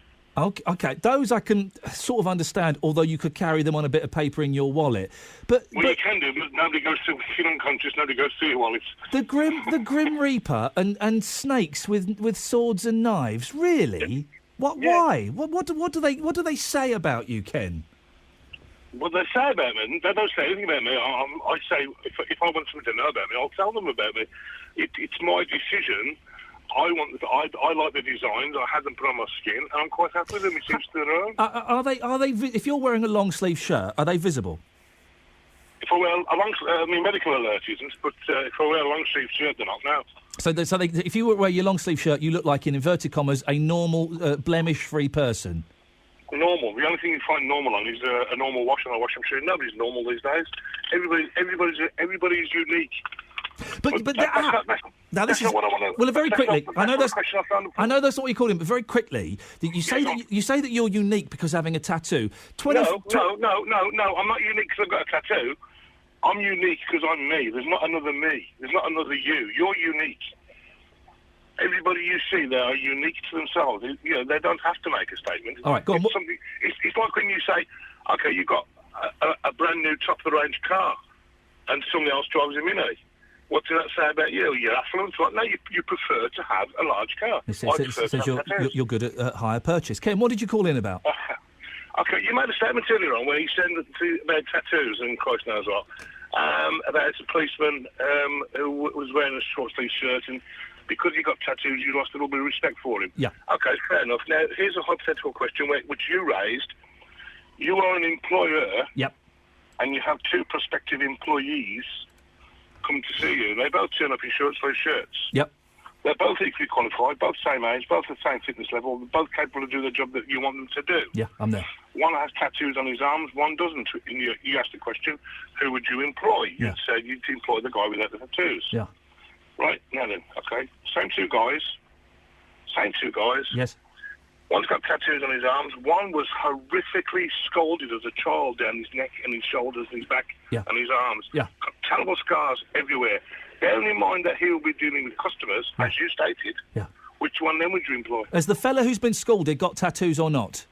Okay, those I can sort of understand, although you could carry them on a bit of paper in your wallet. But you can do, but nobody goes to, if you're unconscious, nobody goes to your wallets. The Grim Reaper and snakes with swords and knives, really? Why? What do they say about you, Ken? What they say about me, they don't say anything about me. I say, if I want something to know about me, I'll tell them about me. It's my decision. I like the designs. I had them put on my skin, and I'm quite happy with them. It seems to their own. Are they? If you're wearing a long sleeve shirt, are they visible? If I wear a medical alert isn't, but if I wear a long sleeve shirt, they're not now. So if you wear your long sleeve shirt, you look like, in inverted commas, a normal, blemish-free person. Normal. The only thing you find normal on is a normal wash on a washing machine. Nobody's normal these days. Everybody's unique. Now this is what I want to. Well, very quickly, I know that's what you call him, but very quickly, you say that you're unique because of having a tattoo. No, I'm not unique because I've got a tattoo. I'm unique because I'm me. There's not another me. There's not another you. You're unique. Everybody you see there are unique to themselves. They don't have to make a statement. All right, go on. It's like when you say, okay, you've got a brand new top-of-the-range car, and somebody else drives a Mini. What does that say about you? You're affluent. What? No, you prefer to have a large car. It says you're good at hire purchase. Ken, what did you call in about? Okay, you made a statement earlier on where you said about tattoos and Christ knows what, about a policeman who was wearing a short-sleeve shirt, and because he got tattoos, you lost a little bit of respect for him. Yeah. Okay, fair enough. Now, here's a hypothetical question which you raised. You are an employer. Yep. And you have two prospective employees come to see you. They both turn up in short-sleeve shirts. Yep. They're both equally qualified, both same age, both the same fitness level, both capable of doing the job that you want them to do. Yeah, I'm there. One has tattoos on his arms, one doesn't. And you asked the question, who would you employ? Yeah. You'd say you'd employ the guy without the tattoos. Yeah. Right, now then, okay. Same two guys. Yes. One's got tattoos on his arms. One was horrifically scolded as a child down his neck and his shoulders and his back and his arms. Yeah. Got terrible scars everywhere. Bearing in mind that he will be dealing with customers, as you stated. Yeah. Which one then would you employ? Has the fella who's been scalded got tattoos or not?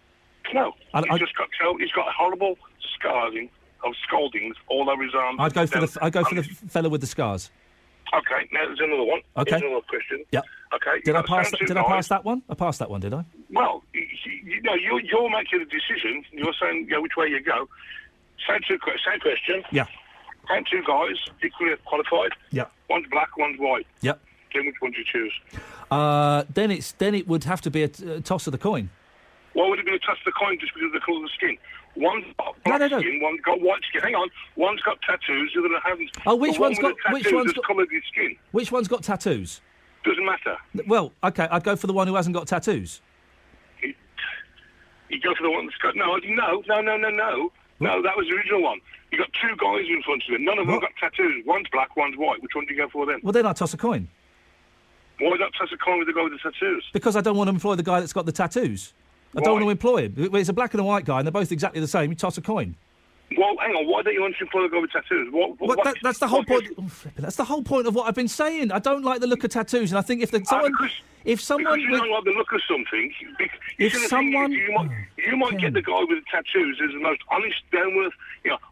No. He's got horrible scarring of scaldings all over his arms. I'd go for the fella with the scars. Okay, now there's another one. Okay. There's another question. Yeah. Okay. Did I pass that one? I passed that one, did I? Well, you're making a decision. You're saying which way you go. Same question. Yeah. Same two guys, equally qualified. Yeah. One's black, one's white. Yep. Then which one do you choose? Then it would have to be a toss of the coin. Why would it be a toss of the coin just because of the colour of the skin? One's got black skin, one's got white skin. Hang on, one's got tattoos, the other hasn't. Oh, which one's got coloured his skin? Which one's got tattoos? Doesn't matter. Well, okay, I'd go for the one who hasn't got tattoos. You go for the one that's got no. No, that was the original one. You got two guys in front of him. None of them got tattoos. One's black, one's white. Which one do you go for then? Well, then I'd toss a coin. Why not toss a coin with the guy with the tattoos? Because I don't want to employ the guy that's got the tattoos. I don't want to employ him. It's a black and a white guy, and they're both exactly the same. You toss a coin. Well, hang on. Why don't you want to employ the guy with tattoos? That's the whole point. That's the whole point of what I've been saying. I don't like the look of tattoos, and I think if someone, because you don't like the look of something, you might get the guy with the tattoos who's the most honest, down-earth,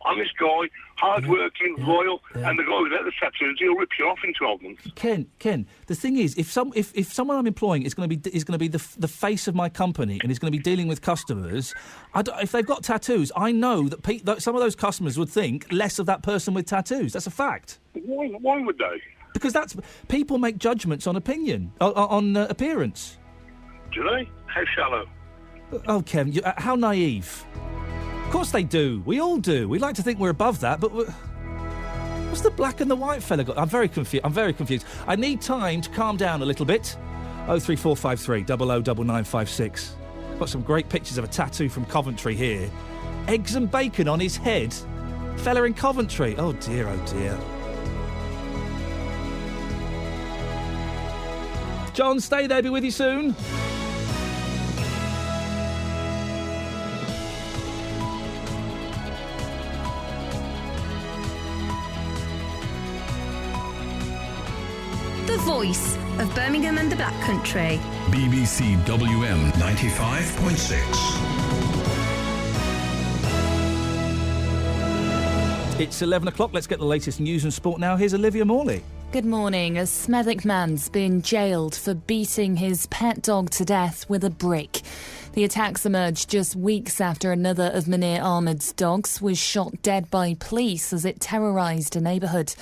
honest guy, hard-working, loyal, and the guy without the tattoos, he'll rip you off in 12 months. Ken, the thing is, if someone I'm employing is going to be the face of my company and is going to be dealing with customers, if they've got tattoos, I know that some of those customers would think less of that person with tattoos. That's a fact. Why would they? Because people make judgments on opinion, on appearance. Do they? How shallow? Oh, Ken, how naive. Of course they do. We all do. We like to think we're above that, but what's the black and the white fella got? I'm very confused. I need time to calm down a little bit. 03453 009956. Got some great pictures of a tattoo from Coventry here. Eggs and bacon on his head. Fella in Coventry. Oh dear, oh dear. John, stay there. Be with you soon. The voice of Birmingham and the Black Country. BBC WM 95.6. It's 11 o'clock. Let's get the latest news and sport now. Here's Olivia Morley. Good morning. A Smethwick man's been jailed for beating his pet dog to death with a brick. The attacks emerged just weeks after another of Munir Ahmed's dogs was shot dead by police as it terrorised a neighbourhood.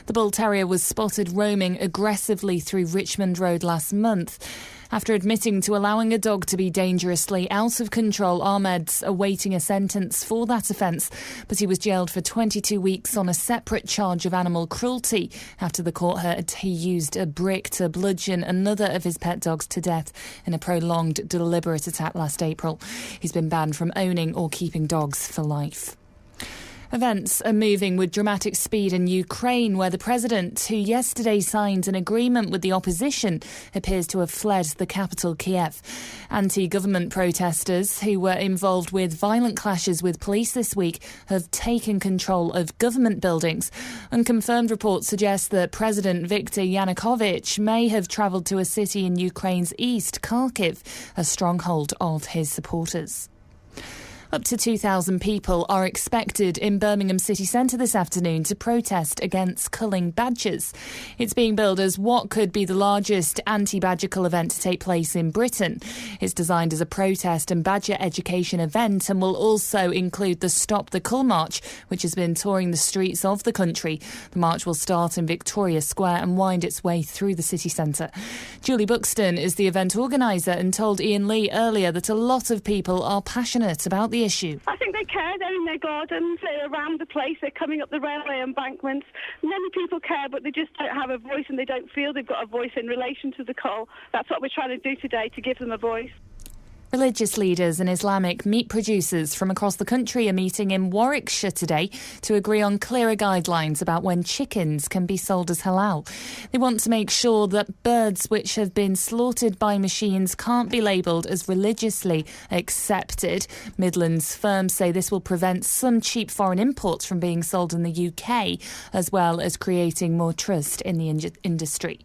The bull terrier was spotted roaming aggressively through Richmond Road last month. After admitting to allowing a dog to be dangerously out of control, Ahmed's awaiting a sentence for that offence, but he was jailed for 22 weeks on a separate charge of animal cruelty after the court heard he used a brick to bludgeon another of his pet dogs to death in a prolonged, deliberate attack last April. He's been banned from owning or keeping dogs for life. Events are moving with dramatic speed in Ukraine, where the president, who yesterday signed an agreement with the opposition, appears to have fled the capital, Kiev. Anti-government protesters who were involved with violent clashes with police this week have taken control of government buildings. Unconfirmed reports suggest that President Viktor Yanukovych may have travelled to a city in Ukraine's east, Kharkiv, a stronghold of his supporters. Up to 2,000 people are expected in Birmingham city centre this afternoon to protest against culling badgers. It's being billed as what could be the largest anti-badger cull event to take place in Britain. It's designed as a protest and badger education event and will also include the Stop the Cull March, which has been touring the streets of the country. The march will start in Victoria Square and wind its way through the city centre. Julie Buxton is the event organiser and told Iain Lee earlier that a lot of people are passionate about the issue. I think they care. They're in their gardens, they're around the place, they're coming up the railway embankments. Many people care, but they just don't have a voice and they don't feel they've got a voice in relation to the cull. That's what we're trying to do today, to give them a voice. Religious leaders and Islamic meat producers from across the country are meeting in Warwickshire today to agree on clearer guidelines about when chickens can be sold as halal. They want to make sure that birds which have been slaughtered by machines can't be labelled as religiously accepted. Midlands firms say this will prevent some cheap foreign imports from being sold in the UK, as well as creating more trust in the industry.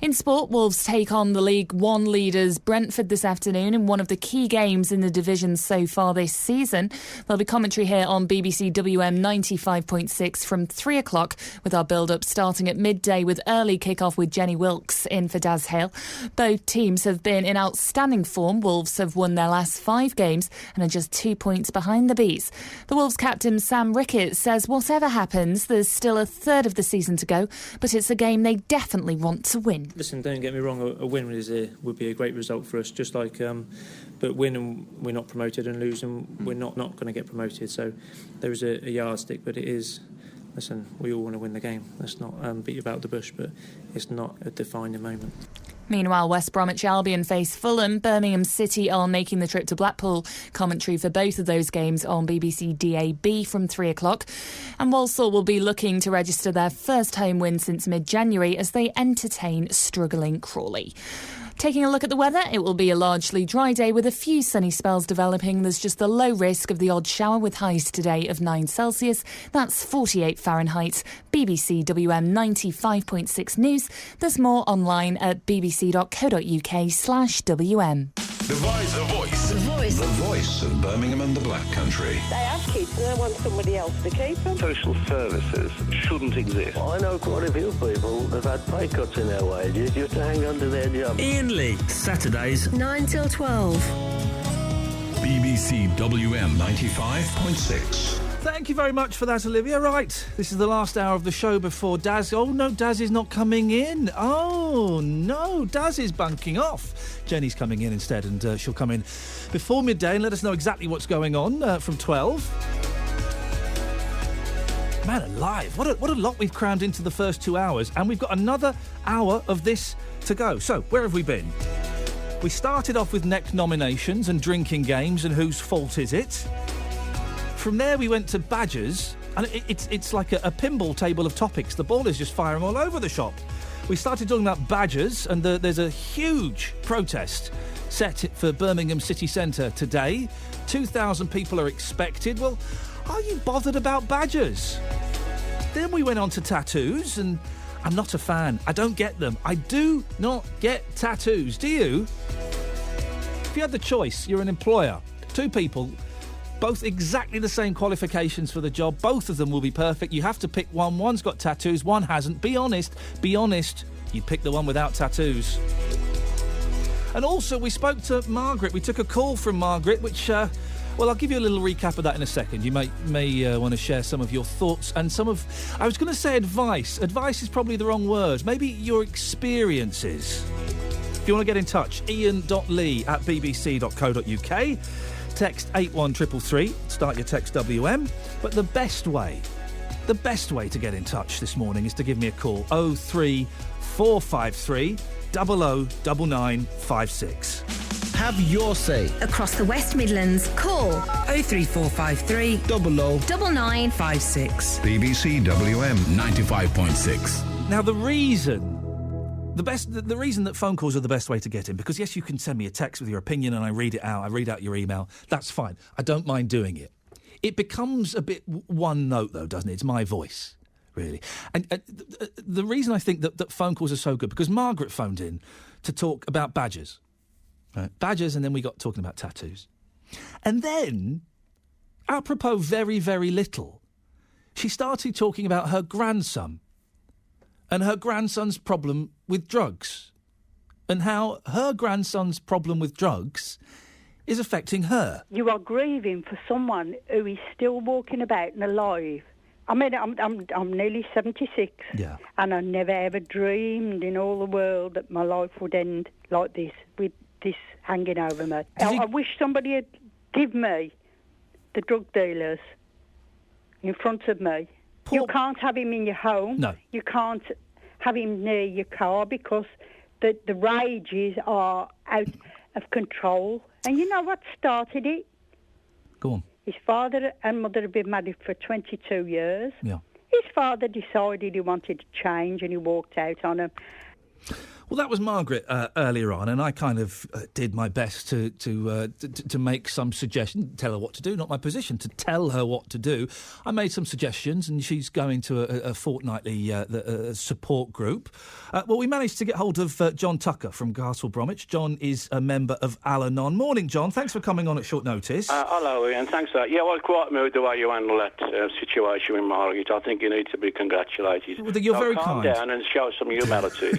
In sport, Wolves take on the League One leaders Brentford this afternoon in one of the key games in the division so far this season. There'll be commentary here on BBC WM 95.6 from 3 o'clock, with our build-up starting at midday with early kick-off with Jenny Wilkes in for Daz Hale. Both teams have been in outstanding form. Wolves have won their last 5 games and are just 2 points behind the Bees. The Wolves captain Sam Ricketts says whatever happens, there's still a third of the season to go, but it's a game they definitely want to win. Listen, don't get me wrong, a win would be a great result for us, just like, but winning, we're not promoted, and losing, we're not going to get promoted. So there is a yardstick, but it is, listen, we all want to win the game. Let's not beat about the bush, but it's not a defining moment. Meanwhile, West Bromwich Albion face Fulham. Birmingham City are making the trip to Blackpool. Commentary for both of those games on BBC DAB from 3 o'clock. And Walsall will be looking to register their first home win since mid-January as they entertain struggling Crawley. Taking a look at the weather, it will be a largely dry day with a few sunny spells developing. There's just the low risk of the odd shower with highs today of 9 Celsius. That's 48 Fahrenheit. BBC WM 95.6 News. There's more online at bbc.co.uk/WM. The voice. The voice of Birmingham and the Black Country. They have kids and they want somebody else to keep them. Social services shouldn't exist. I know quite a few people that have had pay cuts in their wages just to hang on to their job. Iain Lee, Saturdays 9 till 12. BBC WM 95.6. Thank you very much for that, Olivia. Right, this is the last hour of the show before Daz... Oh, no, Daz is not coming in. Oh, no, Daz is bunking off. Jenny's coming in instead, and she'll come in before midday and let us know exactly what's going on from 12. Man alive, what a lot we've crammed into the first 2 hours, and we've got another hour of this to go. So, where have we been? We started off with neck nominations and drinking games and whose fault is it? From there we went to badgers, and it's like a pinball table of topics. The ball is just firing all over the shop. We started talking about badgers, and there's a huge protest set for Birmingham city centre today. 2,000 people are expected. Well, are you bothered about badgers? Then we went on to tattoos, and I'm not a fan. I don't get them. I do not get tattoos. Do you? If you had the choice, you're an employer. Two people, both exactly the same qualifications for the job. Both of them will be perfect. You have to pick one. One's got tattoos, one hasn't. Be honest. Be honest. You'd pick the one without tattoos. And also, we spoke to Margaret. We took a call from Margaret, which... well, I'll give you a little recap of that in a second. You may want to share some of your thoughts and some of... I was going to say advice. Advice is probably the wrong word. Maybe your experiences. If you want to get in touch, iain.lee@bbc.co.uk. Text 81333. Start your text WM. But the best way to get in touch this morning is to give me a call. 03453 009956. Have your say. Across the West Midlands, call 03453 009956. BBC WM 95.6. Now, the reason that phone calls are the best way to get in, because yes, you can send me a text with your opinion and I read it out. I read out your email. That's fine. I don't mind doing it. It becomes a bit one note, though, doesn't it? It's my voice, really. And the reason I think that phone calls are so good, because Margaret phoned in to talk about badgers. Right? Badgers, and then we got talking about tattoos. And then, apropos very, very little, she started talking about her grandson and her grandson's problem with drugs, and how her grandson's problem with drugs is affecting her. You are grieving for someone who is still walking about and alive. I mean, I'm nearly 76, yeah, and I never ever dreamed in all the world that my life would end like this, with this hanging over me. I wish somebody had give me the drug dealers in front of me. You can't have him in your home. No. You can't have him near your car because the rages are out of control. And you know what started it? Go on. His father and mother have been married for 22 years. Yeah. His father decided he wanted to change and he walked out on him. Well, that was Margaret earlier on, and I kind of did my best to make some suggestions, tell her what to do. Not my position to tell her what to do. I made some suggestions, and she's going to a fortnightly support group. Well, we managed to get hold of John Tucker from Castle Bromwich. John is a member of Al-Anon. Morning, John. Thanks for coming on at short notice. Hello, Ian. Thanks for that. Yeah, I was quite moved the way you handled that situation with Margaret. I think you need to be congratulated. Well, you're very calm kind. down and show some humility.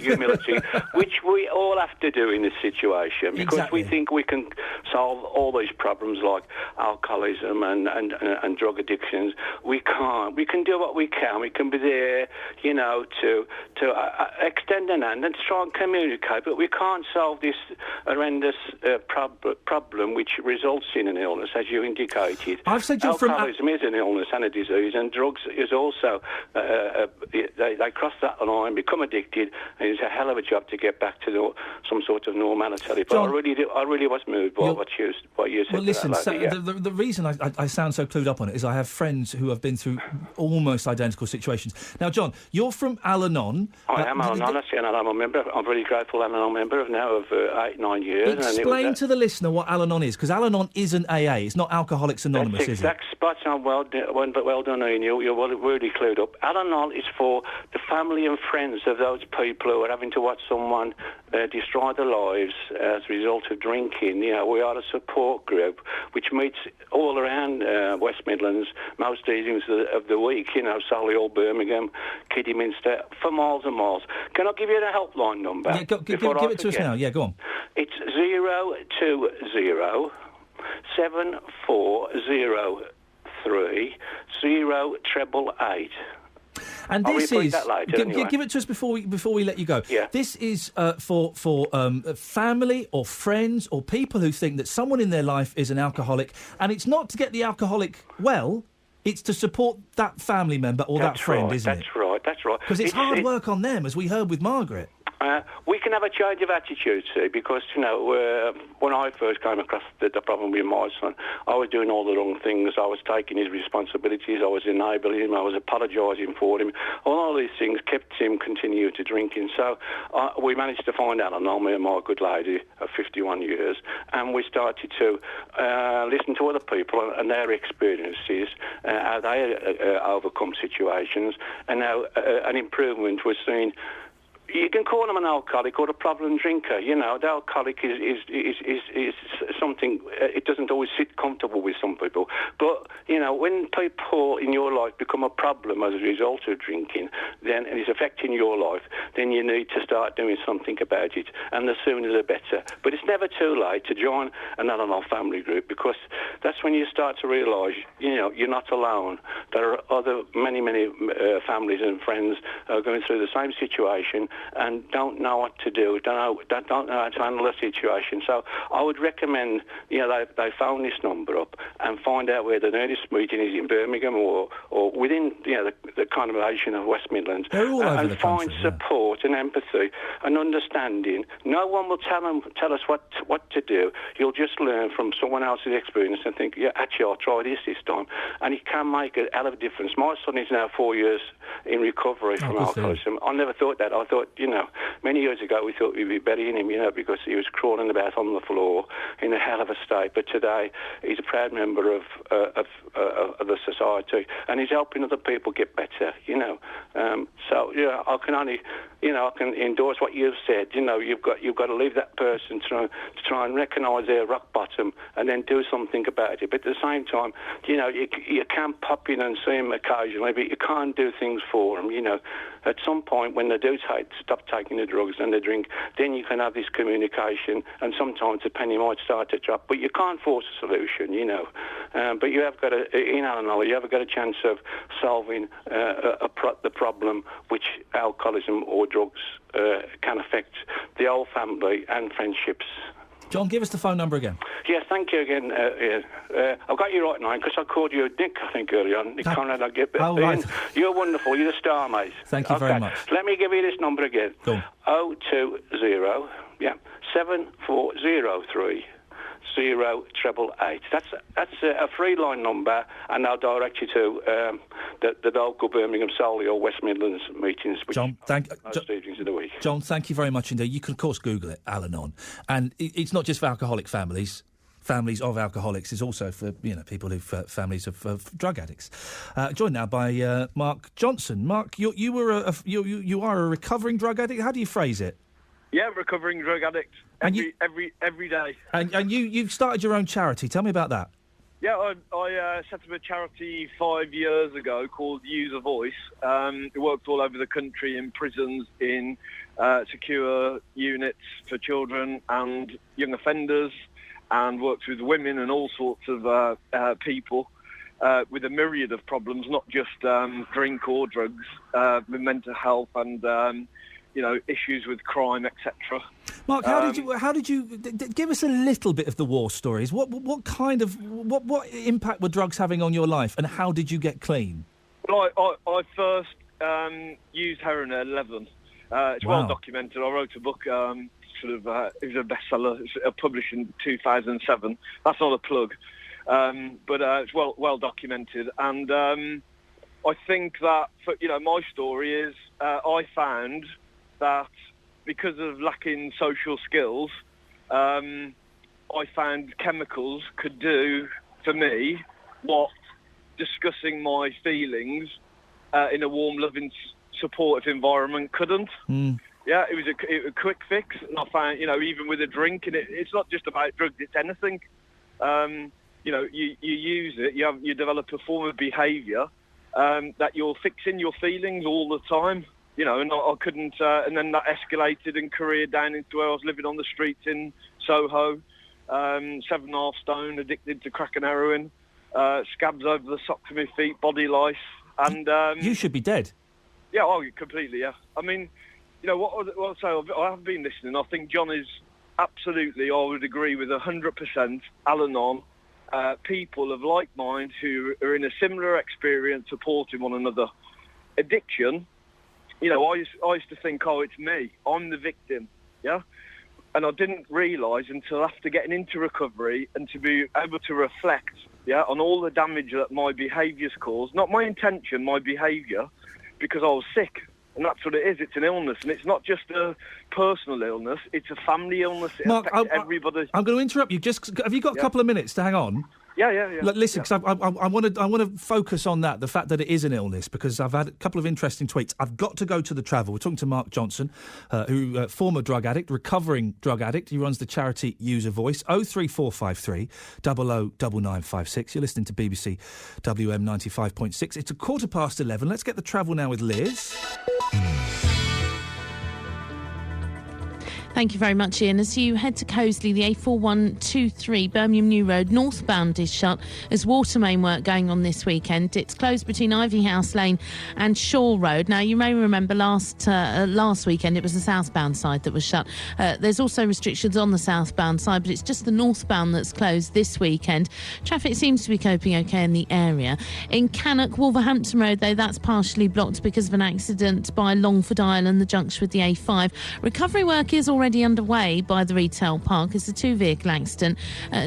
Which we all have to do in this situation, because Exactly. we think we can solve all these problems like alcoholism and drug addictions. We can't. We can do what we can. We can be there, to extend an hand and try and communicate, but we can't solve this horrendous problem which results in an illness, as you indicated. I've said alcoholism is an illness and a disease, and drugs is also, they cross that line, become addicted, and it's a hell of a job to get back to some sort of normality. But John, I really was moved by what you said. Well, listen, to that lady, the reason I sound so clued up on it is I have friends who have been through almost identical situations. Now, John, you're from Al-Anon. I am Al-Anon. I'm a member. I'm very grateful I'm an member of 8-9 years. Explain to the listener what Al-Anon is, because Al-Anon isn't AA. It's not Alcoholics Anonymous, is it? Exact spot on. Well done, Ian. You're really clued up. Al-Anon is for the family and friends of those people who are having to watch someone destroy their lives as a result of drinking. We are a support group which meets all around West Midlands most evenings of the week. Solihull, Birmingham, Kidderminster, for miles and miles. Can I give you the helpline number? Yeah, give it to us now. Yeah, go on. It's 020 740 03 0888. And I'll this repeat is that later, anyway. give it to us before we let you go. Yeah. This is for family or friends or people who think that someone in their life is an alcoholic, and it's not to get the alcoholic well. It's to support that family member or that friend, isn't it? That's right. Because it's hard work on them, as we heard with Margaret. We can have a change of attitude, see, because, when I first came across the problem with my son, I was doing all the wrong things. I was taking his responsibilities. I was enabling him. I was apologising for him. All these things kept him continue to drinking. So we managed to find out, me and my good lady of 51 years, and we started to listen to other people and their experiences, how they overcome situations, and how an improvement was seen. You can call them an alcoholic or a problem drinker. The alcoholic is something. It doesn't always sit comfortable with some people. But when people in your life become a problem as a result of drinking, then and it's affecting your life, then you need to start doing something about it. And the sooner the better. But it's never too late to join an Al-Anon family group, because that's when you start to realise, you're not alone. There are other many families and friends who are going through the same situation and don't know what to do, don't know how to handle the situation. So I would recommend, they phone this number up and find out where the nearest meeting is in Birmingham or within, the conurbation of West Midlands. They're all over the find country, support and empathy and understanding. No one will tell us what to do. You'll just learn from someone else's experience and think, actually, I'll try this time. And it can make a hell of a difference. My son is now 4 years in recovery from alcoholism. I never thought that. I thought, many years ago we thought we'd be burying him, because he was crawling about on the floor in a hell of a state. But today he's a proud member of the society, and he's helping other people get better, I can only, I can endorse what you've said. You've got to leave that person to try and recognise their rock bottom and then do something about it. But at the same time, you can pop in and see them occasionally, but you can't do things for them, At some point, when they do stop taking the drugs and the drink, then you can have this communication, and sometimes the penny might start to drop. But you can't force a solution, But you have got in Al-Anon, you have got a chance of solving the problem which alcoholism or drugs can affect the whole family and friendships. John, give us the phone number again. Yes, thank you again. I've got you right now, because I called you Nick, I think, earlier on. Nick Conrad, right. You're wonderful. You're the star, mate. Thank you very much. Let me give you this number again. Go on. 020 7403 0888. That's a free line number, and I'll direct you to the local Birmingham, Solly or West Midlands meetings, which John, most evenings of the week. John, thank you very much indeed. You can, of course, Google it, Al-Anon. And it's not just for alcoholic families. Families of alcoholics is also for people who've families of drug addicts. Joined now by Mark Johnson. Mark, you are a recovering drug addict. How do you phrase it? Yeah, recovering drug addict. Every day. And you've started your own charity. Tell me about that. Yeah, I set up a charity 5 years ago called Use a Voice. It works all over the country, in prisons, in secure units for children and young offenders, and works with women and all sorts of people with a myriad of problems, not just drink or drugs, with mental health and issues with crime, etc. Mark, how did you give us a little bit of the war stories? What impact were drugs having on your life, and how did you get clean? Well, I first used heroin at 11. It's well documented. I wrote a book. It was a bestseller. It's published in 2007. That's not a plug, but it's well documented. And I think that my story is I found that because of lacking social skills, I found chemicals could do for me what discussing my feelings in a warm, loving, supportive environment couldn't. Yeah, it was a quick fix, and I found, even with a drink, and it's not just about drugs, it's anything. You use it, you develop a form of behaviour that you're fixing your feelings all the time. And I couldn't, and then that escalated and careered down into where I was living on the streets in Soho, 7.5 stone, addicted to crack and heroin, scabs over the socks of my feet, body lice, and... you should be dead. Yeah, oh, completely, yeah. I mean, you know, what I'll say, I have been listening. I think John is absolutely, I would agree with 100%, Al-Anon, people of like mind who are in a similar experience supporting one another. Addiction, you know, I used to think, oh, it's me, I'm the victim, yeah? And I didn't realise until after getting into recovery and to be able to reflect, yeah, on all the damage that my behaviours caused, not my intention, my behaviour, because I was sick. And that's what it is. It's an illness. And it's not just a personal illness. It's a family illness. It Mark, affects everybody. I'm going to interrupt you. Have you got a couple of minutes to hang on? Yeah. Listen, because I want to focus on that, the fact that it is an illness, because I've had a couple of interesting tweets. I've got to go to the travel. We're talking to Mark Johnson, who former drug addict, recovering drug addict. He runs the charity User Voice. 03453 009956. You're listening to BBC WM 95.6. It's 11:15. Let's get the travel now with Liz. Thank you very much, Ian. As you head to Coseley, the A4123 Birmingham New Road northbound is shut as water main work going on this weekend. It's closed between Ivy House Lane and Shaw Road. Now, you may remember last weekend it was the southbound side that was shut. There's also restrictions on the southbound side, but it's just the northbound that's closed this weekend. Traffic seems to be coping okay in the area. In Cannock, Wolverhampton Road, though, that's partially blocked because of an accident by Longford Island, the junction with the A5. Recovery work is already underway by the retail park. It's a two-vehicle accident.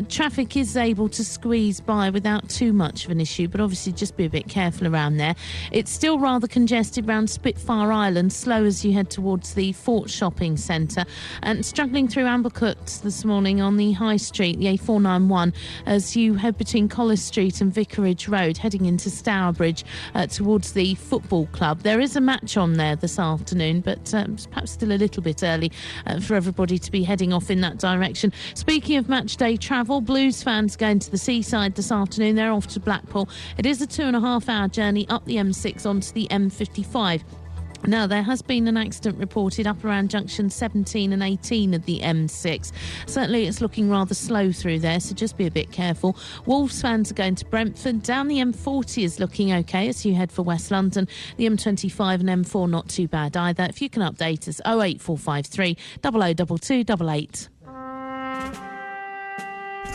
Traffic is able to squeeze by without too much of an issue, but obviously just be a bit careful around there. It's still rather congested around Spitfire Island, slow as you head towards the Fort Shopping Centre, and struggling through Amblecote this morning on the High Street, the A491, as you head between Collis Street and Vicarage Road, heading into Stourbridge towards the football club. There is a match on there this afternoon, but it's perhaps still a little bit early for everybody to be heading off in that direction. Speaking of match day travel, Blues fans going to the seaside this afternoon. They're off to Blackpool. It is a 2.5-hour journey up the M6 onto the M55. Now, there has been an accident reported up around junction 17 and 18 of the M6. Certainly it's looking rather slow through there, so just be a bit careful. Wolves fans are going to Brentford. Down the M40 is looking OK as you head for West London. The M25 and M4 not too bad either. If you can update us, 08453 002288.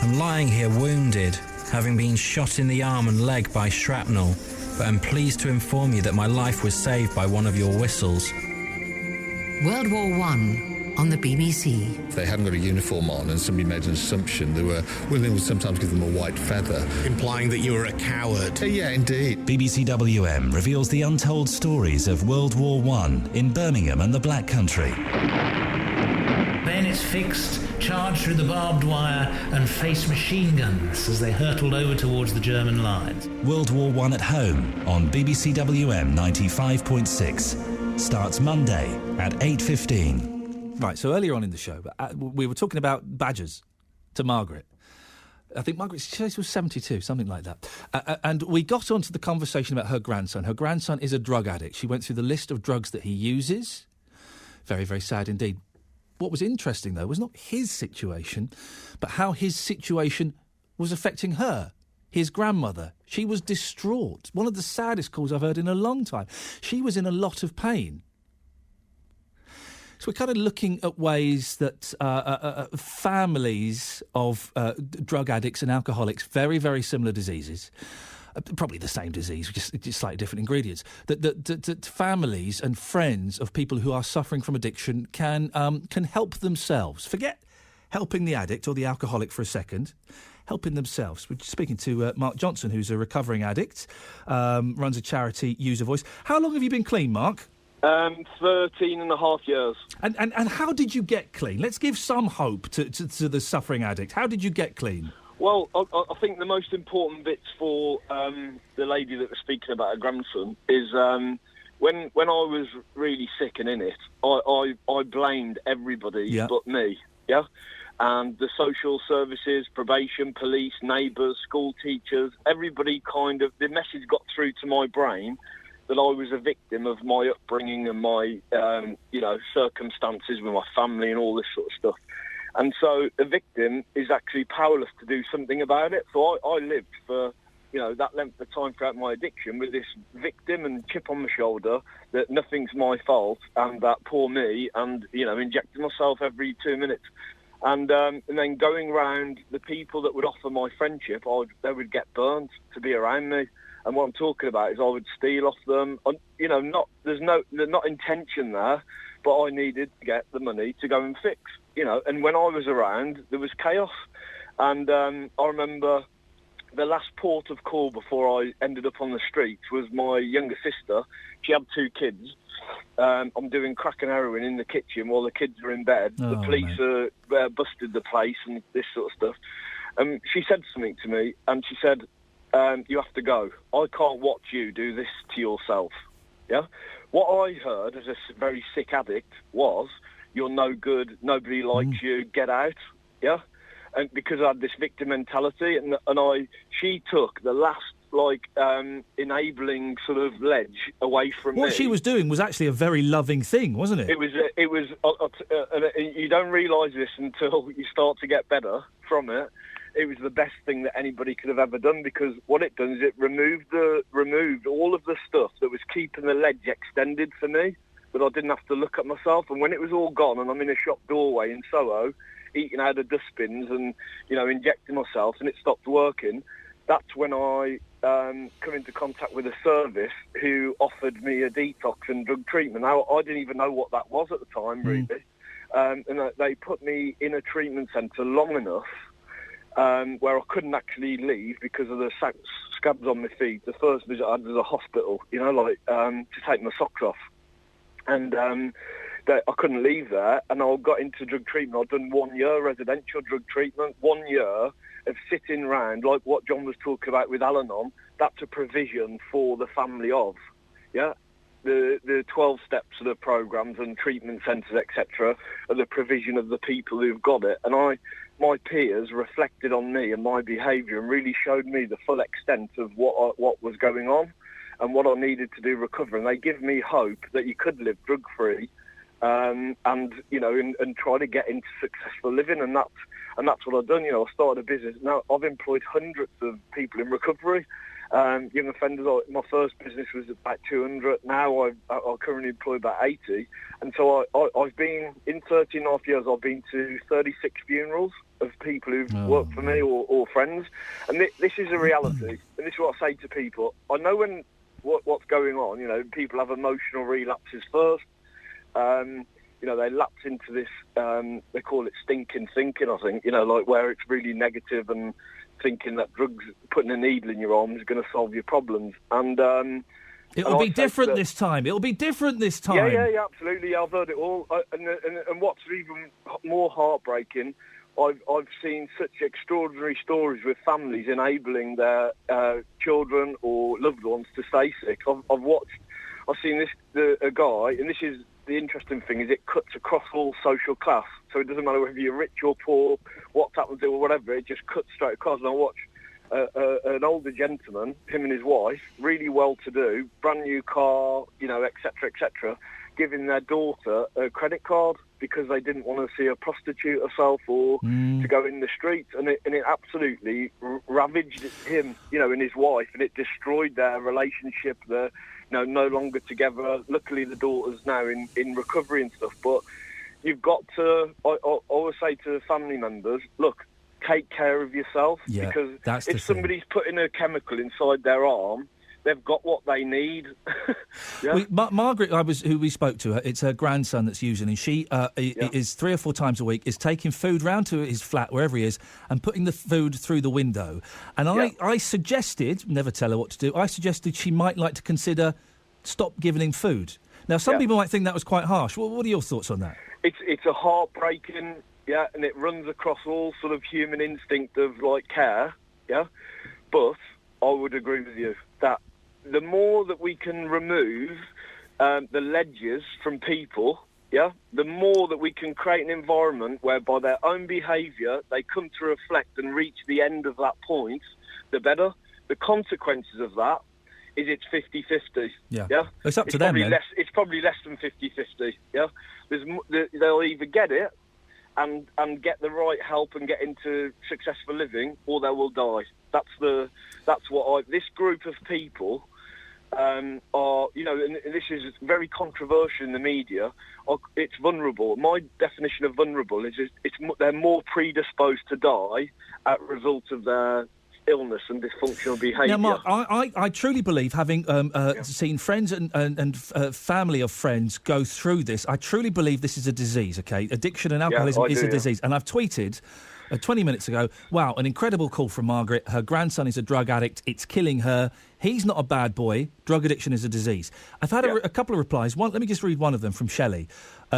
I'm lying here wounded, having been shot in the arm and leg by shrapnel. But I'm pleased to inform you that my life was saved by one of your whistles. World War I on the BBC. If they hadn't got a uniform on and somebody made an assumption, they would sometimes give them a white feather. Implying that you were a coward. Yeah, indeed. BBC WM reveals the untold stories of World War I in Birmingham and the Black Country. Bayonets fixed, charged through the barbed wire and faced machine guns as they hurtled over towards the German lines. World War I at home on BBC WM 95.6. Starts Monday at 8:15. Right, so earlier on in the show, we were talking about badgers to Margaret. I think Margaret, she was 72, something like that. And we got onto the conversation about her grandson. Her grandson is a drug addict. She went through the list of drugs that he uses. Very, very sad indeed. What was interesting, though, was not his situation, but how his situation was affecting her, his grandmother. She was distraught. One of the saddest calls I've heard in a long time. She was in a lot of pain. So we're kind of looking at ways that families of drug addicts and alcoholics, very, very similar diseases, probably the same disease, just slightly different ingredients, that families and friends of people who are suffering from addiction can help themselves. Forget helping the addict or the alcoholic for a second, helping themselves. We're speaking to Mark Johnson, who's a recovering addict, runs a charity, User Voice. How long have you been clean, Mark? 13 and a half years. And how did you get clean? Let's give some hope to the suffering addict. How did you get clean? Well, I think the most important bits for the lady that was speaking about her grandson is when I was really sick and in it, I blamed everybody but me, yeah? And the social services, probation, police, neighbours, school teachers, everybody the message got through to my brain that I was a victim of my upbringing and my, circumstances with my family and all this sort of stuff. And so a victim is actually powerless to do something about it. So I lived for, that length of time throughout my addiction with this victim and chip on my shoulder that nothing's my fault and that poor me and, injecting myself every 2 minutes. And then going round, the people that would offer my friendship, they would get burnt to be around me. And what I'm talking about is I would steal off them. There's not intention there, but I needed to get the money to go and fix, And when I was around, there was chaos. And I remember the last port of call before I ended up on the streets was my younger sister. She had 2 kids. I'm doing crack and heroin in the kitchen while the kids are in bed. The police busted the place and this sort of stuff. She said something to me, and she said, you have to go. I can't watch you do this to yourself. Yeah? What I heard as a very sick addict was, you're no good, nobody likes you, get out. Yeah? And because I had this victim mentality, and she took the last enabling sort of ledge away from me. What she was doing was actually a very loving thing, wasn't it? It was. You don't realise this until you start to get better from it. It was the best thing that anybody could have ever done, because what it done is it removed all of the stuff that was keeping the ledge extended for me, but I didn't have to look at myself. And when it was all gone, and I'm in a shop doorway in Soho, eating out of dustbins and injecting myself, and it stopped working. That's when I come into contact with a service who offered me a detox and drug treatment. Now, I didn't even know what that was at the time, really. And they put me in a treatment centre long enough where I couldn't actually leave because of the scabs on my feet. The first visit I had was a hospital, to take my socks off. And I couldn't leave there, and I got into drug treatment. I'd done 1 year residential drug treatment, 1 year of sitting round, like what John was talking about with Al-Anon. That's a provision for the family of, the 12 steps of the programmes and treatment centres, etc., are the provision of the people who've got it. And my peers reflected on me and my behaviour and really showed me the full extent of what was going on and what I needed to do to recover. And they give me hope that you could live drug-free and try to get into successful living. And that's what I've done. I started a business. Now, I've employed hundreds of people in recovery. Young offenders, my first business was about 200. Now I currently employ about 80. And so I've been, in 13.5 years, I've been to 36 funerals of people who've worked for me or friends. And this is a reality. And this is what I say to people. I know what's going on. People have emotional relapses first. They lapse into this, they call it stinking thinking, I think, where it's really negative and thinking that drugs, putting a needle in your arm is going to solve your problems. And it'll be different this time. It'll be different this time. Yeah, absolutely. Yeah, I've heard it all. And what's even more heartbreaking, I've seen such extraordinary stories with families enabling their children or loved ones to stay sick. I've seen a guy, and this is the interesting thing, is it cuts across all social class. So it doesn't matter whether you're rich or poor, what's happened to or whatever, it just cuts straight across. And I watch an older gentleman, him and his wife, really well-to-do, brand new car, etc., giving their daughter a credit card because they didn't want to see her prostitute herself or to go in the streets. And it absolutely ravaged him, and his wife, and it destroyed their relationship. They're no longer together. Luckily, the daughter's now in recovery and stuff. But you've got to, I always say to family members, look, take care of yourself, because if somebody's putting a chemical inside their arm, they've got what they need. Margaret, who we spoke to, it's her grandson that's using, and she is 3 or 4 times a week, is taking food round to his flat, wherever he is, and putting the food through the window. And I suggested, never tell her what to do, I suggested she might like to consider stop giving him food. Now, some people might think that was quite harsh. What are your thoughts on that? It's a heartbreaking, and it runs across all sort of human instinct of, care, but I would agree with you that the more that we can remove the ledges from people, the more that we can create an environment where by their own behaviour they come to reflect and reach the end of that point, the better. The consequences of that is it's 50-50. It's up to them then. It's probably less than 50-50. They'll either get it and get the right help and get into successful living, or they will die. That's what this group of people are, you know, and this is very controversial in the media. It's vulnerable. My definition of vulnerable is they're more predisposed to die as a result of their illness and dysfunctional behaviour. Now, Mark, I truly believe, having seen friends and family of friends go through this, I truly believe this is a disease, okay? Addiction and alcoholism is a disease. And I've tweeted 20 minutes ago, wow, an incredible call from Margaret. Her grandson is a drug addict. It's killing her. He's not a bad boy. Drug addiction is a disease. I've had a couple of replies. Let me just read one of them from Shelley.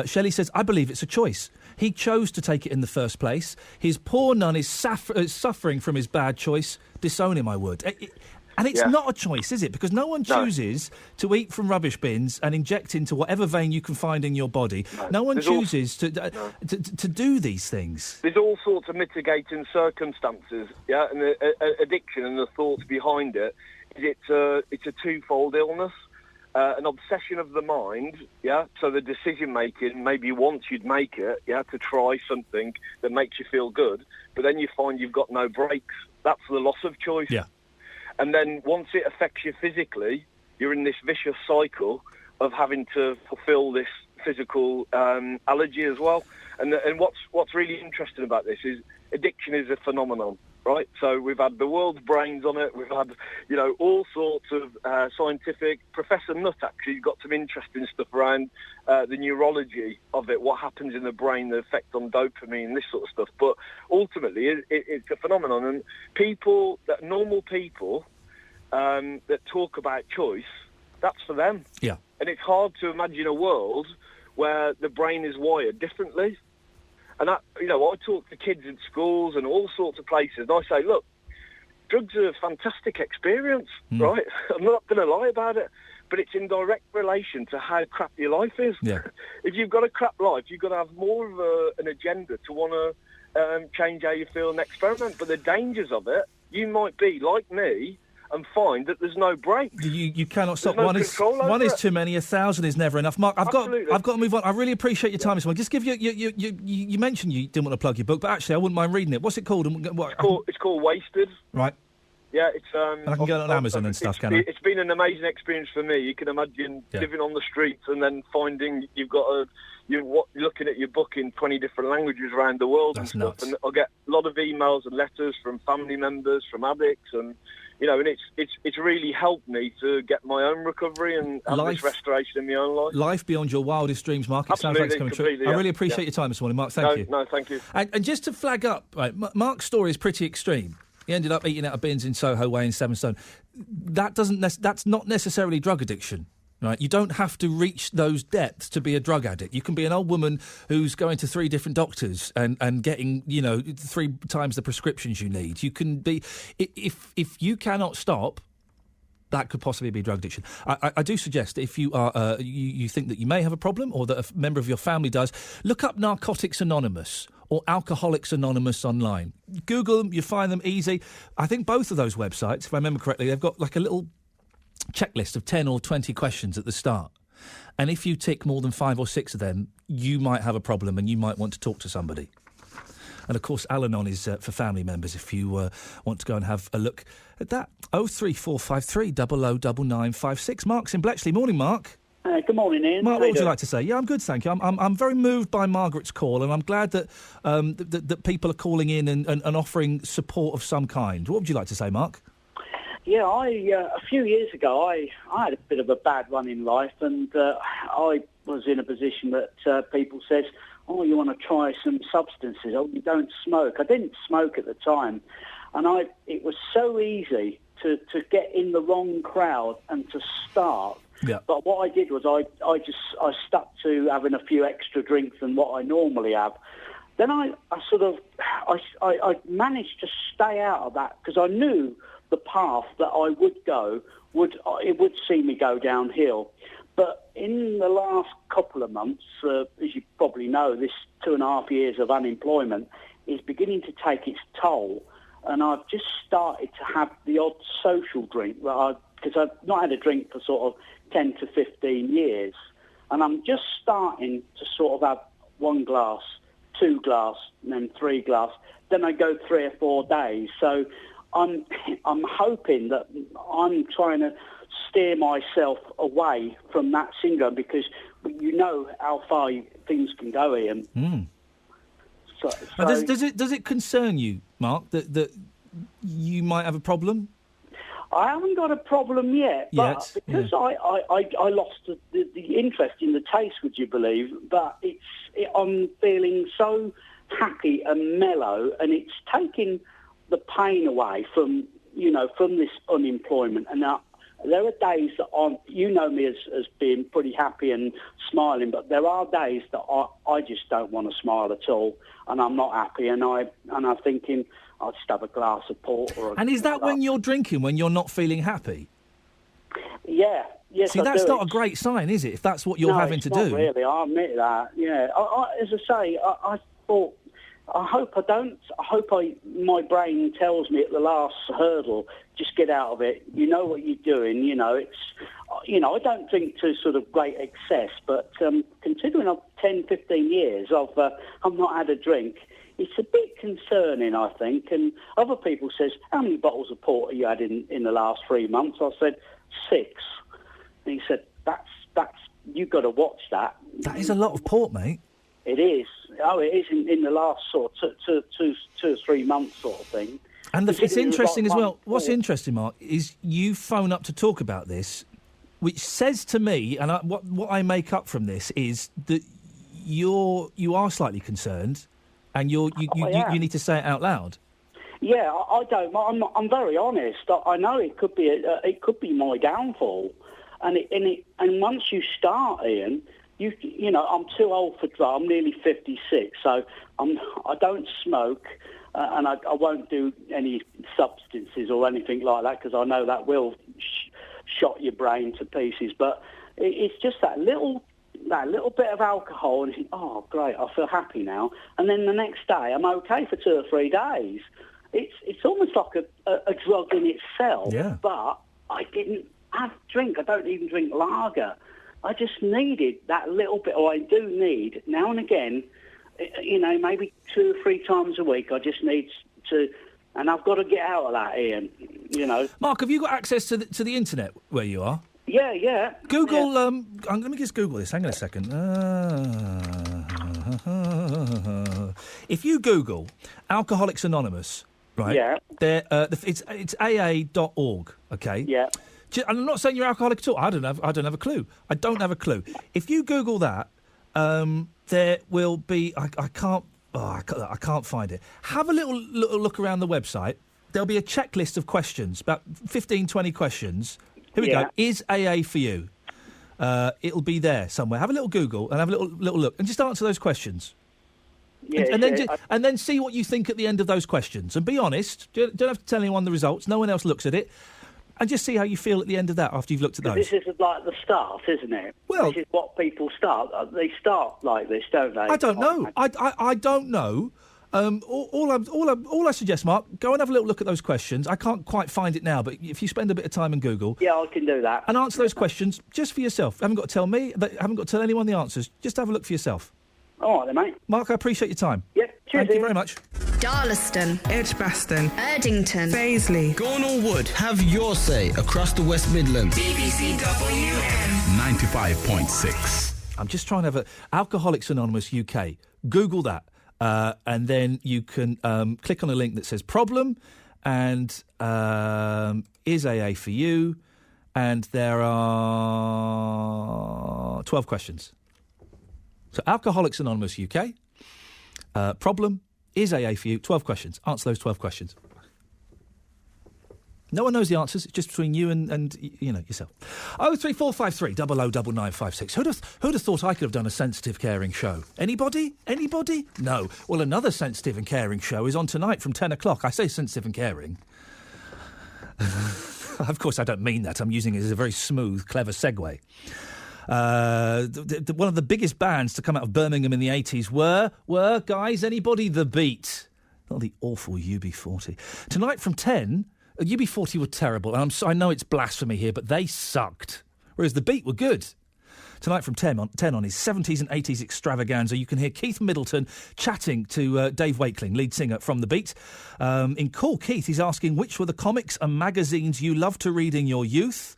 Shelley says, I believe it's a choice. He chose to take it in the first place. His poor nun is suffering from his bad choice. Disown him, I would. And it's not a choice, is it? Because no one chooses to eat from rubbish bins and inject into whatever vein you can find in your body. No one chooses to do these things. There's all sorts of mitigating circumstances, and the addiction and the thoughts behind it. It's a twofold illness. An obsession of the mind, so the decision-making, maybe once you'd make it, to try something that makes you feel good, but then you find you've got no breaks. That's the loss of choice. Yeah. And then once it affects you physically, you're in this vicious cycle of having to fulfil this physical allergy as well. And what's really interesting about this is addiction is a phenomenon, right? So we've had the world's brains on it. We've had, all sorts of scientific. Professor Nutt actually got some interesting stuff around the neurology of it, what happens in the brain, the effect on dopamine, this sort of stuff. But ultimately, it's a phenomenon. And normal people that talk about choice, that's for them. Yeah. And it's hard to imagine a world where the brain is wired differently. And I talk to kids in schools and all sorts of places, and I say, look, drugs are a fantastic experience, right? I'm not going to lie about it, but it's in direct relation to how crap your life is. Yeah. If you've got a crap life, you've got to have more of an agenda to want to change how you feel and experiment. But the dangers of it, you might be like me and find that there's no break. You cannot stop. No One is too many. 1,000 is never enough. Mark, I've got to move on. I really appreciate your time this morning. Just give you mentioned you didn't want to plug your book, but actually I wouldn't mind reading it. What's it called? It's called Wasted. Right. Yeah, it's. And I can get it on Amazon and stuff, can I? It's been an amazing experience for me. You can imagine living on the streets and then finding you've got you're looking at your book in 20 different languages around the world. That's and stuff. nuts. And I get a lot of emails and letters from family members, from addicts, and and it's really helped me to get my own recovery and have this restoration in my own life. Life beyond your wildest dreams, Mark. It sounds like it's coming true. I really appreciate your time this morning, Mark. Thank you. No, thank you. And just to flag up, right, Mark's story is pretty extreme. He ended up eating out of bins in Soho Way in Sevenstone. That's not necessarily drug addiction. Right, you don't have to reach those depths to be a drug addict. You can be an old woman who's going to 3 different doctors and getting 3 times the prescriptions you need. You can be if you cannot stop. That could possibly be drug addiction. I do suggest that if you are you think that you may have a problem or that a member of your family does, look up Narcotics Anonymous or Alcoholics Anonymous online. Google them, you find them easy. I think both of those websites, if I remember correctly, they've got like a little checklist of 10 or 20 questions at the start. And if you tick more than 5 or 6 of them, you might have a problem and you might want to talk to somebody. And, of course, Al-Anon is for family members if you want to go and have a look at that. 03453 009956. Mark's in Bletchley. Morning, Mark. Good morning, Ian. Mark, what would you like to say? Yeah, I'm good, thank you. I'm very moved by Margaret's call, and I'm glad that that people are calling in and offering support of some kind. What would you like to say, Mark? Yeah, a few years ago, I had a bit of a bad run in life, and I was in a position that people said, oh, you want to try some substances? Oh, you don't smoke. I didn't smoke at the time, and it was so easy to get in the wrong crowd and to start. Yeah. But what I did was I stuck to having a few extra drinks than what I normally have. Then I managed to stay out of that because I knew the path that I would go would see me go downhill. But in the last couple of months, as you probably know, this 2.5 years of unemployment is beginning to take its toll. And I've just started to have the odd social drink, because I've not had a drink for sort of 10 to 15 years. And I'm just starting to sort of have 1 glass, 2 glass, and then 3 glass. Then I go 3 or 4 days. So I'm hoping that I'm trying to steer myself away from that syndrome, because you know how far things can go, Ian. So, does it concern you, Mark, that you might have a problem? I haven't got a problem yet, but because I lost the interest in the taste, would you believe? But I'm feeling so happy and mellow, and it's taking the pain away from this unemployment. And now there are days that you know me as being pretty happy and smiling, but there are days that I just don't want to smile at all, and I'm not happy, and I'm thinking I'll just have a glass of port. And is that when you're drinking, when you're not feeling happy? Yeah. Yes, see, that's not a great sign, is it, if that's what you're having to do? No, really. I admit that, yeah. As I say, I thought, I hope I don't. I hope my brain tells me at the last hurdle, just get out of it. You know what you're doing. I don't drink to sort of great excess, but considering I've 10, 15 years I've not had a drink, it's a bit concerning, I think. And other people says, how many bottles of port have you had in the last 3 months? I said, 6. And he said, that's you've got to watch that. That is a lot of port, mate. It is. Oh, it is in the last sort of 2 or 3 months sort of thing. And it's interesting as well. What's interesting, Mark, is you phone up to talk about this, which says to me, and what I make up from this is that you are slightly concerned, and you need to say it out loud. Yeah, I don't. I'm very honest. I know it could be my downfall, and once you start, Ian, you know, I'm too old for drugs. I'm nearly 56, so I don't smoke, and I won't do any substances or anything like that, because I know that will shot your brain to pieces. But it's just that little bit of alcohol, and you think, oh, great, I feel happy now. And then the next day, I'm okay for 2 or 3 days. It's almost like a drug in itself. Yeah. But I didn't have drink. I don't even drink lager. I just needed that little bit, or I do need, now and again, you know, maybe 2 or 3 times a week, I just need to, and I've got to get out of that, Ian, you know. Mark, have you got access to the internet where you are? Yeah. Google, let me just Google this, hang on a second. If you Google Alcoholics Anonymous, right? Yeah. It's aa.org, okay? Yeah. I'm not saying you're alcoholic at all. I don't have a clue. I don't have a clue. If you Google that, there will be. I can't find it. Have a little look around the website. There'll be a checklist of questions, about 15, 20 questions. Here we go. Is AA for you? It'll be there somewhere. Have a little Google and have a little look, and just answer those questions. Yeah, and then see what you think at the end of those questions. And be honest. Don't have to tell anyone the results. No one else looks at it. And just see how you feel at the end of that after you've looked at those. This is like the start, isn't it? Well, this is what people start. They start like this, don't they? I don't know. I don't know. All I suggest, Mark, go and have a little look at those questions. I can't quite find it now, but if you spend a bit of time in Google, yeah, I can do that, and answer those questions just for yourself. Haven't got to tell me. Haven't got to tell anyone the answers. Just have a look for yourself. All right, then, mate. Mark, I appreciate your time. Yep. Thank you very much. Darlaston, Edgbaston, Erdington, Paisley, Gornal Wood. Have your say across the West Midlands. BBC WM 95.6. I'm just trying to have Alcoholics Anonymous UK. Google that, and then you can click on a link that says problem, and is AA for you? And there are 12 questions. So Alcoholics Anonymous UK, problem, is AA for you? 12 questions. Answer those 12 questions. No one knows the answers. It's just between you and you know, yourself. 03453 009956. Who'd have thought I could have done a sensitive, caring show? Anybody? No. Well, another sensitive and caring show is on tonight from 10 o'clock. I say sensitive and caring. Of course, I don't mean that. I'm using it as a very smooth, clever segue. One of the biggest bands to come out of Birmingham in the 80s were guys, anybody? The Beat. Not the awful UB40. Tonight from 10, UB40 were terrible, and I know it's blasphemy here, but they sucked. Whereas The Beat were good. Tonight from 10 on his 70s and 80s extravaganza, you can hear Keith Middleton chatting to Dave Wakeling, lead singer from The Beat. In Call Keith, he's asking which were the comics and magazines you loved to read in your youth.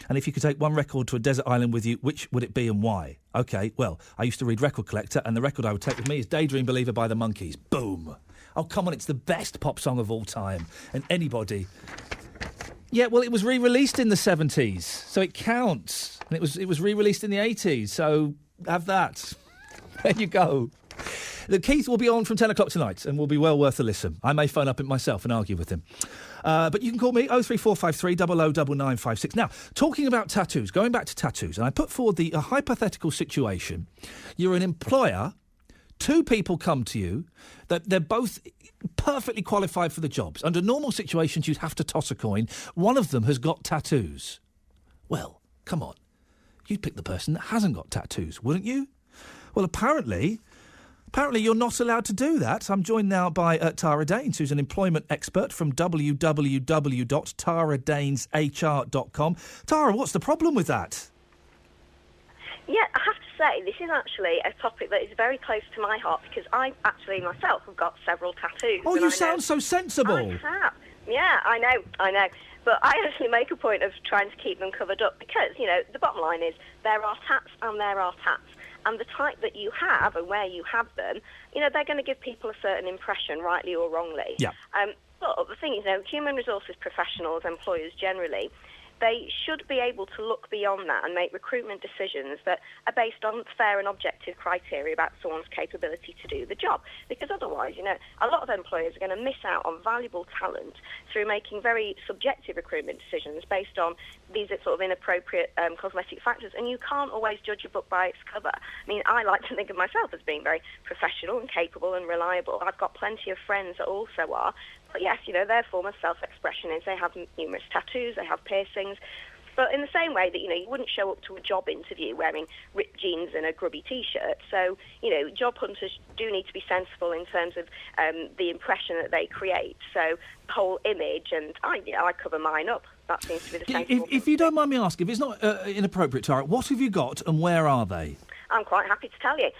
And if you could take one record to a desert island with you, which would it be and why? OK, well, I used to read Record Collector, and the record I would take with me is Daydream Believer by the Monkees. Boom. Oh, come on, it's the best pop song of all time. And anybody... Yeah, well, it was re-released in the 70s, so it counts. And it was re-released in the 80s, so have that. There you go. The Keith will be on from 10 o'clock tonight and will be well worth a listen. I may phone up it myself and argue with him. But you can call me 03453 009956. Now, talking about tattoos, going back to tattoos, and I put forward a hypothetical situation. You're an employer, two people come to you, that they're both perfectly qualified for the jobs. Under normal situations, you'd have to toss a coin. One of them has got tattoos. Well, come on. You'd pick the person that hasn't got tattoos, wouldn't you? Well, apparently you're not allowed to do that. I'm joined now by Tara Danes, who's an employment expert from www.taraDanesHR.com. Tara, what's the problem with that? Yeah, I have to say, this is actually a topic that is very close to my heart because I actually myself have got several tattoos. Oh, you sound so sensible. I have. Yeah, I know. But I actually make a point of trying to keep them covered up because, the bottom line is there are tats and there are tats. And the type that you have and where you have them, they're going to give people a certain impression, rightly or wrongly. Yeah. But the thing is, human resources professionals, employers generally, they should be able to look beyond that and make recruitment decisions that are based on fair and objective criteria about someone's capability to do the job. Because otherwise, a lot of employers are going to miss out on valuable talent through making very subjective recruitment decisions based on these sort of inappropriate cosmetic factors. And you can't always judge a book by its cover. I mean, I like to think of myself as being very professional and capable and reliable. I've got plenty of friends that also are. But yes, their form of self-expression is they have numerous tattoos, they have piercings. But in the same way that, you wouldn't show up to a job interview wearing ripped jeans and a grubby T-shirt. So, job hunters do need to be sensible in terms of the impression that they create. So the whole image, and I cover mine up. That seems to be the sensible If you don't mind me asking, if it's not inappropriate, Tara, what have you got and where are they? I'm quite happy to tell you.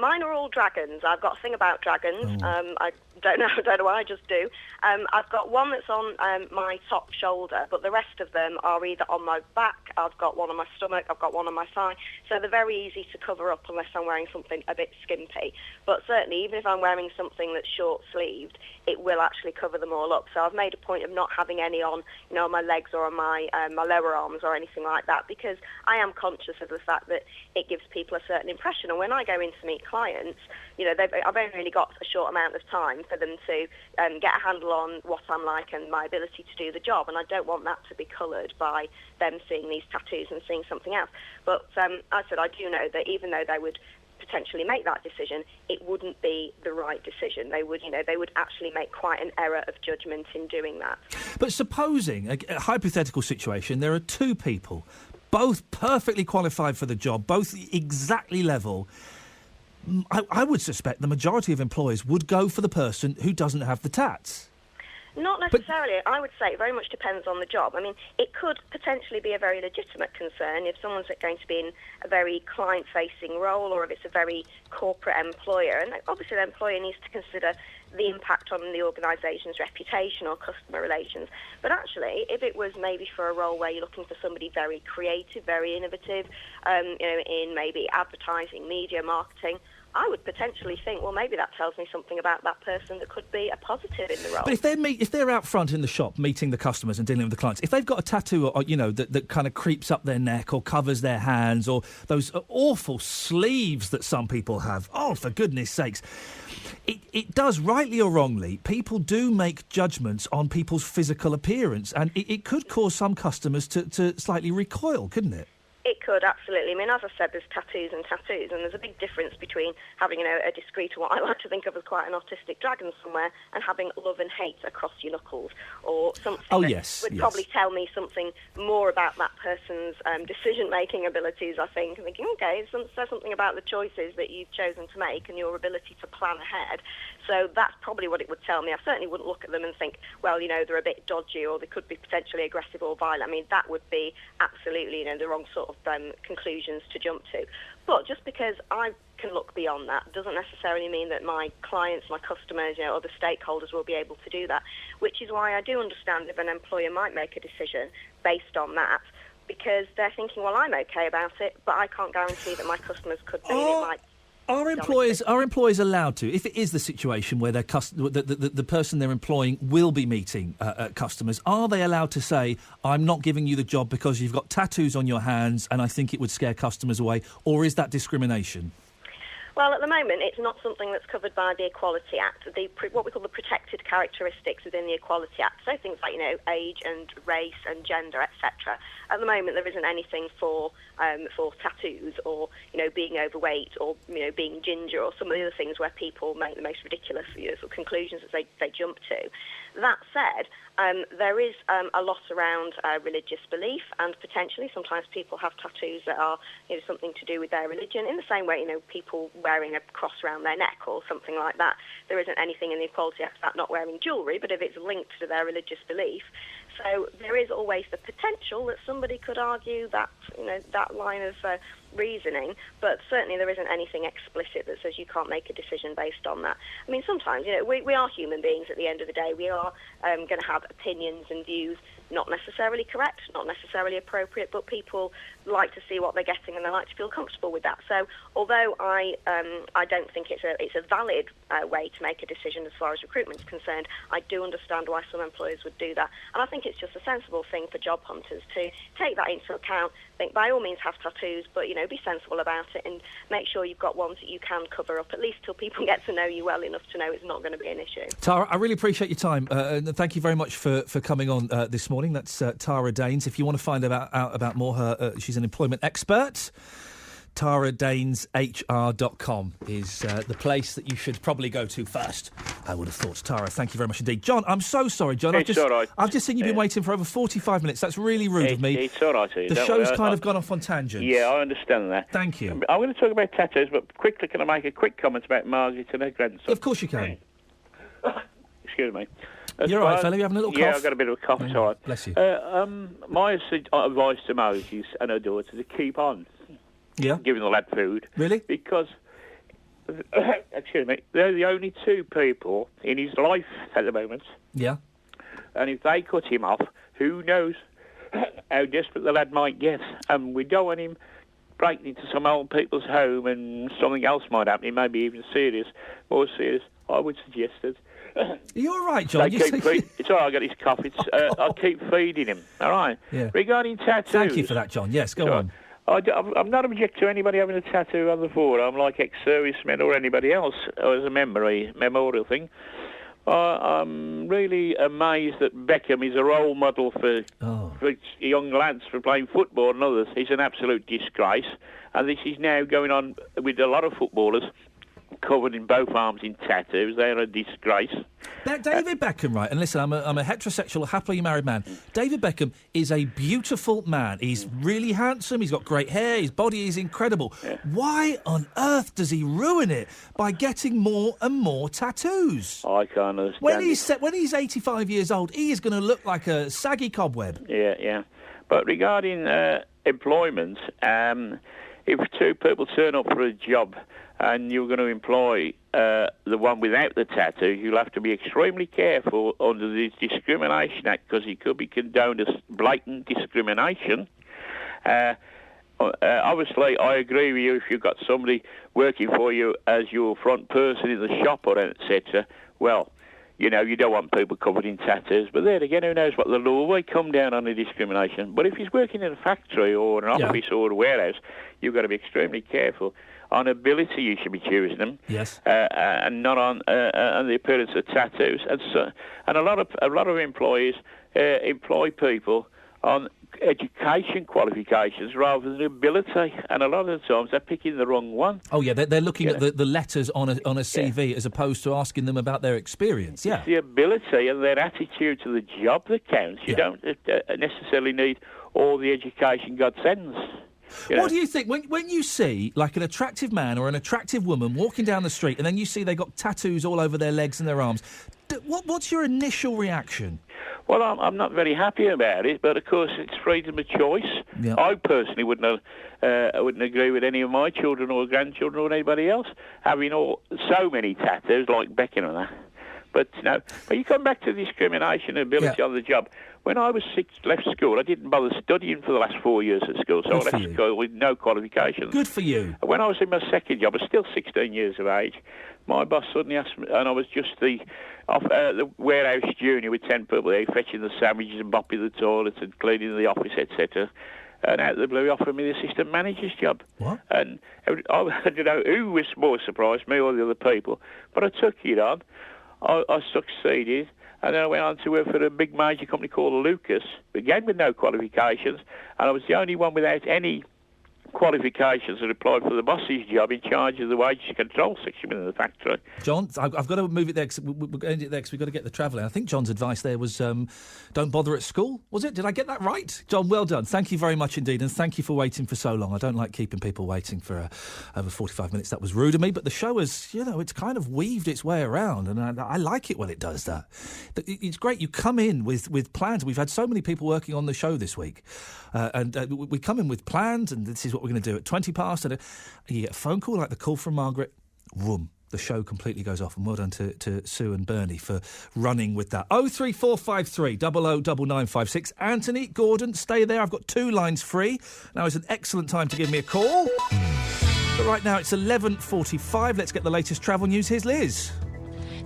Mine are all dragons. I've got a thing about dragons. I don't know why, I just do. I've got one that's on my top shoulder, but the rest of them are either on my back, I've got one on my stomach, I've got one on my thigh. So they're very easy to cover up unless I'm wearing something a bit skimpy. But certainly, even if I'm wearing something that's short-sleeved, it will actually cover them all up. So I've made a point of not having any on, on my legs or on my lower arms or anything like that, because I am conscious of the fact that it gives people a certain impression. And when I go in to meet clients, I've only really got a short amount of time for them to get a handle on what I'm like and my ability to do the job, and I don't want that to be coloured by them seeing these tattoos and seeing something else. But I said I do know that even though they would potentially make that decision, it wouldn't be the right decision. They would, they would actually make quite an error of judgment in doing that. But supposing, a hypothetical situation, there are two people, both perfectly qualified for the job, both exactly level. I would suspect the majority of employers would go for the person who doesn't have the tats. Not necessarily. I would say it very much depends on the job. I mean, it could potentially be a very legitimate concern if someone's going to be in a very client-facing role or if it's a very corporate employer. And obviously the employer needs to consider the impact on the organisation's reputation or customer relations. But actually, if it was maybe for a role where you're looking for somebody very creative, very innovative, in maybe advertising, media, marketing, I would potentially think, well, maybe that tells me something about that person that could be a positive in the role. But if they're out front in the shop meeting the customers and dealing with the clients, if they've got a tattoo, or, that kind of creeps up their neck or covers their hands, or those awful sleeves that some people have, oh, for goodness sakes, it does, rightly or wrongly, people do make judgments on people's physical appearance, and it could cause some customers to slightly recoil, couldn't it? It could, absolutely. I mean, as I said, there's tattoos and tattoos, and there's a big difference between having, a discreet, or what I like to think of as quite an artistic dragon somewhere, and having love and hate across your knuckles, or something would probably tell me something more about that person's decision-making abilities, I think, and thinking, OK, it says something about the choices that you've chosen to make and your ability to plan ahead. So that's probably what it would tell me. I certainly wouldn't look at them and think, well, they're a bit dodgy or they could be potentially aggressive or violent. I mean, that would be absolutely, the wrong sort of conclusions to jump to. But just because I can look beyond that doesn't necessarily mean that my clients, my customers, other stakeholders will be able to do that, which is why I do understand if an employer might make a decision based on that, because they're thinking, well, I'm okay about it, but I can't guarantee that my customers could be, and it might... Are employers allowed to, if it is the situation where the person they're employing will be meeting customers, are they allowed to say, I'm not giving you the job because you've got tattoos on your hands and I think it would scare customers away, or is that discrimination? Well, at the moment, it's not something that's covered by the Equality Act, what we call the protected characteristics within the Equality Act. So things like, age and race and gender, etc. At the moment, there isn't anything for tattoos or, being overweight or, being ginger or some of the other things where people make the most ridiculous sort of conclusions that they jump to. That said, there is a lot around religious belief, and potentially sometimes people have tattoos that are something to do with their religion, in the same way people wearing a cross around their neck or something like that. There isn't anything in the Equality Act about not wearing jewellery, but if it's linked to their religious belief. So there is always the potential that somebody could argue that that line of reasoning, but certainly there isn't anything explicit that says you can't make a decision based on that. I mean, sometimes we are human beings at the end of the day. We are going to have opinions and views, not necessarily correct, not necessarily appropriate, but people like to see what they're getting and they like to feel comfortable with that. So although I don't think it's a valid way to make a decision as far as recruitment is concerned, I do understand why some employers would do that. And I think it's just a sensible thing for job hunters to take that into account. Think by all means have tattoos, but be sensible about it and make sure you've got ones that you can cover up, at least till people get to know you well enough to know it's not going to be an issue. Tara, I really appreciate your time, and thank you very much for coming on this morning. That's Tara Daines. If you want to find out about more, she's an employment expert. TaraDainesHR.com is the place that you should probably go to first, I would have thought. Tara, thank you very much indeed. John, I'm so sorry, John. It's all right. I've just seen you've been waiting for over 45 minutes. That's really rude of me. It's all right. The show's kind of gone off on tangents. Yeah, I understand that. Thank you. I'm going to talk about tattoos, but quickly, can I make a quick comment about Margaret and her grandson? Of course you can. Excuse me. You're all right, fella? You having a little cough? Yeah, I've got a bit of a cough. It's all right. Bless you. My advice to Margaret and her daughter to keep on giving the lad food. Really? Because, excuse me, they're the only two people in his life at the moment. Yeah. And if they cut him off, who knows how desperate the lad might get. And we don't want him breaking into some old people's home and something else might happen, maybe even more serious. I would suggest that. You're all right, John. It's all right, I got his cough. I'll keep feeding him, all right? Yeah. Regarding tattoos... Thank you for that, John. Yes, go on. I'm not object to anybody having a tattoo on the forearm, like ex-servicemen or anybody else, as a memorial thing. I'm really amazed that Beckham is a role model for young lads for playing football and others. He's an absolute disgrace. And this is now going on with a lot of footballers covered in both arms in tattoos. They're a disgrace. David Beckham, right? And listen, I'm a heterosexual, happily married man. David Beckham is a beautiful man. He's really handsome. He's got great hair. His body is incredible. Yeah. Why on earth does he ruin it by getting more and more tattoos? I can't understand. When he's 85 years old, he is going to look like a saggy cobweb. Yeah. But regarding employment, if two people turn up for a job and you're going to employ the one without the tattoo, you'll have to be extremely careful under the Discrimination Act, because it could be condoned as blatant discrimination. Obviously, I agree with you if you've got somebody working for you as your front person in the shop or etc. Well, you don't want people covered in tattoos. But then again, who knows what the law will come down on the discrimination. But if he's working in a factory or an office or a warehouse, you've got to be extremely careful. On ability, you should be choosing them. Yes. And not on the appearance of tattoos. And a lot of employees employ people on education qualifications rather than ability, and a lot of the times they're picking the wrong one. Oh yeah, they're looking at the letters on a CV as opposed to asking them about their experience. Yeah, it's the ability and their attitude to the job that counts. You don't necessarily need all the education God sends. What do you think when you see like an attractive man or an attractive woman walking down the street and then you see they got tattoos all over their legs and their arms? What's your initial reaction? Well, I'm not very happy about it, but of course it's freedom of choice. Yeah. I personally wouldn't agree with any of my children or grandchildren or anybody else having so many tattoos like Beckham and that. But you come back to discrimination and ability on the job. When I was left school, I didn't bother studying for the last 4 years at school, so I left school with no qualifications. Good for you. When I was in my second job, I was still 16 years of age. My boss suddenly asked me, and I was just the warehouse junior with 10 people there, fetching the sandwiches and mopping the toilets and cleaning the office, etc. And out of the blue, he offered me the assistant manager's job. What? And I don't know who was more surprised, me or the other people, but I took it on. I succeeded, and then I went on to work for a big major company called Lucas, again with no qualifications, and I was the only one without any qualifications that applied for the boss's job in charge of the wages control section within the factory. John, I've got to move it there because we're going to end it there because we've got to get the travelling. I think John's advice there was don't bother at school, was it? Did I get that right? John, well done. Thank you very much indeed, and thank you for waiting for so long. I don't like keeping people waiting for over 45 minutes. That was rude of me, but the show has, it's kind of weaved its way around, and I like it when it does that. It's great. You come in with plans. We've had so many people working on the show this week, and we come in with plans, and this is what we're going to do at 20 past, and you get a phone call like the call from Margaret. Whoom. The show completely goes off, and well done to Sue and Bernie for running with that. 03453 009956. Anthony, Gordon, stay there. I've got 2 lines free. Now is an excellent time to give me a call. But right now it's 11:45. Let's get the latest travel news. Here's Liz.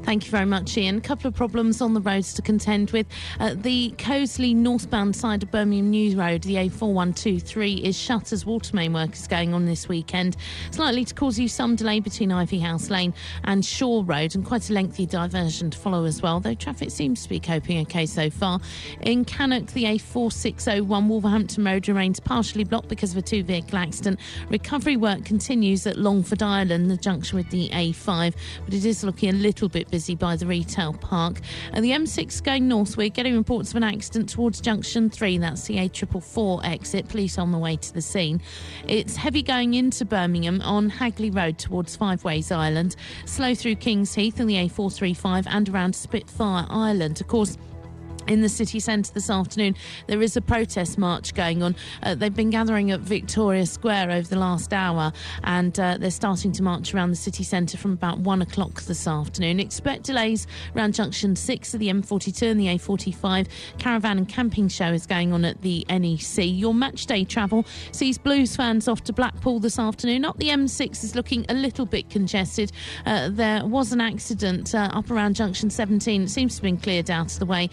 Thank you very much, Ian. A couple of problems on the roads to contend with. The Coseley northbound side of Birmingham New Road, the A4123, is shut as water main work is going on this weekend. It's likely to cause you some delay between Ivy House Lane and Shaw Road, and quite a lengthy diversion to follow as well, though traffic seems to be coping OK so far. In Cannock, the A4601 Wolverhampton Road remains partially blocked because of a 2-vehicle accident. Recovery work continues at Longford Island, the junction with the A5, but it is looking a little bit busy by the retail park. The M6 going north, we're getting reports of an accident towards junction 3. That's the A444 exit. Police on the way to the scene. It's heavy going into Birmingham on Hagley Road towards Five Ways Island. Slow through Kings Heath and the A435 and around Spitfire Island. Of course, in the city centre this afternoon, there is a protest march going on. They've been gathering at Victoria Square over the last hour, and they're starting to march around the city centre from about 1 o'clock this afternoon. Expect delays around junction 6 of the M42 and the A45. Caravan and camping show is going on at the NEC. Your match day travel sees Blues fans off to Blackpool this afternoon. Up the M6 is looking a little bit congested. There was an accident up around junction 17. It seems to have been cleared out of the way,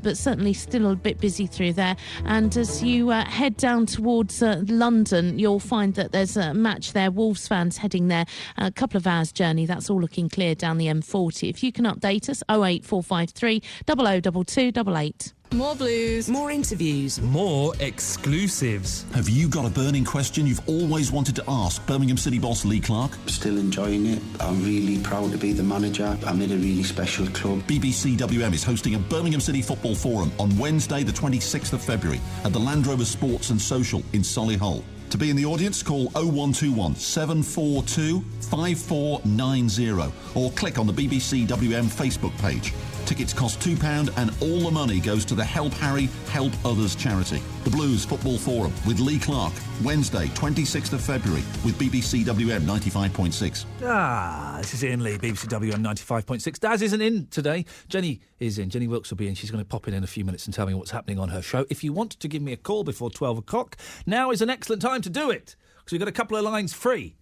but certainly still a bit busy through there. And as you head down towards London, you'll find that there's a match there. Wolves fans heading there. A couple of hours' journey. That's all looking clear down the M40. If you can update us, 08453 002288. More blues. More interviews. More exclusives. Have you got a burning question you've always wanted to ask Birmingham City boss Lee Clark? Still enjoying it. I'm really proud to be the manager. I'm in a really special club. BBC WM is hosting a Birmingham City Football Forum on Wednesday the 26th of February at the Land Rover Sports and Social in Solihull. To be in the audience, call 0121 742 5490 or click on the BBC WM Facebook page. Tickets cost £2 and all the money goes to the Help Harry, Help Others charity. The Blues Football Forum with Lee Clark, Wednesday, 26th of February with BBC WM 95.6. This is Ian Lee, BBC WM 95.6. Daz isn't in today. Jenny is in. Jenny Wilkes will be in. She's going to pop in a few minutes and tell me what's happening on her show. If you want to give me a call before 12 o'clock, now is an excellent time to do it, because we've got a couple of lines free.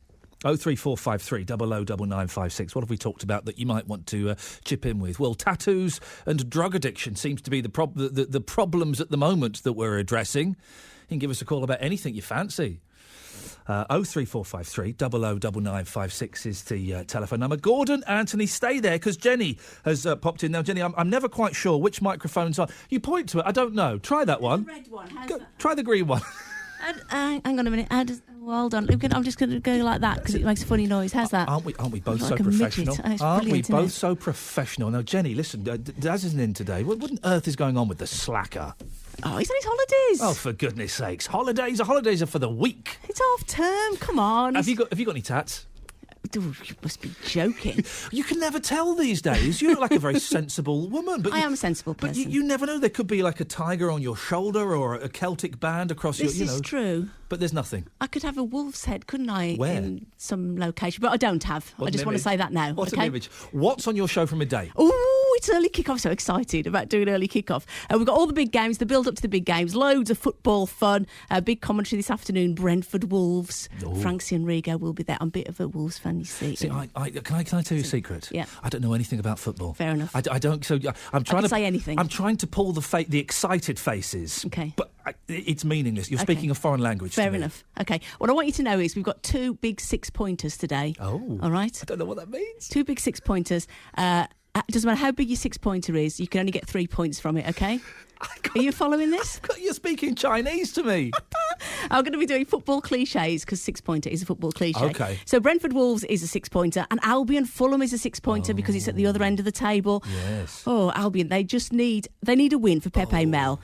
03453 009956. What have we talked about that you might want to chip in with? Well, tattoos and drug addiction seems to be the problems at the moment that we're addressing. You can give us a call about anything you fancy. 03453 009956 is the telephone number. Gordon, Anthony, stay there, because Jenny has popped in. Now, Jenny, I'm never quite sure which microphone's on. You point to it. I don't know. Try that one. The red one. Try the green one. Hang on a minute. Hold on. I'm just going to go like that because it makes a funny noise. How's that? Aren't we both like so professional? Aren't we both so professional? Now, Jenny, listen, Daz isn't in today. What on earth is going on with the slacker? Oh, he's on his holidays. Oh, for goodness sakes. Holidays are for the week. It's half term. Come on. Have you got any tats? You must be joking. You can never tell these days. You look like a very sensible woman. But I am a sensible person. But you never know. There could be like a tiger on your shoulder or a Celtic band across this your... This is true. But there's nothing. I could have a wolf's head, couldn't I? Where? In some location. But I don't have. I just want to say that now. What an image. What's on your show for midday? Oh, it's early kick-off. So excited about doing early kick-off. We've got all the big games, the build-up to the big games, loads of football fun, big commentary this afternoon, Brentford Wolves. Ooh. Frank Cianrigo will be there. I'm a bit of a Wolves fan, you see. See, can I tell you a secret? Yeah. I don't know anything about football. Fair enough. I don't. So I'm trying I can to say anything. I'm trying to pull the excited faces. Okay. But it's meaningless. You're speaking a foreign language. Fair to me. enough. Okay. What I want you to know is we've got 2 big 6-pointers today. Oh. All right. I don't know what that means. 2 big 6-pointers. Doesn't matter how big your 6-pointer is, you can only get 3 points from it, okay? Are you following this? You're speaking Chinese to me. I'm going to be doing football cliches because 6-pointer is a football cliche. Okay. So Brentford Wolves is a 6-pointer and Albion Fulham is a 6-pointer because it's at the other end of the table. Yes. Oh, Albion, they need a win for Pepe Mel.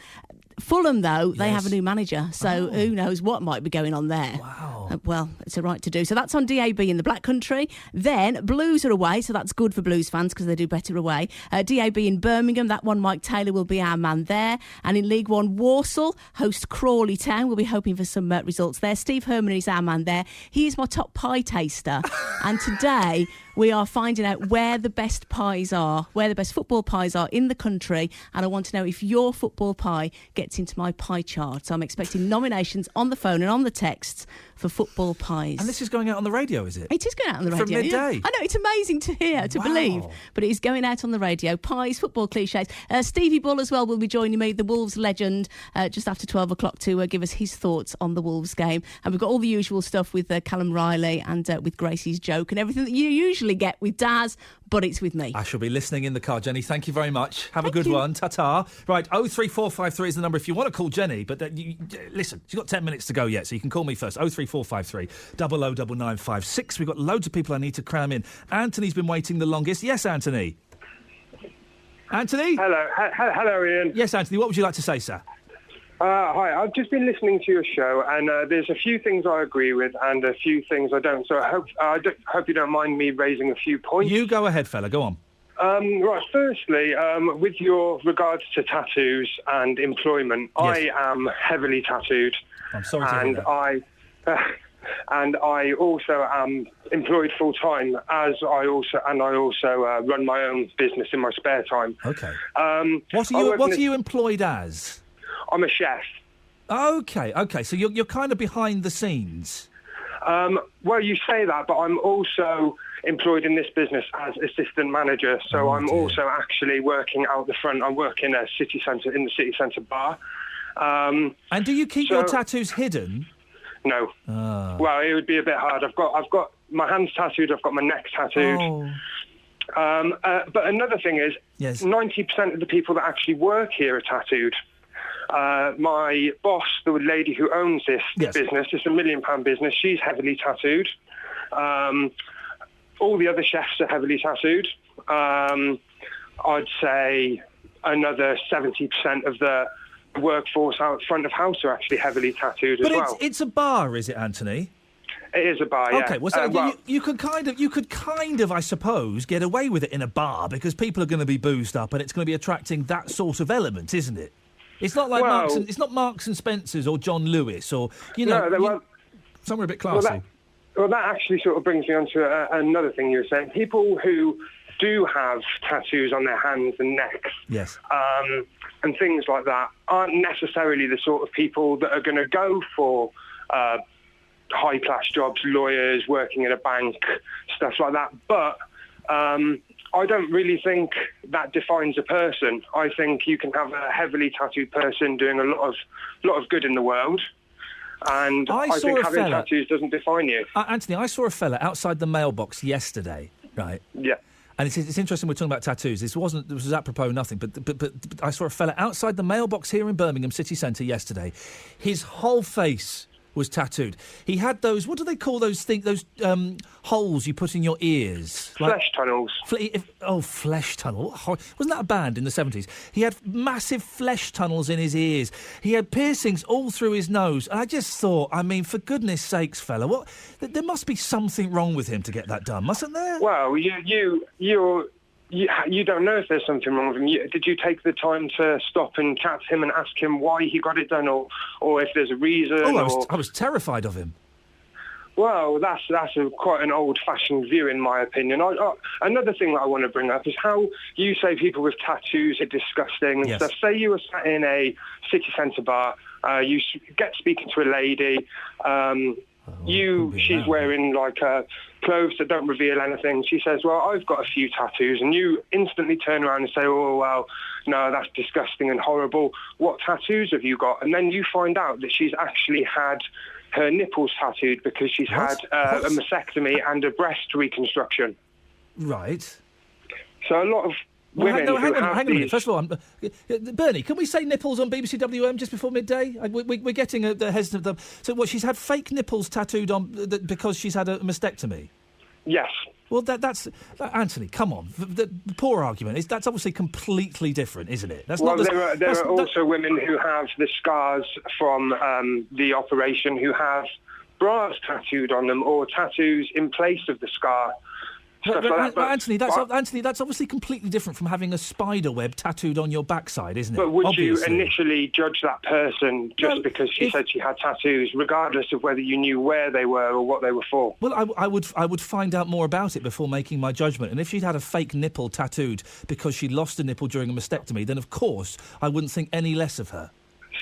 Fulham, though, they have a new manager, so who knows what might be going on there. Wow. Well, it's a right to do. So that's on DAB in the Black Country. Then Blues are away, so that's good for Blues fans because they do better away. DAB in Birmingham, that one, Mike Taylor will be our man there. And in League One, Walsall host Crawley Town. We'll be hoping for some results there. Steve Herman is our man there. He is my top pie taster. And today we are finding out where the best pies are, where the best football pies are in the country. And I want to know if your football pie gets into my pie chart. So I'm expecting nominations on the phone and on the texts for football pies. And this is going out on the radio, is it? It is going out on the radio. From midday? Yeah. I know, it's amazing to hear, to believe. But it is going out on the radio. Pies, football cliches. Stevie Bull as well will be joining me, the Wolves legend, just after 12 o'clock to give us his thoughts on the Wolves game. And we've got all the usual stuff with Callum Riley and with Gracie's joke and everything that you usually get with Daz, but it's with me. I shall be listening in the car, Jenny. Thank you very much. Have a good one. Ta-ta. Right, 03453 is the number if you want to call Jenny, but listen, she's got 10 minutes to go yet, so you can call me first. 03453 009956. We've got loads of people I need to cram in. Anthony's been waiting the longest. Yes, Anthony. Anthony? Hello, Ian. Yes, Anthony, what would you like to say, sir? Hi, I've just been listening to your show, and there's a few things I agree with and a few things I don't. So I hope you don't mind me raising a few points. You go ahead, fella. Go on. Right, firstly, with your regards to tattoos and employment, yes. I am heavily tattooed. I'm sorry to hear that. And I also am employed full time, as I also run my own business in my spare time. Okay. What are you employed as? I'm a chef. Okay. So you're kind of behind the scenes. Well, you say that, but I'm also employed in this business as assistant manager. So I'm also actually working out the front. I work in the city centre bar. And do you keep your tattoos hidden? No. Well, it would be a bit hard. I've got my hands tattooed. I've got my neck tattooed. But another thing is, 90% of the people that actually work here are tattooed. My boss, the lady who owns this business, it's a £1 million business. She's heavily tattooed. All the other chefs are heavily tattooed. I'd say another 70% of the workforce out front of house are actually heavily tattooed as well. But it's a bar, is it, Anthony? It is a bar, yeah. Okay, well, so you could kind of, I suppose, get away with it in a bar because people are going to be boozed up and it's going to be attracting that sort of element, isn't it? It's not like Marks and Spencer's or John Lewis or somewhere a bit classy. Well, that actually sort of brings me on to another thing you were saying. People who do have tattoos on their hands and necks, and things like that, aren't necessarily the sort of people that are going to go for high-class jobs, lawyers, working in a bank, stuff like that. But I don't really think that defines a person. I think you can have a heavily tattooed person doing a lot of good in the world. And I think having tattoos doesn't define you. Anthony, I saw a fella outside the mailbox yesterday, right? Yeah. And it's interesting we're talking about tattoos. This was apropos nothing, but I saw a fella outside the mailbox here in Birmingham city centre yesterday. His whole face was tattooed. He had those, what do they call those things, those holes you put in your ears? Flesh tunnels. Flesh tunnel. Wasn't that a band in the 70s? He had massive flesh tunnels in his ears. He had piercings all through his nose. And I just thought, I mean, for goodness sakes, fella, there must be something wrong with him to get that done, mustn't there? Well, you don't know if there's something wrong with him. Did you take the time to stop and chat to him and ask him why he got it done, or if there's a reason? I was terrified of him. Well, that's quite an old-fashioned view, in my opinion. Another thing that I want to bring up is how you say people with tattoos are disgusting and stuff. Say you were sat in a city centre bar, you get speaking to a lady, she's wearing clothes that don't reveal anything. She says, well, I've got a few tattoos, and you instantly turn around and say, oh, well, no, that's disgusting and horrible. What tattoos have you got? And then you find out that she's actually had her nipples tattooed because she's had a mastectomy and a breast reconstruction. Right. So a lot of women hang on a minute. First of all, Bernie, can we say nipples on BBC WM just before midday? We're getting hesitant. So what, she's had fake nipples tattooed on because she's had a mastectomy? Yes. Well, that's Anthony, come on. The poor argument that's obviously completely different, isn't it? There are also women who have the scars from the operation who have bras tattooed on them or tattoos in place of the scar. Anthony, that's obviously completely different from having a spider web tattooed on your backside, isn't it? But would you initially judge that person just because she said she had tattoos, regardless of whether you knew where they were or what they were for? Well, I would find out more about it before making my judgment. And if she'd had a fake nipple tattooed because she lost a nipple during a mastectomy, then of course I wouldn't think any less of her.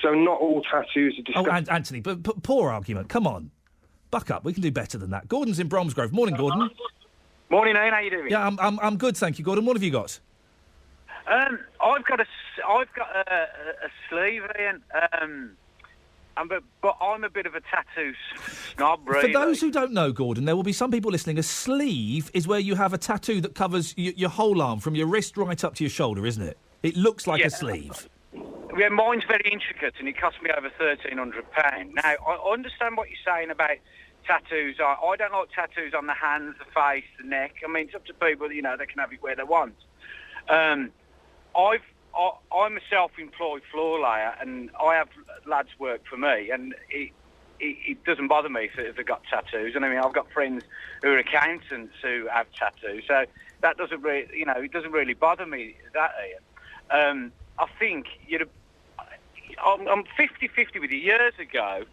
So not all tattoos are disgusting. Oh, Anthony, but poor argument. Come on, buck up. We can do better than that. Gordon's in Bromsgrove. Morning, Gordon. Morning, Ian. How you doing? Yeah, I'm good, thank you, Gordon. What have you got? I've got a sleeve, Ian. But I'm a bit of a tattoo snob, really. For those who don't know, Gordon, there will be some people listening. A sleeve is where you have a tattoo that covers your whole arm, from your wrist right up to your shoulder, isn't it? It looks like a sleeve. Yeah, mine's very intricate, and it cost me over £1,300. Now, I understand what you're saying about tattoos. I don't like tattoos on the hands, the face, the neck. I mean, it's up to people, they can have it where they want. I'm a self-employed floor layer, and I have lads work for me, and it doesn't bother me if they've got tattoos. And I mean, I've got friends who are accountants who have tattoos, so that doesn't really, it doesn't really bother me, that, Ian. I think I'm 50-50 with you. Years ago,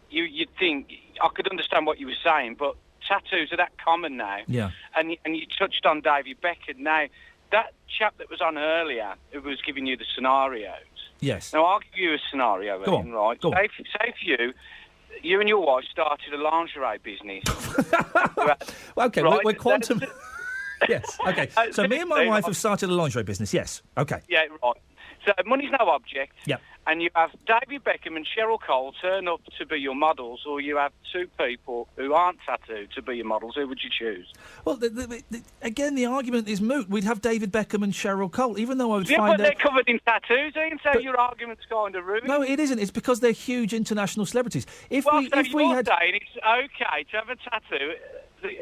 you'd think I could understand what you were saying, but tattoos are that common now. Yeah. And you touched on David Beckham. Now, that chap that was on earlier, who was giving you the scenarios. Yes. Now, I'll give you a scenario, Go Ian, on. right? Go on. Say for you and your wife started a lingerie business. Okay, right? we're quantum... Yes, okay. So me and my wife have started a lingerie business, yes. Okay. Yeah, right. So money's no object. Yep. And you have David Beckham and Cheryl Cole turn up to be your models, or you have two people who aren't tattooed to be your models. Who would you choose? Well, again, the argument is moot. We'd have David Beckham and Cheryl Cole, even though I would find but they're covered in tattoos, Ian, so your argument's kind of ruined. No, it isn't. It's because they're huge international celebrities. Saying it's okay to have a tattoo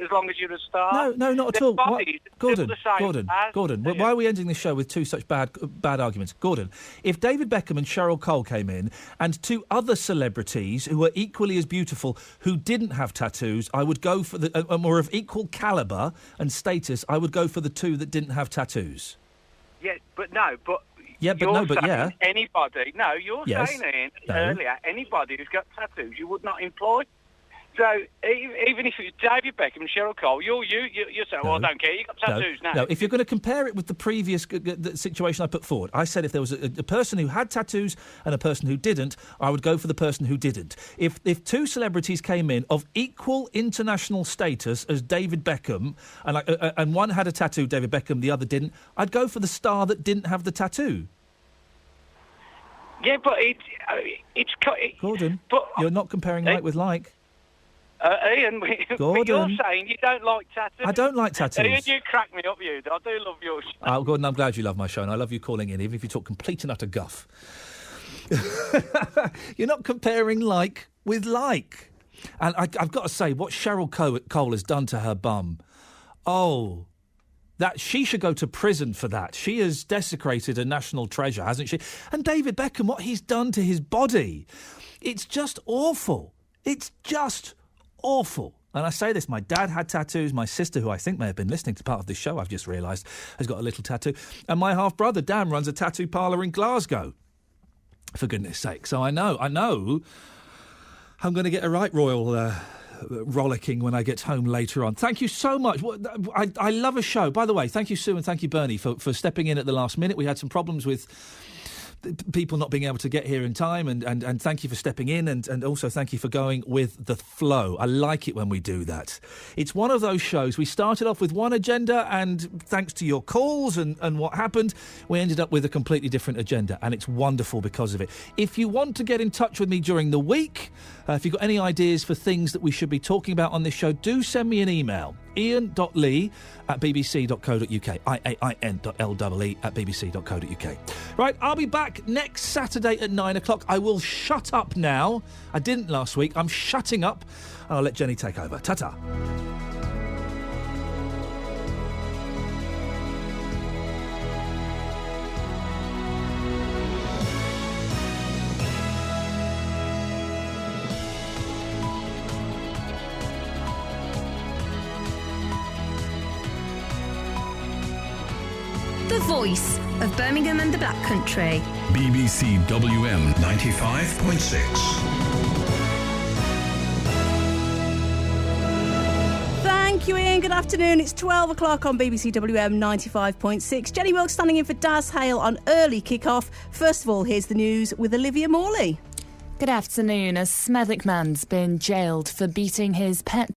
as long as you're a star. No, not at Their all. bodies are still the same Gordon. Why are we ending this show with two such bad arguments? Gordon, if David Beckham and Cheryl Cole came in and two other celebrities who were equally as beautiful who didn't have tattoos, I would go for the more of equal calibre and status. I would go for the two that didn't have tattoos. Yeah, but no, but. Yeah, but no, but yeah. Anybody? No, you're saying Ian, earlier. Anybody who's got tattoos, you would not employ. So even if it's David Beckham and Cheryl Cole, you're saying, well, I don't care, you've got tattoos now. No, if you're going to compare it with the previous the situation I put forward, I said if there was a person who had tattoos and a person who didn't, I would go for the person who didn't. If two celebrities came in of equal international status as David Beckham, and one had a tattoo, David Beckham, the other didn't, I'd go for the star that didn't have the tattoo. Yeah, but Gordon, you're not comparing like with like. Ian, but you're saying you don't like tattoos. I don't like tattoos. Ian, you crack me up, you. I do love your show. Gordon, I'm glad you love my show, and I love you calling in, even if you talk complete and utter guff. You're not comparing like with like. And I've got to say, what Cheryl Cole has done to her bum, that she should go to prison for that. She has desecrated a national treasure, hasn't she? And David Beckham, what he's done to his body, it's just awful. It's just awful. And I say this, my dad had tattoos. My sister, who I think may have been listening to part of this show, I've just realised, has got a little tattoo. And my half-brother, Dan, runs a tattoo parlour in Glasgow, for goodness sake. So I know I'm going to get a right royal rollicking when I get home later on. Thank you so much. I love a show. By the way, thank you, Sue, and thank you, Bernie, for stepping in at the last minute. We had some problems with people not being able to get here in time, and thank you for stepping in, and also thank you for going with the flow. I like it when we do that. It's one of those shows. We started off with one agenda, and thanks to your calls and what happened, we ended up with a completely different agenda, and it's wonderful because of it. If you want to get in touch with me during the week, if you've got any ideas for things that we should be talking about on this show, do send me an email. iain.lee@bbc.co.uk. iain.lee@bbc.co.uk. Right, I'll be back next Saturday at 9 o'clock. I will shut up now. I didn't last week. I'm shutting up. And I'll let Jenny take over. Ta-ta. The voice of Birmingham and the Black Country. BBC WM 95.6. Thank you, Ian. Good afternoon. It's 12 o'clock on BBC WM 95.6. Jenny Wilkes standing in for Daz Hale on early kick-off. First of all, here's the news with Olivia Morley. Good afternoon. A Smethwick man's been jailed for beating his pet